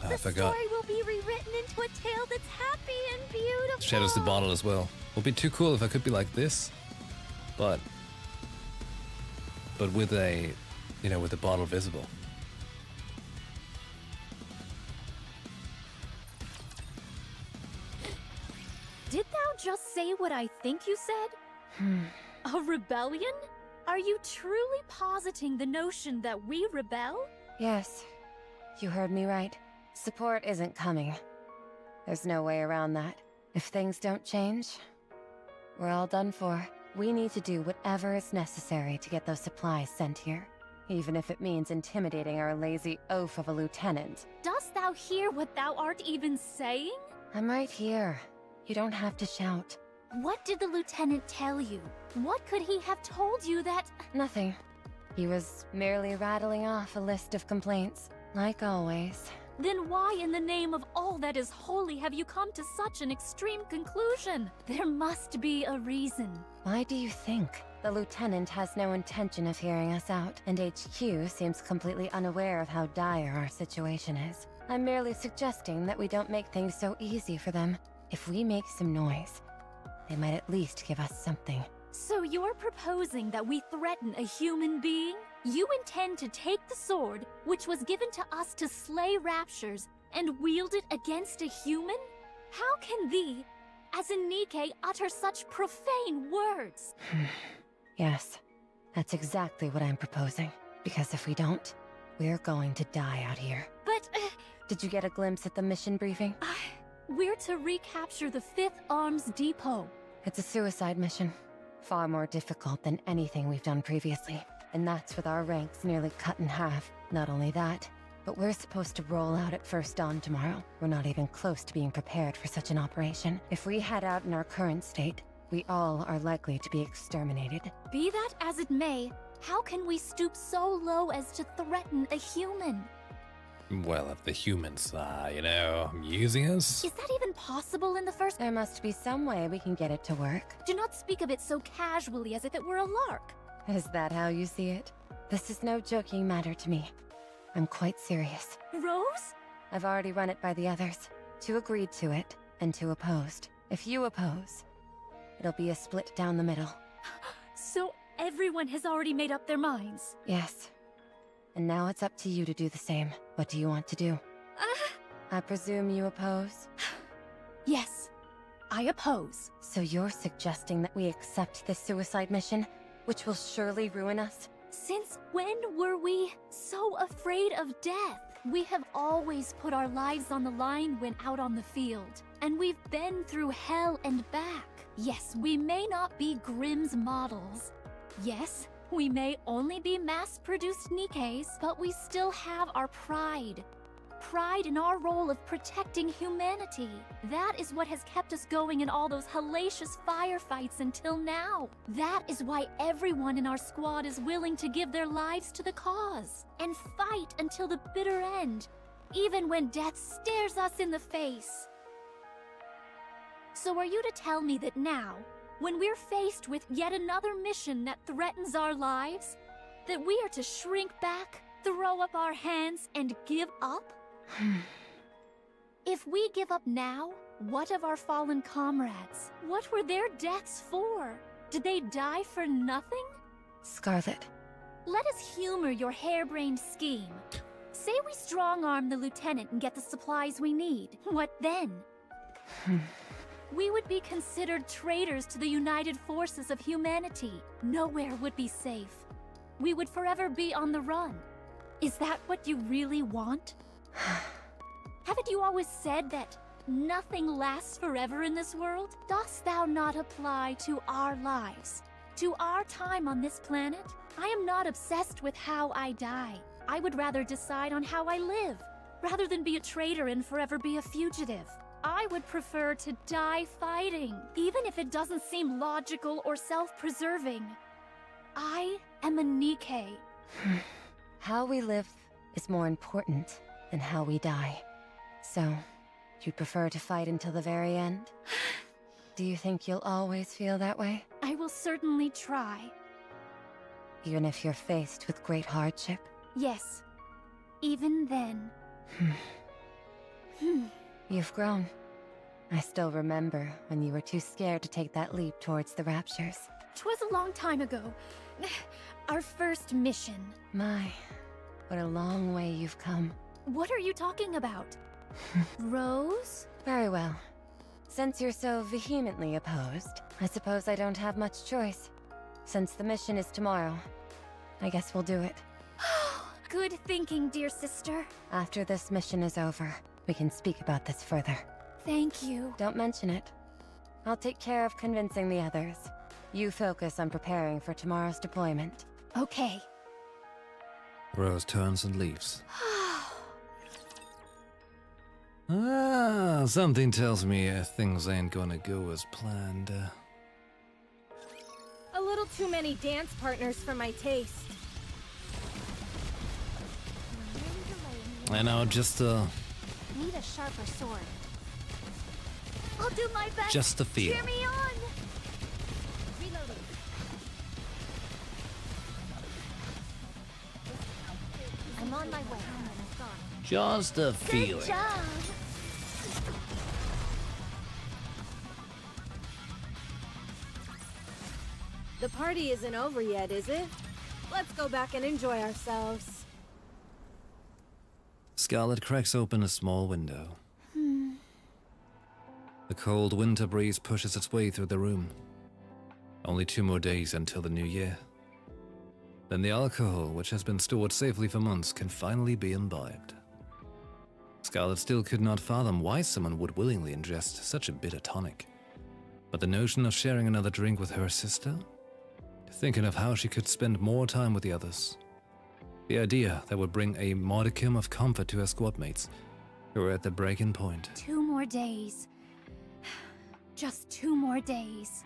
I forgot. The story will be rewritten into a tale that's happy and beautiful. Shadows the bottle as well. Would be too cool if I could be like this, but with a, with the bottle visible. Did thou just say what I think you said? A rebellion? Are you truly positing the notion that we rebel? Yes. You heard me right. Support isn't coming. There's no way around that. If things don't change, we're all done for. We need to do whatever is necessary to get those supplies sent here. Even if it means intimidating our lazy oaf of a lieutenant. Dost thou hear what thou art even saying? I'm right here. You don't have to shout. What did the lieutenant tell you? What could he have told you that... Nothing. He was merely rattling off a list of complaints, like always. Then why in the name of all that is holy have you come to such an extreme conclusion? There must be a reason. Why do you think? The lieutenant has no intention of hearing us out, and HQ seems completely unaware of how dire our situation is. I'm merely suggesting that we don't make things so easy for them. If we make some noise, they might at least give us something. So you're proposing that we threaten a human being? You intend to take the sword, which was given to us to slay raptures, and wield it against a human? How can thee, as a Nikke, utter such profane words? Yes, that's exactly what I'm proposing. Because if we don't, we're going to die out here. But... Did you get a glimpse at the mission briefing? We're to recapture the 5th Arms Depot. It's a suicide mission. Far more difficult than anything we've done previously. And that's with our ranks nearly cut in half. Not only that, but we're supposed to roll out at first dawn tomorrow. We're not even close to being prepared for such an operation. If we head out in our current state, we all are likely to be exterminated. Be that as it may, how can we stoop so low as to threaten a human? Well, if the humans, using us? Is that even possible in the first... There must be some way we can get it to work. Do not speak of it so casually as if it were a lark. Is that how you see it? This is no joking matter to me. I'm quite serious. Rose? I've already run it by the others. 2 agreed to it, and 2 opposed. If you oppose, it'll be a split down the middle. So everyone has already made up their minds? Yes. And now it's up to you to do the same. What do you want to do? I presume you oppose? Yes, I oppose. So you're suggesting that we accept this suicide mission, which will surely ruin us? Since when were we so afraid of death? We have always put our lives on the line when out on the field. And we've been through hell and back. Yes, we may not be Grimm's models. Yes, we may only be mass-produced Nikkes, but we still have our pride. Pride in our role of protecting humanity. That is what has kept us going in all those hellacious firefights until now. That is why everyone in our squad is willing to give their lives to the cause and fight until the bitter end, even when death stares us in the face. So are you to tell me that now, when we're faced with yet another mission that threatens our lives, that we are to shrink back, throw up our hands, and give up? If we give up now, what of our fallen comrades? What were their deaths for? Did they die for nothing? Scarlet. Let us humor your harebrained scheme. Say we strong-arm the lieutenant and get the supplies we need. What then? We would be considered traitors to the united forces of humanity. Nowhere would be safe. We would forever be on the run. Is that what you really want? Haven't you always said that nothing lasts forever in this world? Dost thou not apply to our lives, to our time on this planet? I am not obsessed with how I die. I would rather decide on how I live, rather than be a traitor and forever be a fugitive. I would prefer to die fighting, even if it doesn't seem logical or self-preserving. I am a Nikke. How we live is more important than how we die. So, you'd prefer to fight until the very end? Do you think you'll always feel that way? I will certainly try. Even if you're faced with great hardship? Yes. Even then. You've grown. I still remember when you were too scared to take that leap towards the Raptures. 'Twas a long time ago. Our first mission. My, what a long way you've come. What are you talking about? Rose? Very well. Since you're so vehemently opposed, I suppose I don't have much choice. Since the mission is tomorrow, I guess we'll do it. Good thinking, dear sister. After this mission is over, we can speak about this further. Thank you. Don't mention it. I'll take care of convincing the others. You focus on preparing for tomorrow's deployment. Okay. Rose turns and leaves. Something tells me things ain't gonna go as planned. A little too many dance partners for my taste. I know, just Need a sharper sword. I'll do my best. Just the feel. Cheer me on. Reloading. I'm on my way. Just a Good feeling. job. The party isn't over yet, is it? Let's go back and enjoy ourselves. Scarlet cracks open a small window. The cold winter breeze pushes its way through the room. Only 2 more days until the new year. Then the alcohol, which has been stored safely for months, can finally be imbibed. Scarlet still could not fathom why someone would willingly ingest such a bitter tonic. But the notion of sharing another drink with her sister? Thinking of how she could spend more time with the others. The idea that would bring a modicum of comfort to her squad mates, who were at the breaking point. 2 more days. Just 2 more days.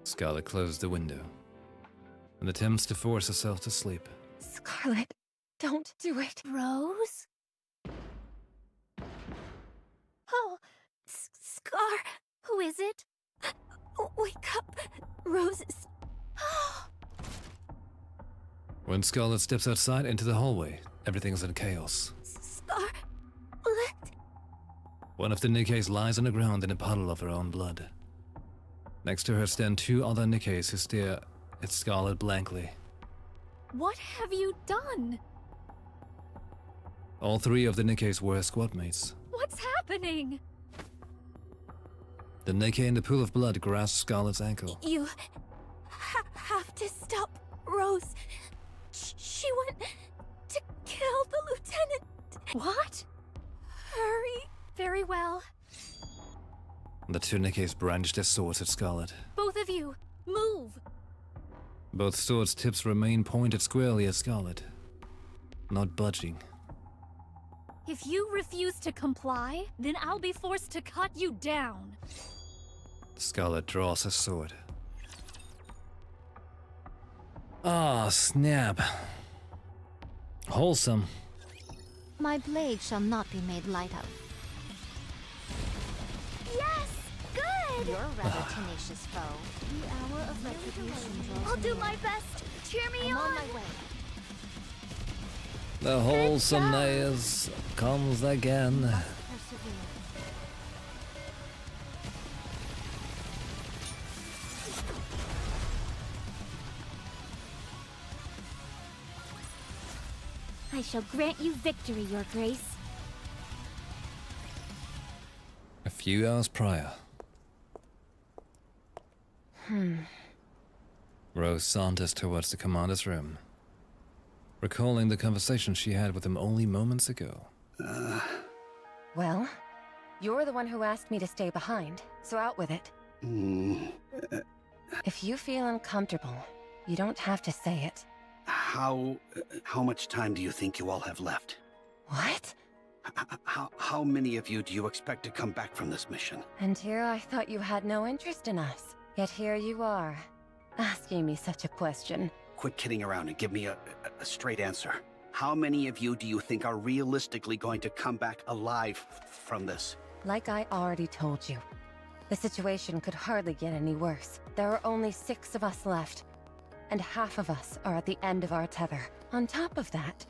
Scarlet closed the window and attempts to force herself to sleep. Scarlet, don't do it. Rose? Oh, Scar, who is it? Wake up, Rose. When Scarlet steps outside into the hallway, everything's in chaos. Scarlet. One of the Nikkeis lies on the ground in a puddle of her own blood. Next to her stand 2 other Nikkeis who stare at Scarlet blankly. What have you done? All 3 of the Nikkeis were squad mates. What's happening? The Nikkei in the pool of blood grasps Scarlet's ankle. You have to stop Rose. She went to kill the lieutenant. What? Hurry. Very well. The 2 Nikkeis brandish their swords at Scarlet. Both of you, move. Both swords' tips remain pointed squarely at Scarlet, not budging. If you refuse to comply, then I'll be forced to cut you down. Scarlet draws her sword. Ah, snap. Wholesome. My blade shall not be made light of. Yes! Good! You're a rather tenacious foe. The hour of retribution draws I'll do near. my best. Cheer me I'm on. on my way. The wholesomeness comes again. Persevere. I shall grant you victory, Your Grace. A few hours prior. Rose saunters towards the commander's room, recalling the conversation she had with him only moments ago. Well, you're the one who asked me to stay behind, so out with it. If you feel uncomfortable, you don't have to say it. How much time do you think you all have left? What? How many of you do you expect to come back from this mission? And here I thought you had no interest in us. Yet here you are, asking me such a question. Quit kidding around and give me a straight answer. How many of you do you think are realistically going to come back alive from this? Like I already told you, the situation could hardly get any worse. There are only 6 of us left, and half of us are at the end of our tether. On top of that,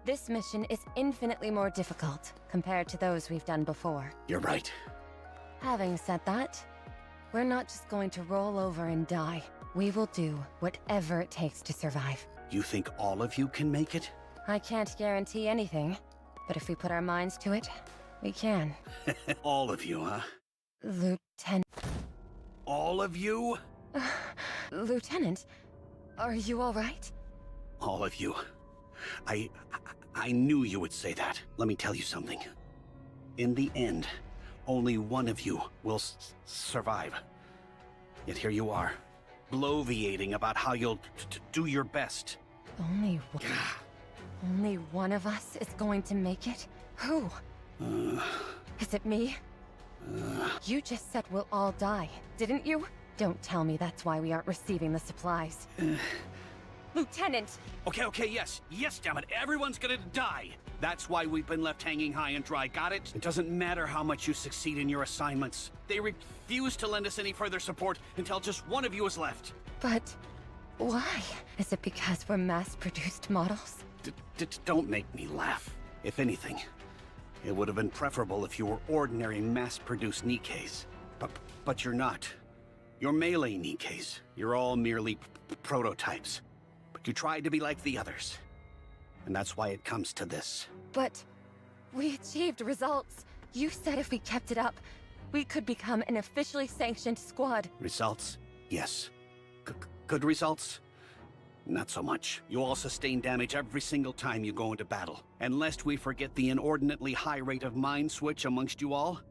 this mission is infinitely more difficult compared to those we've done before. You're right. Having said that, we're not just going to roll over and die. We will do whatever it takes to survive. You think all of you can make it? I can't guarantee anything, but if we put our minds to it, we can. All of you, huh? Lieutenant. All of you? Lieutenant, are you all right? All of you. I knew you would say that. Let me tell you something. In the end, only one of you will survive. Yet here you are, bloviating about how you'll do your best. Only one of us is going to make it? Who? Is it me? You just said we'll all die, didn't you? Don't tell me that's why we aren't receiving the supplies. Lieutenant! Okay, yes, damn it, everyone's gonna die! That's why we've been left hanging high and dry, got it? It doesn't matter how much you succeed in your assignments. They refuse to lend us any further support until just one of you is left. But why? Is it because we're mass-produced models? Don't make me laugh. If anything, it would have been preferable if you were ordinary mass-produced Nikkeis. But you're not. You're melee Nikkeis. You're all merely prototypes. But you tried to be like the others. And that's why it comes to this. But we achieved results. You said if we kept it up, we could become an officially sanctioned squad. Results? Yes. Good results? Not so much. You all sustain damage every single time you go into battle. And lest we forget the inordinately high rate of mind switch amongst you all,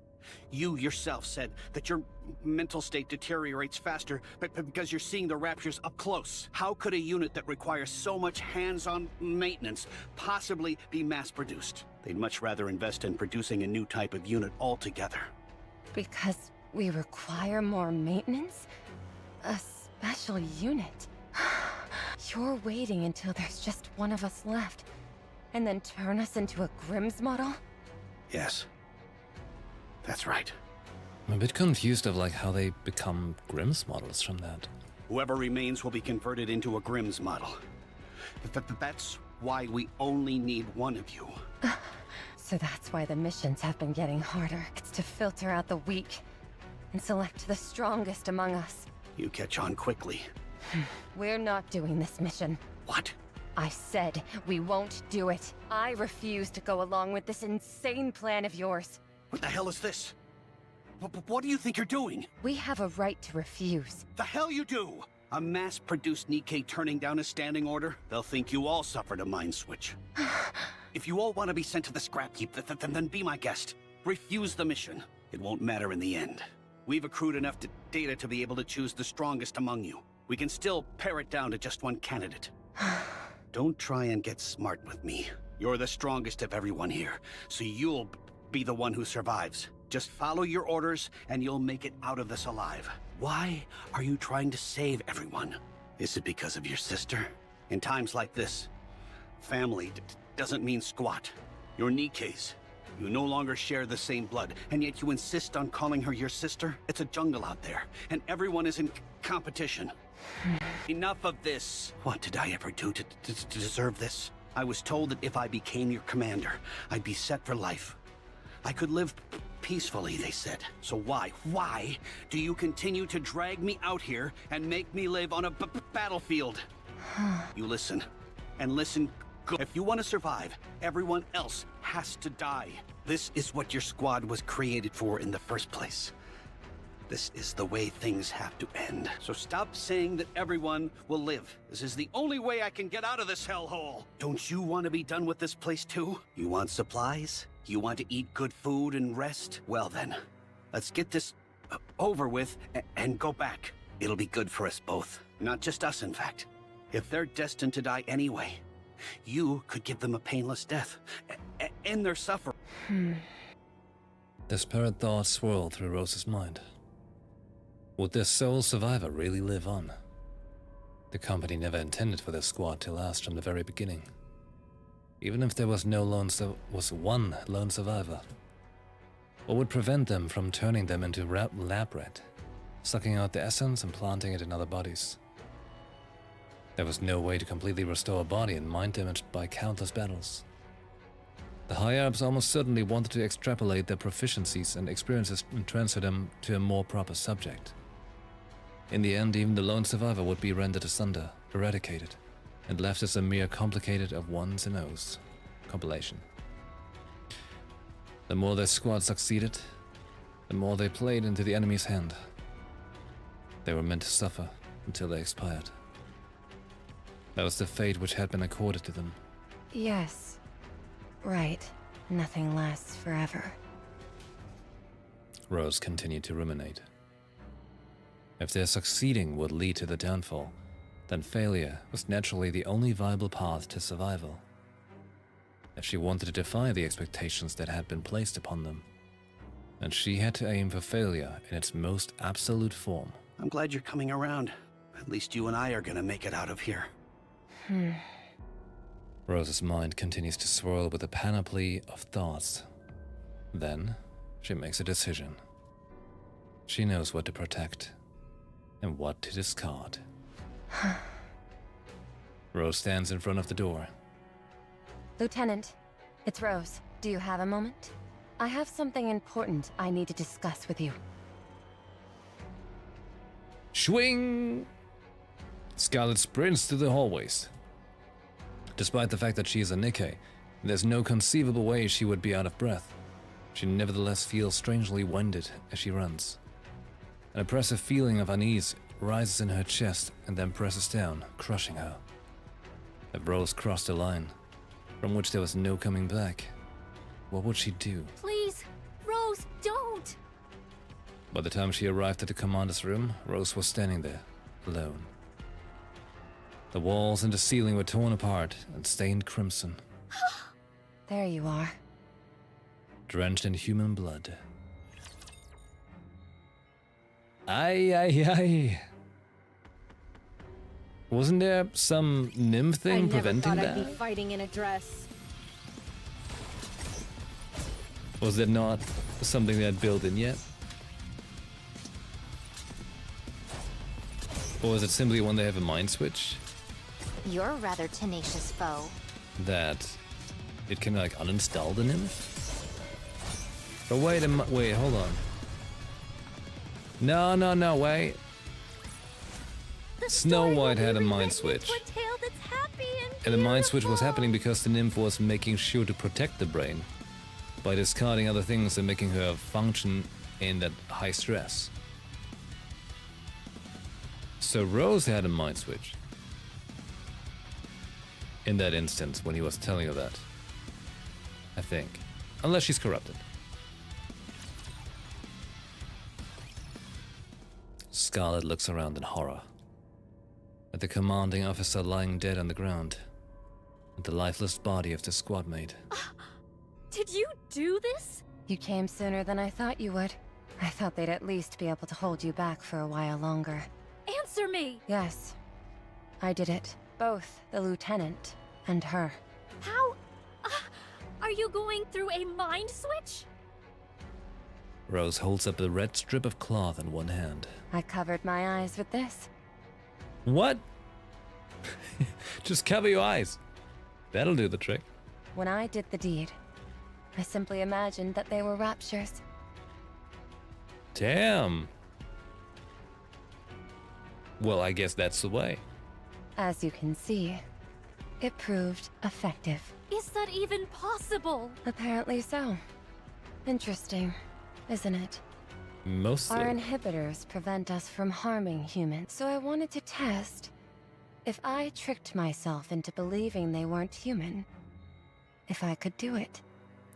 you yourself said that your mental state deteriorates faster because you're seeing the raptures up close. How could a unit that requires so much hands-on maintenance possibly be mass-produced? They'd much rather invest in producing a new type of unit altogether. Because we require more maintenance? A special unit? You're waiting until there's just one of us left, and then turn us into a Grimm's model? Yes. That's right. I'm a bit confused of like how they become Grimm's models from that. Whoever remains will be converted into a Grimm's model. That's why we only need one of you. So that's why the missions have been getting harder. It's to filter out the weak and select the strongest among us. You catch on quickly. We're not doing this mission. What? I said we won't do it. I refuse to go along with this insane plan of yours. What the hell is this? What do you think you're doing? We have a right to refuse. The hell you do! A mass-produced Nikke turning down a standing order? They'll think you all suffered a mind switch. If you all want to be sent to the scrap heap, then be my guest. Refuse the mission. It won't matter in the end. We've accrued enough data to be able to choose the strongest among you. We can still pare it down to just one candidate. Don't try and get smart with me. You're the strongest of everyone here, so you'll be the one who survives. Just follow your orders and you'll make it out of this alive. Why are you trying to save everyone? Is it because of your sister? In times like this, family doesn't mean squat. You're Nikkeis. You no longer share the same blood, and yet you insist on calling her your sister? It's a jungle out there, and everyone is in competition. Enough of this. What did I ever do to deserve this? I was told that if I became your commander, I'd be set for life. I could live peacefully, they said. So why do you continue to drag me out here and make me live on a battlefield? You listen, and listen good. If you want to survive, everyone else has to die. This is what your squad was created for in the first place. This is the way things have to end. So stop saying that everyone will live. This is the only way I can get out of this hellhole. Don't you want to be done with this place too? You want supplies? You want to eat good food and rest? Well then, let's get this over with and go back. It'll be good for us both. Not just us, in fact. If they're destined to die anyway, you could give them a painless death. End their suffering. Desperate thoughts swirled through Rose's mind. Would this sole survivor really live on? The company never intended for their squad to last from the very beginning. Even if there was one lone survivor, what would prevent them from turning them into lab rat, sucking out the essence and planting it in other bodies? There was no way to completely restore a body and mind damaged by countless battles. The higher-ups almost certainly wanted to extrapolate their proficiencies and experiences and transfer them to a more proper subject. In the end, even the lone survivor would be rendered asunder, eradicated, and left as a mere complicated of ones and O's compilation. The more their squad succeeded, the more they played into the enemy's hand. They were meant to suffer until they expired. That was the fate which had been accorded to them. Yes. Right. Nothing lasts forever. Rose continued to ruminate. If their succeeding would lead to the downfall, then failure was naturally the only viable path to survival. If she wanted to defy the expectations that had been placed upon them, then she had to aim for failure in its most absolute form. I'm glad you're coming around. At least you and I are gonna make it out of here. Rose's mind continues to swirl with a panoply of thoughts. Then, she makes a decision. She knows what to protect and what to discard. Rose stands in front of the door. Lieutenant, it's Rose. Do you have a moment? I have something important I need to discuss with you. Swing! Scarlet sprints through the hallways. Despite the fact that she is a Nikkei, there's no conceivable way she would be out of breath. She nevertheless feels strangely winded as she runs. An oppressive feeling of unease rises in her chest and then presses down, crushing her. If Rose crossed a line from which there was no coming back, what would she do? Please, Rose, don't! By the time she arrived at the commander's room, Rose was standing there, alone. The walls and the ceiling were torn apart and stained crimson. There you are. Drenched in human blood. Ay, ay, ay. Wasn't there some nymph thing preventing I never that? thought I'd be fighting in a dress. Was there not something that built in yet? Or was it simply when they have a mind switch? You're a rather tenacious foe. That it can like uninstall the nymph? But wait wait, hold on. No, wait. Snow White had a mind switch. And the mind switch was happening because the nymph was making sure to protect the brain by discarding other things and making her function in that high stress. So Rose had a mind switch in that instance when he was telling her that. I think. Unless she's corrupted. Scarlet looks around in horror at the commanding officer lying dead on the ground and the lifeless body of the squad mate. Did you do this? You came sooner than I thought you would. I thought they'd at least be able to hold you back for a while longer. Answer me! Yes, I did it. Both the lieutenant and her. How? Are you going through a mind switch? Rose holds up a red strip of cloth in one hand. I covered my eyes with this. What? Just cover your eyes. That'll do the trick. When I did the deed, I simply imagined that they were raptures. Damn. Well, I guess that's the way. As you can see, it proved effective. Is that even possible? Apparently so. Interesting, isn't it? Mostly. Our inhibitors prevent us from harming humans, so I wanted to test if I tricked myself into believing they weren't human, if I could do it.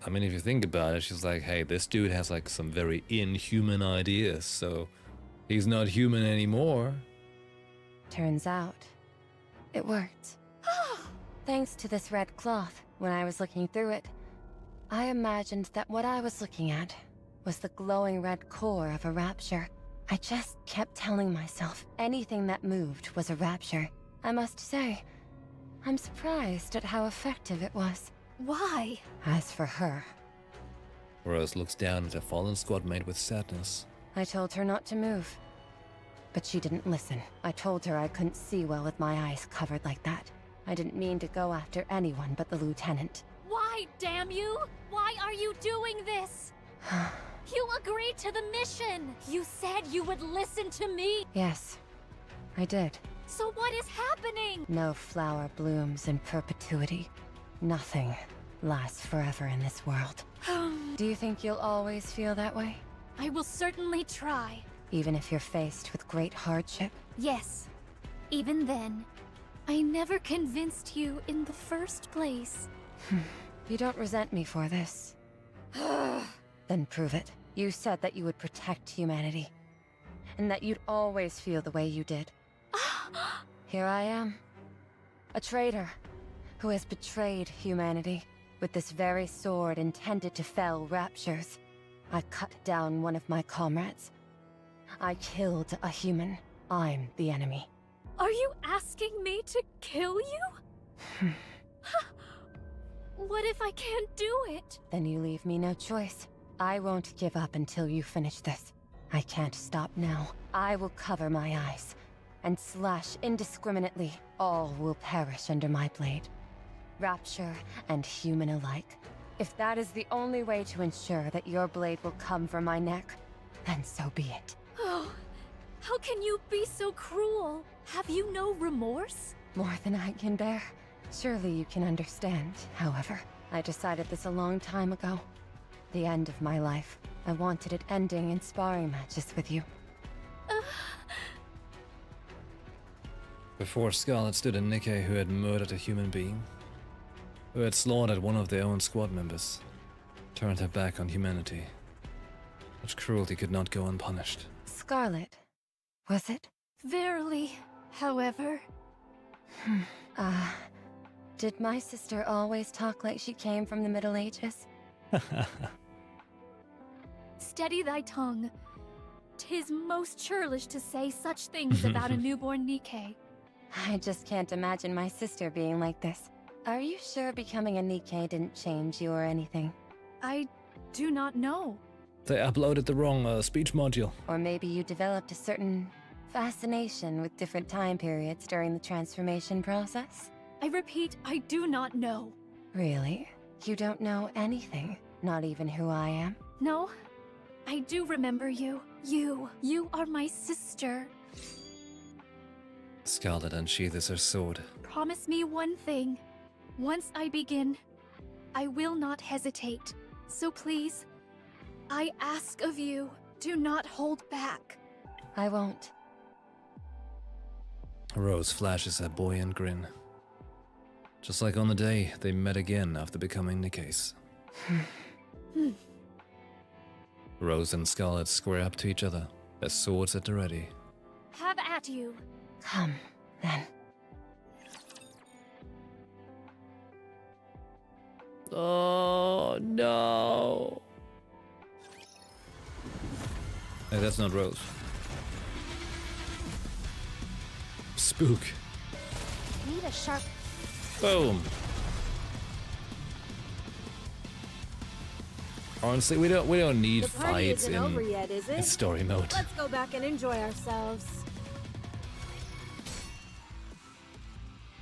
I mean, if you think about it, she's like, hey, this dude has like some very inhuman ideas, so he's not human anymore. Turns out, it worked. Thanks to this red cloth, when I was looking through it, I imagined that what I was looking at was the glowing red core of a rapture. I just kept telling myself anything that moved was a rapture. I must say, I'm surprised at how effective it was. Why? As for her, Rose looks down at her fallen squad mate with sadness. I told her not to move. But she didn't listen. I told her I couldn't see well with my eyes covered like that. I didn't mean to go after anyone but the lieutenant. Why, damn you? Why are you doing this? You agreed to the mission! You said you would listen to me! Yes, I did. So what is happening? No flower blooms in perpetuity. Nothing lasts forever in this world. Do you think you'll always feel that way? I will certainly try. Even if you're faced with great hardship? Yes. Even then, I never convinced you in the first place. You don't resent me for this. Then prove it. You said that you would protect humanity, and that you'd always feel the way you did. Here I am, a traitor who has betrayed humanity with this very sword intended to fell raptures. I cut down one of my comrades. I killed a human. I'm the enemy. Are you asking me to kill you? What if I can't do it? Then you leave me no choice. I won't give up until you finish this. I can't stop now. I will cover my eyes and slash indiscriminately. All will perish under my blade. Rapture and human alike. If that is the only way to ensure that your blade will come from my neck, then so be it. Oh, how can you be so cruel? Have you no remorse? More than I can bear. Surely you can understand, however. I decided this a long time ago. The end of my life. I wanted it ending in sparring matches with you. Before Scarlet stood a Nikke who had murdered a human being, who had slaughtered one of their own squad members, turned her back on humanity. Such cruelty could not go unpunished. Scarlet, was it? Verily, however. Did my sister always talk like she came from the Middle Ages? Steady thy tongue. 'Tis most churlish to say such things about a newborn Nikke. I just can't imagine my sister being like this. Are you sure becoming a Nikke didn't change you or anything? I do not know. They uploaded the wrong speech module. Or maybe you developed a certain fascination with different time periods during the transformation process? I repeat, I do not know. Really? You don't know anything? Not even who I am? No, I do remember you. You are my sister. Scarlet unsheathes her sword. Promise me one thing. Once I begin, I will not hesitate. So please, I ask of you, do not hold back. I won't. Rose flashes a buoyant grin. Just like on the day they met again after becoming Nikkes. Rose and Scarlet square up to each other, their swords at the ready. Have at you. Come, then. Oh, no. Hey, that's not Rose. Spook. Need a sharp... Boom. Honestly, we don't need The party fights isn't over yet, is in it? story mode. Let's go back and enjoy ourselves.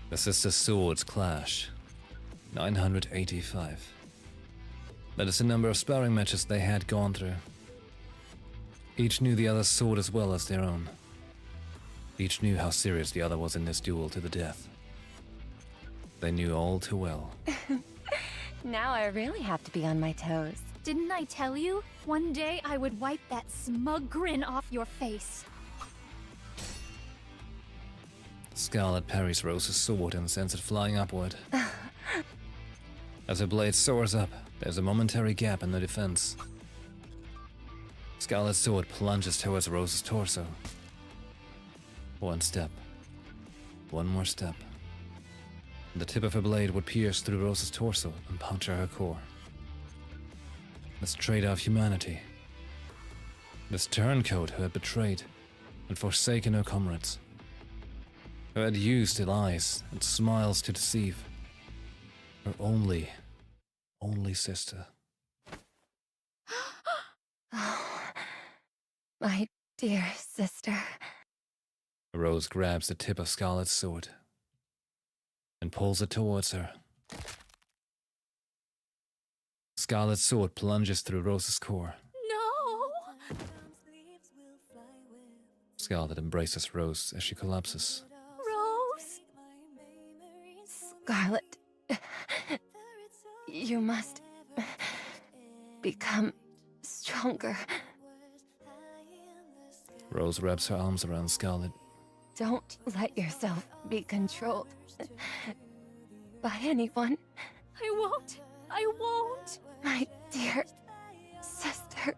The sister swords clash. 985. That is the number of sparring matches they had gone through. Each knew the other's sword as well as their own. Each knew how serious the other was in this duel to the death. They knew all too well. Now I really have to be on my toes. Didn't I tell you? One day I would wipe that smug grin off your face. Scarlet parries Rose's sword and sends it flying upward. As her blade soars up, there's a momentary gap in the defense. Scarlet's sword plunges towards Rose's torso. One step. One more step. The tip of her blade would pierce through Rose's torso and puncture her core. This traitor of humanity. This turncoat who had betrayed and forsaken her comrades. Who had used lies and smiles to deceive her only sister. Oh, my dear sister. Rose grabs the tip of Scarlet's sword and pulls it towards her. Scarlet's sword plunges through Rose's core. No! Scarlet embraces Rose as she collapses. Rose? Scarlet, you must become stronger. Rose wraps her arms around Scarlet. Don't let yourself be controlled by anyone. I won't. My dear sister.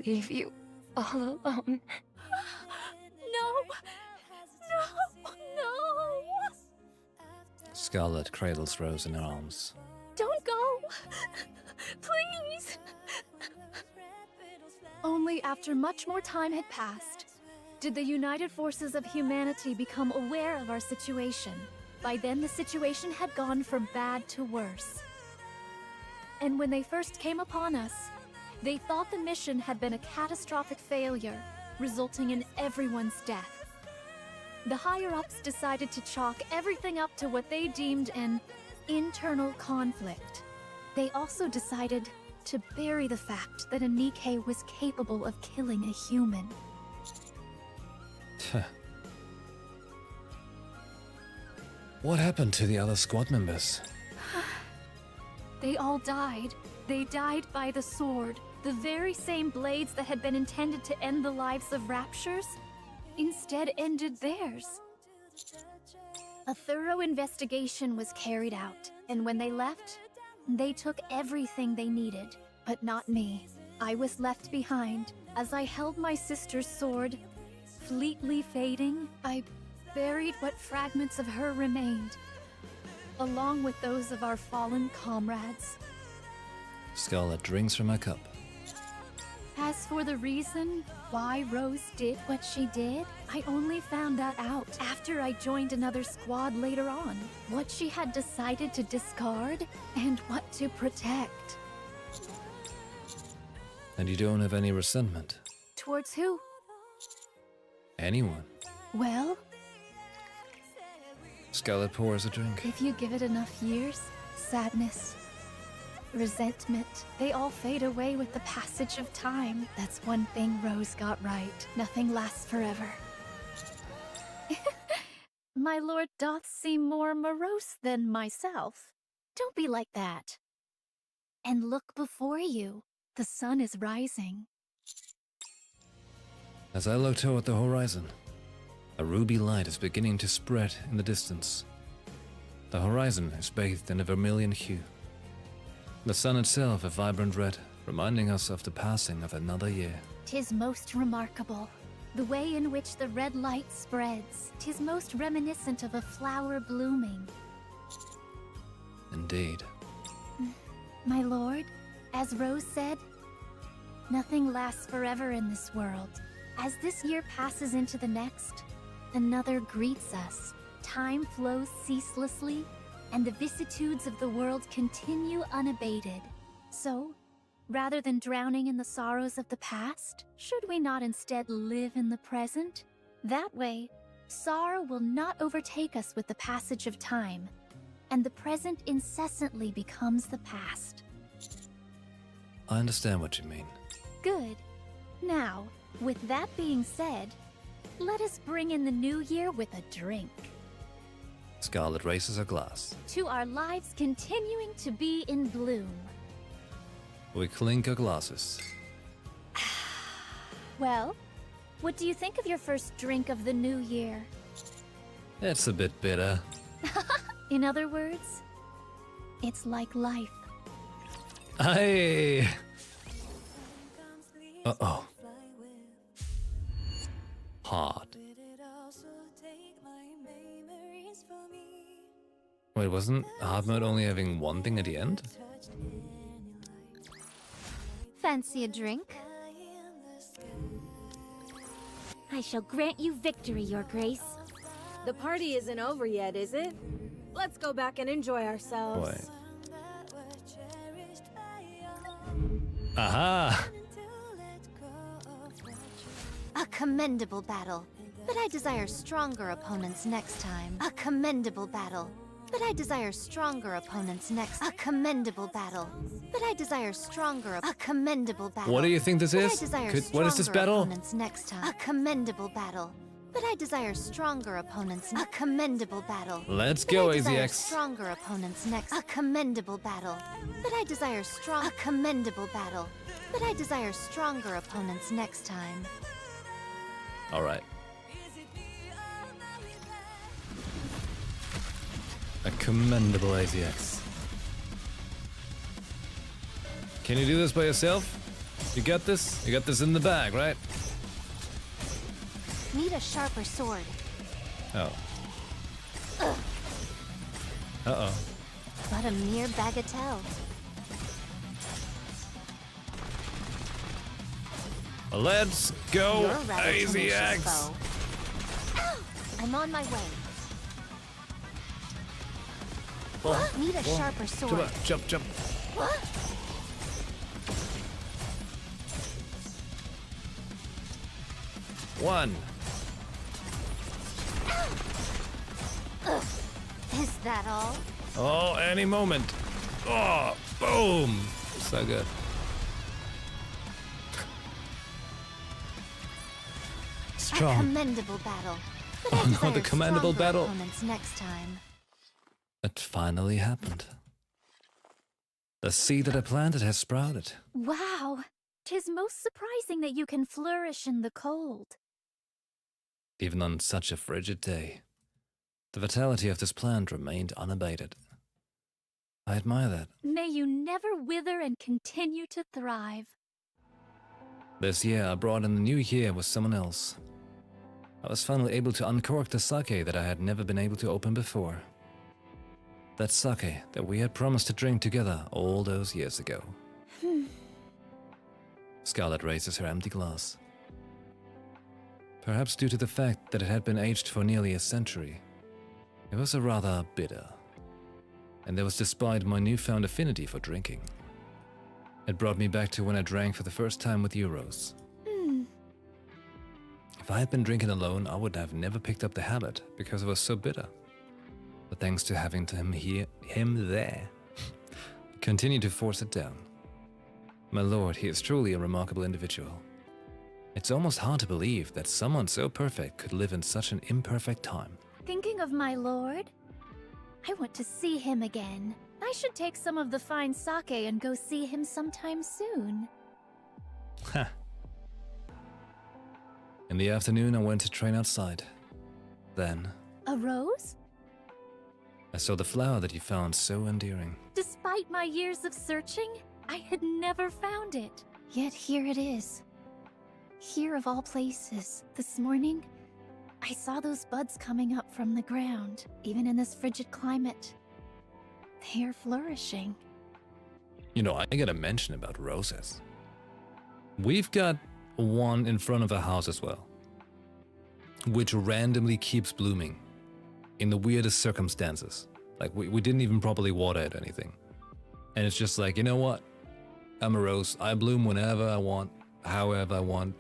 leave you all alone. No! No! No! Scarlet cradles Rose in her arms. Don't go! Please! Only after much more time had passed did the united forces of humanity become aware of our situation. By then, the situation had gone from bad to worse. And when they first came upon us, they thought the mission had been a catastrophic failure, resulting in everyone's death. The higher-ups decided to chalk everything up to what they deemed an internal conflict. They also decided to bury the fact that a Nikke was capable of killing a human. What happened to the other squad members? They all died. They died by the sword. The very same blades that had been intended to end the lives of Raptures instead ended theirs. A thorough investigation was carried out, and when they left, they took everything they needed, but not me. I was left behind. As I held my sister's sword, fleetly fading, I buried what fragments of her remained, along with those of our fallen comrades. Scarlet drinks from her cup. As for the reason why Rose did what she did, I only found that out after I joined another squad later on. What she had decided to discard and what to protect. And you don't have any resentment? Towards who? Anyone? Well, Scarlet pours a drink. if you give it enough years, sadness, resentment, they all fade away with the passage of time. That's one thing Rose got right. Nothing lasts forever. My lord doth seem more morose than myself. Don't be like that. And look before you. The sun is rising. As I look toward the horizon, a ruby light is beginning to spread in the distance. The horizon is bathed in a vermilion hue. The sun itself a vibrant red, reminding us of the passing of another year. 'Tis most remarkable. The way in which the red light spreads. 'Tis most reminiscent of a flower blooming. Indeed. My lord, as Rose said, nothing lasts forever in this world. As this year passes into the next, another greets us. Time flows ceaselessly, and the vicissitudes of the world continue unabated. So, rather than drowning in the sorrows of the past, should we not instead live in the present? That way, sorrow will not overtake us with the passage of time, and the present incessantly becomes the past. I understand what you mean. Good. Now, with that being said, let us bring in the new year with a drink. Scarlet raises her glass. To our lives continuing to be in bloom. We clink our glasses. Well, what do you think of your first drink of the new year? It's a bit bitter. In other words, it's like life. Aye. Uh-oh. Hard. Wait, wasn't hard mode only having one thing at the end? Fancy a drink? I shall grant you victory, Your Grace. The party isn't over yet, is it? Let's go back and enjoy ourselves. Wait. Aha! A commendable battle, but I desire stronger opponents next time. A commendable battle, but I desire stronger opponents next. A commendable battle, but I desire stronger. A commendable battle. What do you think this but I is? desire What is this stronger battle? Opponents next time. A commendable battle, but I desire stronger opponents. A commendable battle. Let's but go, I desire AZX. Stronger opponents next. A commendable battle, but I desire strong. A commendable battle, but I desire stronger opponents next time. Alright. A commendable AZX. Can you do this by yourself? You got this? You got this in the bag, right? Need a sharper sword. Oh. Uh-oh. But a mere bagatelle. Let's go, You're rather Easy tenacious, X. foe. I'm on my way. Need a sharper sword. Jump, jump, jump. One. Is that all? Oh, any moment. Oh, boom. So good. A Strong. commendable battle. But I Oh no, desire the commendable stronger battle. opponents next time. It finally happened. The seed that I planted has sprouted. Wow. 'Tis most surprising that you can flourish in the cold. Even on such a frigid day, the vitality of this plant remained unabated. I admire that. May you never wither and continue to thrive. This year, I brought in the new year with someone else. I was finally able to uncork the sake that I had never been able to open before. That sake that we had promised to drink together all those years ago. Scarlet raises her empty glass. Perhaps due to the fact that it had been aged for nearly a century, it was a rather bitter. And that was despite my newfound affinity for drinking. It brought me back to when I drank for the first time with you, Rose. If I had been drinking alone, I would have never picked up the habit because it was so bitter. But thanks to having him there, I continue to force it down. My lord, he is truly a remarkable individual. It's almost hard to believe that someone so perfect could live in such an imperfect time. Thinking of my lord? I want to see him again. I should take some of the fine sake and go see him sometime soon. Ha. In the afternoon, I went to train outside. Then, A rose? I saw the flower that you found so endearing. Despite my years of searching, I had never found it. Yet here it is. Here of all places. This morning, I saw those buds coming up from the ground, even in this frigid climate. They are flourishing. You know, I gotta mention about roses. We've got one in front of our house as well, which randomly keeps blooming in the weirdest circumstances. Like, we didn't even properly water it or anything. And it's just like, you know what? I'm a rose. I bloom whenever I want, however I want.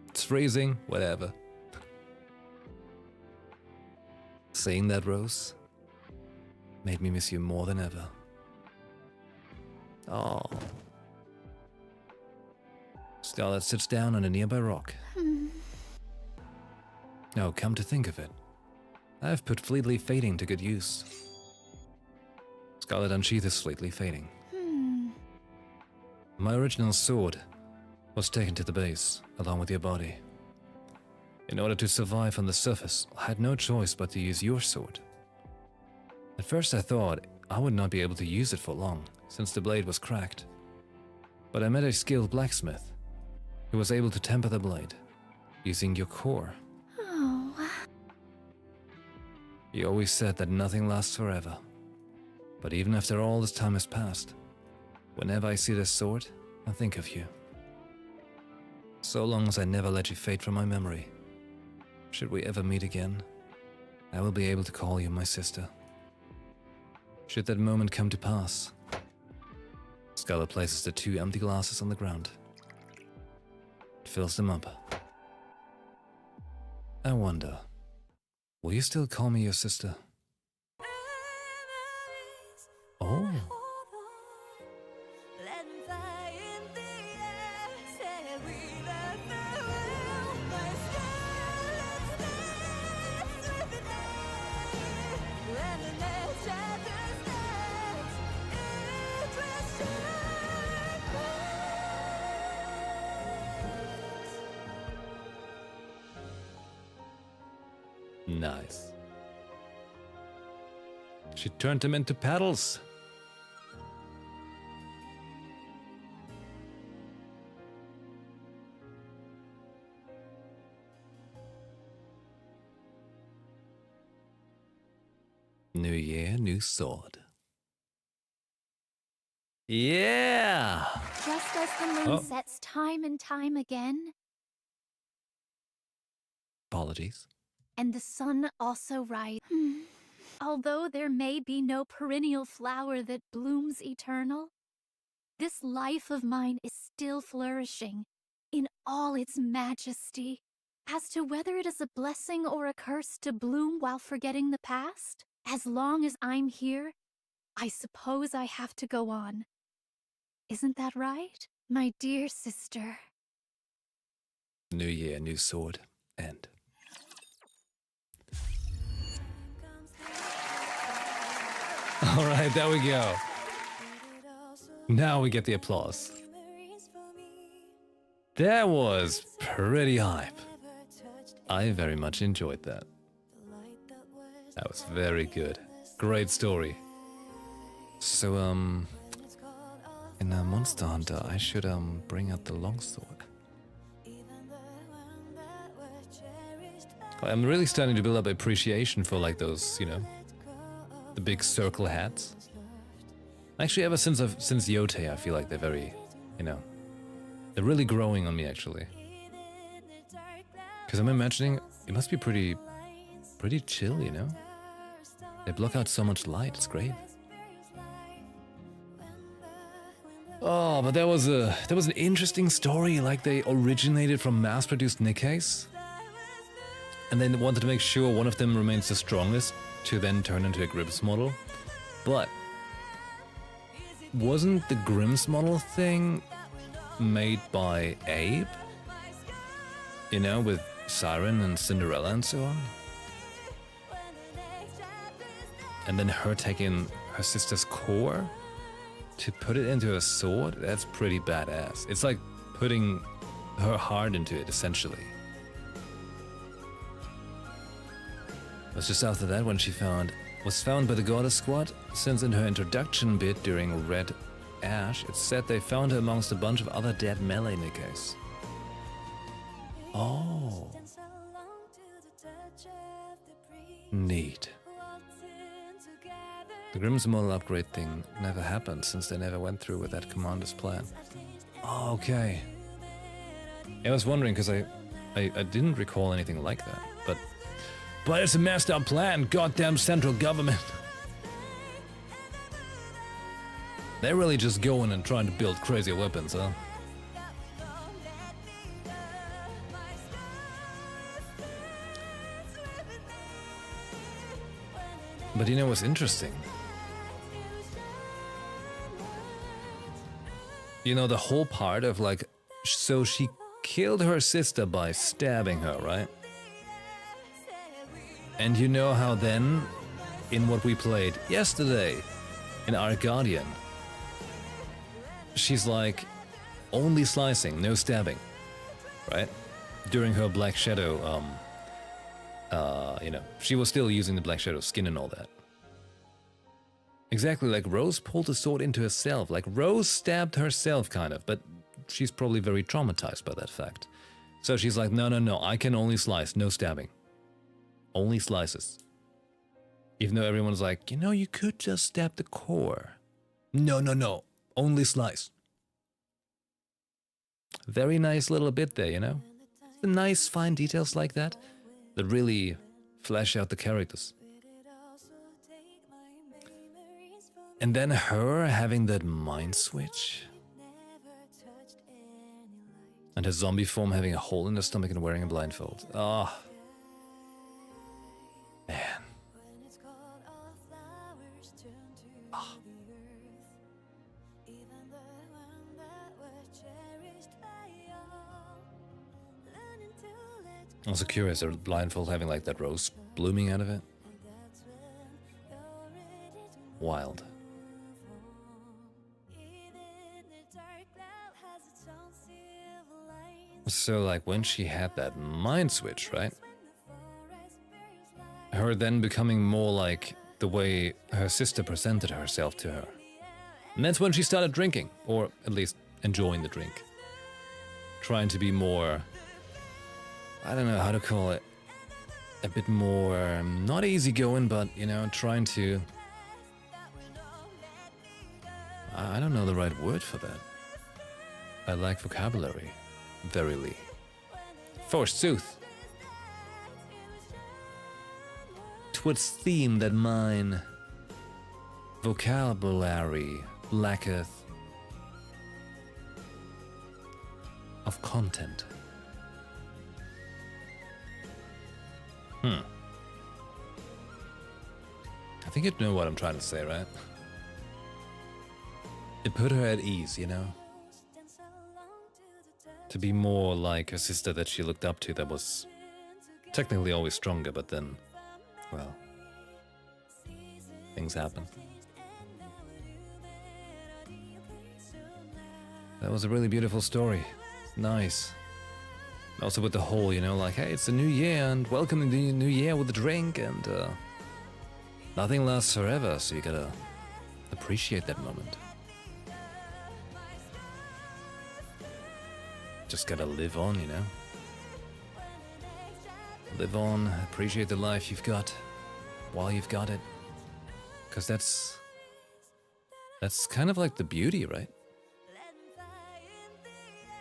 It's freezing, whatever. Seeing that rose made me miss you more than ever. Oh. Scarlet sits down on a nearby rock. Now, come to think of it, I've put Fleetly Fading to good use. Scarlet unsheathes Fleetly Fading. My original sword was taken to the base, along with your body. In order to survive on the surface, I had no choice but to use your sword. At first I thought I would not be able to use it for long, since the blade was cracked. But I met a skilled blacksmith, who was able to temper the blade, using your core. Oh. He always said that nothing lasts forever. But even after all this time has passed, whenever I see this sword, I think of you. So long as I never let you fade from my memory, should we ever meet again, I will be able to call you my sister. Should that moment come to pass, Scarlet places the 2 empty glasses on the ground. It fills them up. I wonder, will you still call me your sister? Oh. Nice. She turned them into paddles. New year, new sword. Yeah! Just as the moon Oh. sets time and time again, Apologies. and the sun also rises. Although there may be no perennial flower that blooms eternal, this life of mine is still flourishing in all its majesty. As to whether it is a blessing or a curse to bloom while forgetting the past, as long as I'm here, I suppose I have to go on. Isn't that right, my dear sister? New year, new sword. End. All right, there we go. Now we get the applause. That was pretty hype. I very much enjoyed that. That was very good. Great story. So, in Monster Hunter, I should, bring out the longsword. I'm really starting to build up appreciation for, like, those, you know, the big circle hats. Actually, ever since Yotei, I feel like they're very, you know, they're really growing on me, actually. Because I'm imagining it must be pretty chill, you know? They block out so much light, it's great. Oh, but there was an interesting story, like they originated from mass-produced Nikkeis. And then wanted to make sure one of them remains the strongest to then turn into a Grimm's model. But wasn't the Grimm's model thing made by Abe? You know, with Siren and Cinderella and so on? And then her taking her sister's core to put it into a sword? That's pretty badass. It's like putting her heart into it, essentially. It was just after that when she was found by the Goddess Squad, since in her introduction bit during Red Ash, it said they found her amongst a bunch of other dead melee Nikkeis. Oh. Neat. The Grimm's model upgrade thing never happened since they never went through with that commander's plan. Oh, okay. I was wondering because I didn't recall anything like that, but it's a messed up plan, goddamn central government. They're really just going and trying to build crazy weapons, huh? But you know what's interesting? You know, the whole part of like, so she killed her sister by stabbing her, right? And you know how then, in what we played yesterday, in Our Guardian, she's like, only slicing, no stabbing, right? During her Black Shadow, you know, she was still using the Black Shadow skin and all that. Exactly, like Rose pulled the sword into herself, like Rose stabbed herself, kind of, but she's probably very traumatized by that fact. So she's like, no, I can only slice, no stabbing. Only slices. Even though everyone's like, you know, you could just stab the core. No, only slice. Very nice little bit there, you know? The nice fine details like that that really flesh out the characters. And then her having that mind switch. And her zombie form having a hole in her stomach and wearing a blindfold. Ah. Man. Ah. I'm also curious, are blindfold having like that rose blooming out of it? Wild. So like when she had that mind switch, right? Her then becoming more like the way her sister presented herself to her. And that's when she started drinking, or at least enjoying the drink. Trying to be more, I don't know how to call it, a bit more, not easygoing, but, you know, trying to... I don't know the right word for that. I lack vocabulary, verily. Forsooth. 'Twas theme that mine vocabulary lacketh of content. I think you know what I'm trying to say, right? It put her at ease, you know? To be more like her sister that she looked up to that was technically always stronger, but then, well, things happen. That was a really beautiful story. Nice. Also with the whole, you know, like, hey, it's a new year and welcome to the new year with a drink and nothing lasts forever, so you gotta appreciate that moment. Just gotta live on, you know? Live on, appreciate the life you've got while you've got it. Because that's kind of like the beauty, right?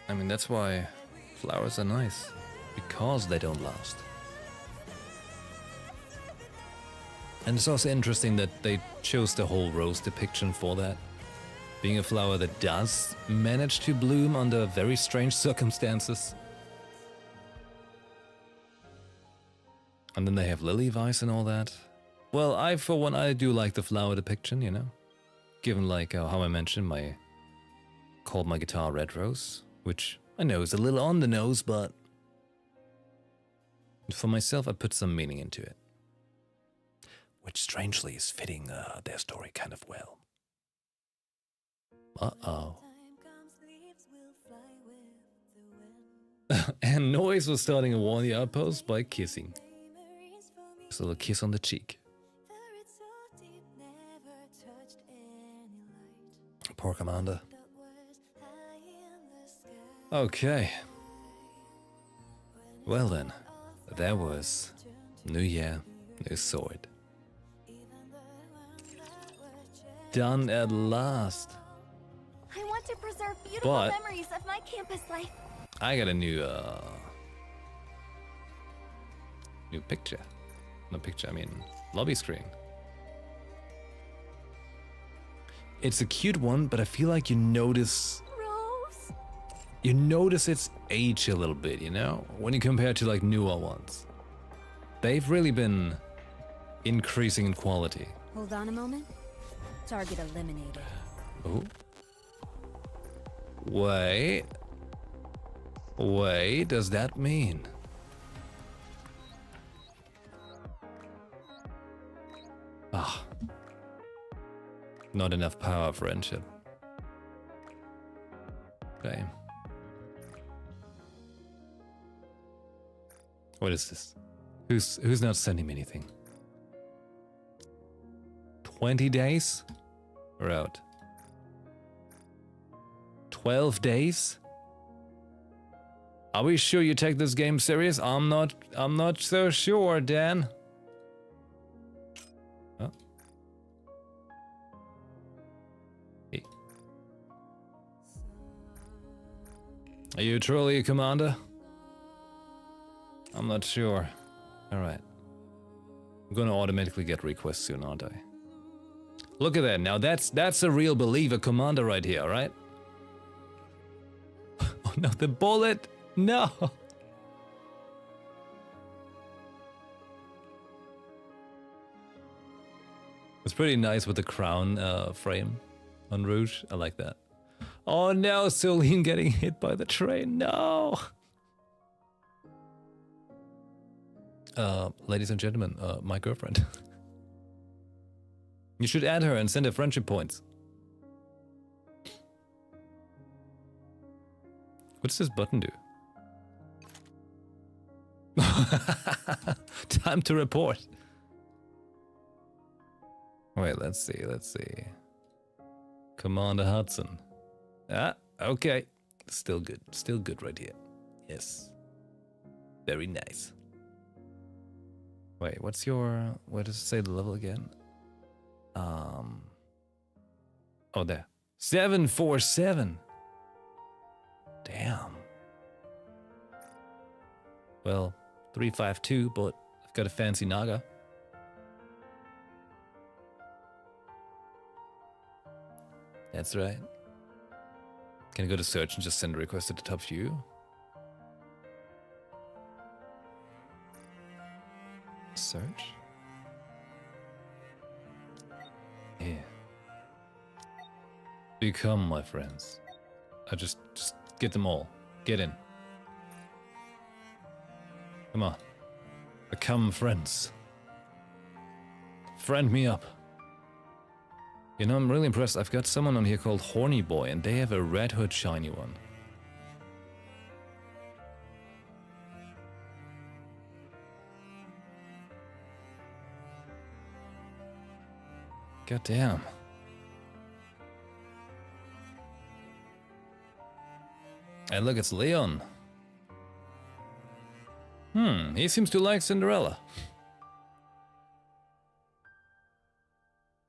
I mean, that's why flowers are nice, because they don't last. And it's also interesting that they chose the whole rose depiction for that. Being a flower that does manage to bloom under very strange circumstances. And then they have lily vice and all that. Well, for one, I do like the flower depiction, you know? Given like how I mentioned, called my guitar Red Rose, which I know is a little on the nose, but for myself, I put some meaning into it. Which strangely is fitting their story kind of well. Uh-oh. And Noise was starting a warning outpost by kissing. Just a little kiss on the cheek. Poor Commander. Okay. Well then, that was New Year, New Sword. Done at last. I want to preserve beautiful memories of my campus life. I got a new picture. No picture, I mean lobby screen. It's a cute one, but I feel like you notice its age a little bit, you know? When you compare to like newer ones. They've really been increasing in quality. Hold on a moment. Target eliminated. Oh. Wait, does that mean? Ah. Not enough power, friendship. Okay. What is this? Who's not sending me anything? 20 days? We're out. 12 days? Are we sure you take this game serious? I'm not so sure, Dan. Oh. Hey. Are you truly a commander? I'm not sure. Alright. I'm gonna automatically get requests soon, aren't I? Look at that. Now that's a real believer commander right here, right? Oh no, the bullet! No! It's pretty nice with the crown frame on Rouge. I like that. Oh no, Celine getting hit by the train. No! Ladies and gentlemen, my girlfriend. You should add her and send her friendship points. What does this button do? Time to report. Wait, let's see. Commander Hudson. Ah, okay. Still good right here. Yes. Very nice. Wait, what's your... What does it say the level again? Oh, there. 747. Damn. Well, 352, but I've got a fancy Naga. That's right. Can I go to search and just send a request to the top view? Search? Yeah. Become my friends. I just get them all. Get in. Come on. Become friends. Friend me up. You know, I'm really impressed. I've got someone on here called Horny Boy, and they have a Red Hood shiny one. God damn. Hey, look, it's Leon. He seems to like Cinderella.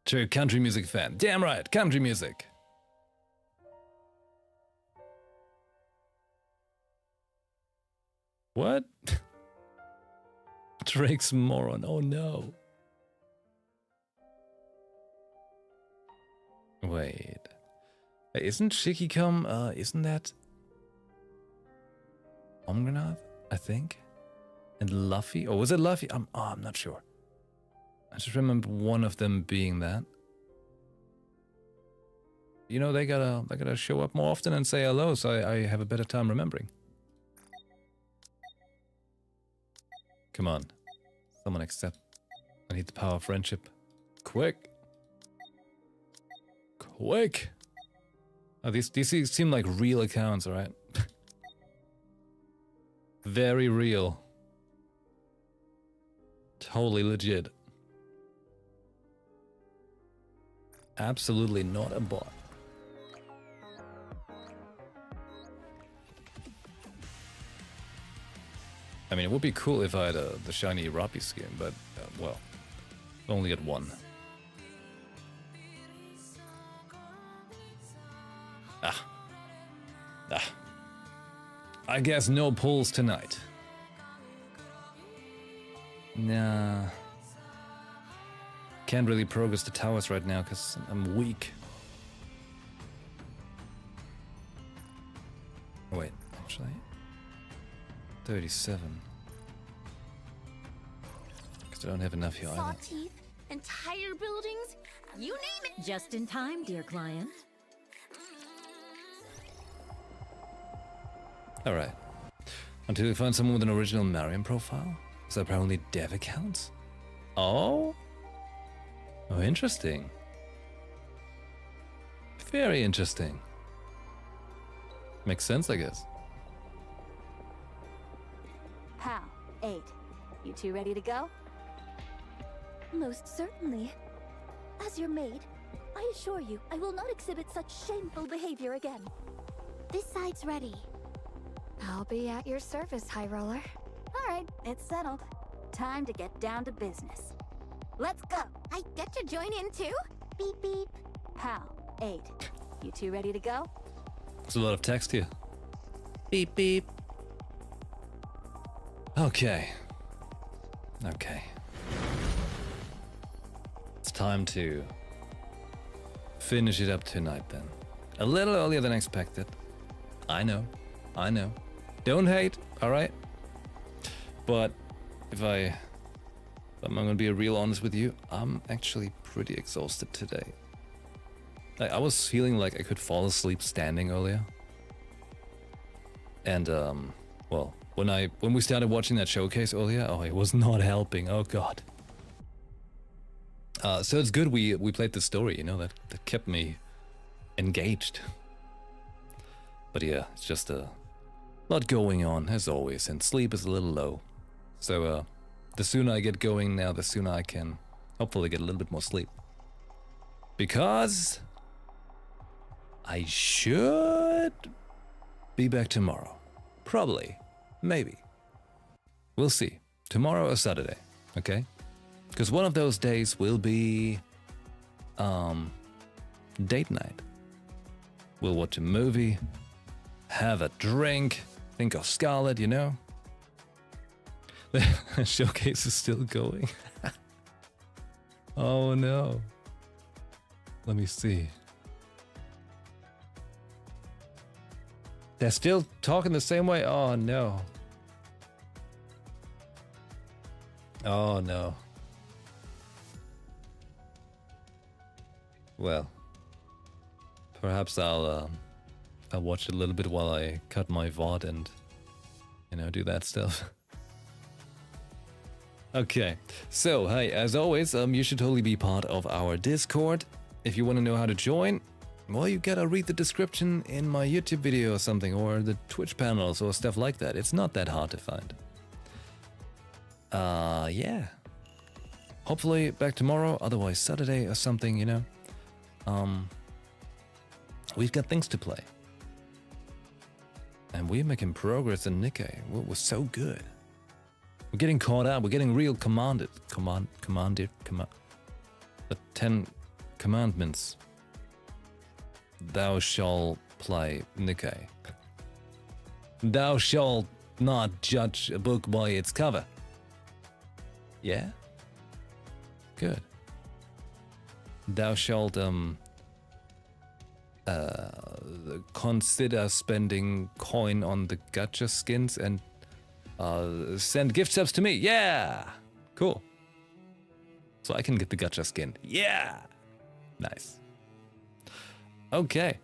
True country music fan. Damn right, country music. What? Drake's moron. Oh no. Wait. Isn't Shikicum, isn't that Omgranath, I think? And Luffy? Or was it Luffy? I'm not sure. I just remember one of them being that. You know, they gotta show up more often and say hello, so I have a better time remembering. Come on. Someone accept. I need the power of friendship. Quick. Quick. Oh, these seem like real accounts, alright? Very real. Totally legit. Absolutely not a bot. I mean, it would be cool if I had the shiny Rappi skin, but, well, only get one. I guess no pulls tonight. Nah. Can't really progress the towers right now because I'm weak. Oh, wait, actually. 37. Because I don't have enough here Saw either. teeth, entire buildings, you name it. Just in time, dear client. Alright. Until we find someone with an original Marion profile? Is that apparently dev accounts? Oh? Oh, interesting. Very interesting. Makes sense, I guess. Pal, 8. You two ready to go? Most certainly. As your maid, I assure you I will not exhibit such shameful behavior again. This side's ready. I'll be at your service, High Roller. All right, it's settled. Time to get down to business. Let's go. I get to join in too? Beep beep. Pal, 8. You two ready to go? There's a lot of text here. Beep beep. Okay. Okay. It's time to finish it up tonight then. A little earlier than expected. I know. I know. Don't hate, alright? But if I'm gonna be real honest with you, I'm actually pretty exhausted today. I was feeling like I could fall asleep standing earlier. And well, when we started watching that showcase earlier, oh, it was not helping. Oh god. So it's good we played the story, you know, that kept me engaged. But yeah, it's just a lot going on as always, and sleep is a little low. So the sooner I get going now, the sooner I can hopefully get a little bit more sleep. Because I should be back tomorrow. Probably. Maybe. We'll see. Tomorrow or Saturday. Okay? Because one of those days will be date night. We'll watch a movie, have a drink, think of Scarlet, you know? The showcase is still going. Oh no. Let me see. They're still talking the same way? Oh no. Oh no. Well, perhaps I'll watch it a little bit while I cut my VOD and, you know, do that stuff. Okay, so hey, as always, you should totally be part of our Discord. If you want to know how to join, well, you gotta read the description in my YouTube video or something, or the Twitch panels or stuff like that. It's not that hard to find. Yeah. Hopefully back tomorrow, otherwise Saturday or something, you know. We've got things to play. And we're making progress in Nikkei. We're so good. We're getting caught up. We're getting real commanded. The 10 commandments. Thou shalt play Nikkei. Thou shalt not judge a book by its cover. Yeah? Good. Thou shalt consider spending coin on the gacha skins and send gift subs to me. Yeah! Cool. So I can get the gacha skin. Yeah! Nice. Okay.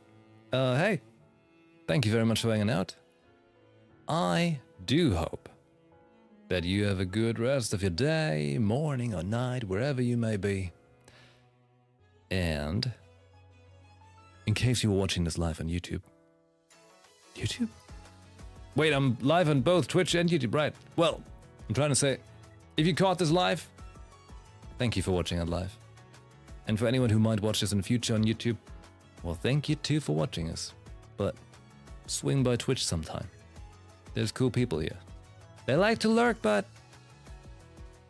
Hey. Thank you very much for hanging out. I do hope that you have a good rest of your day, morning or night, wherever you may be. And in case you were watching this live on YouTube. YouTube? Wait, I'm live on both Twitch and YouTube, right? Well, I'm trying to say, if you caught this live, thank you for watching it live. And for anyone who might watch this in the future on YouTube, well, thank you too for watching us. But swing by Twitch sometime. There's cool people here. They like to lurk, but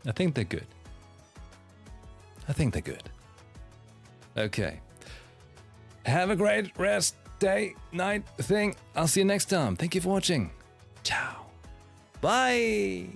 I think they're good. I think they're good. Okay. Have a great rest, day, night thing. I'll see you next time. Thank you for watching. Ciao. Bye.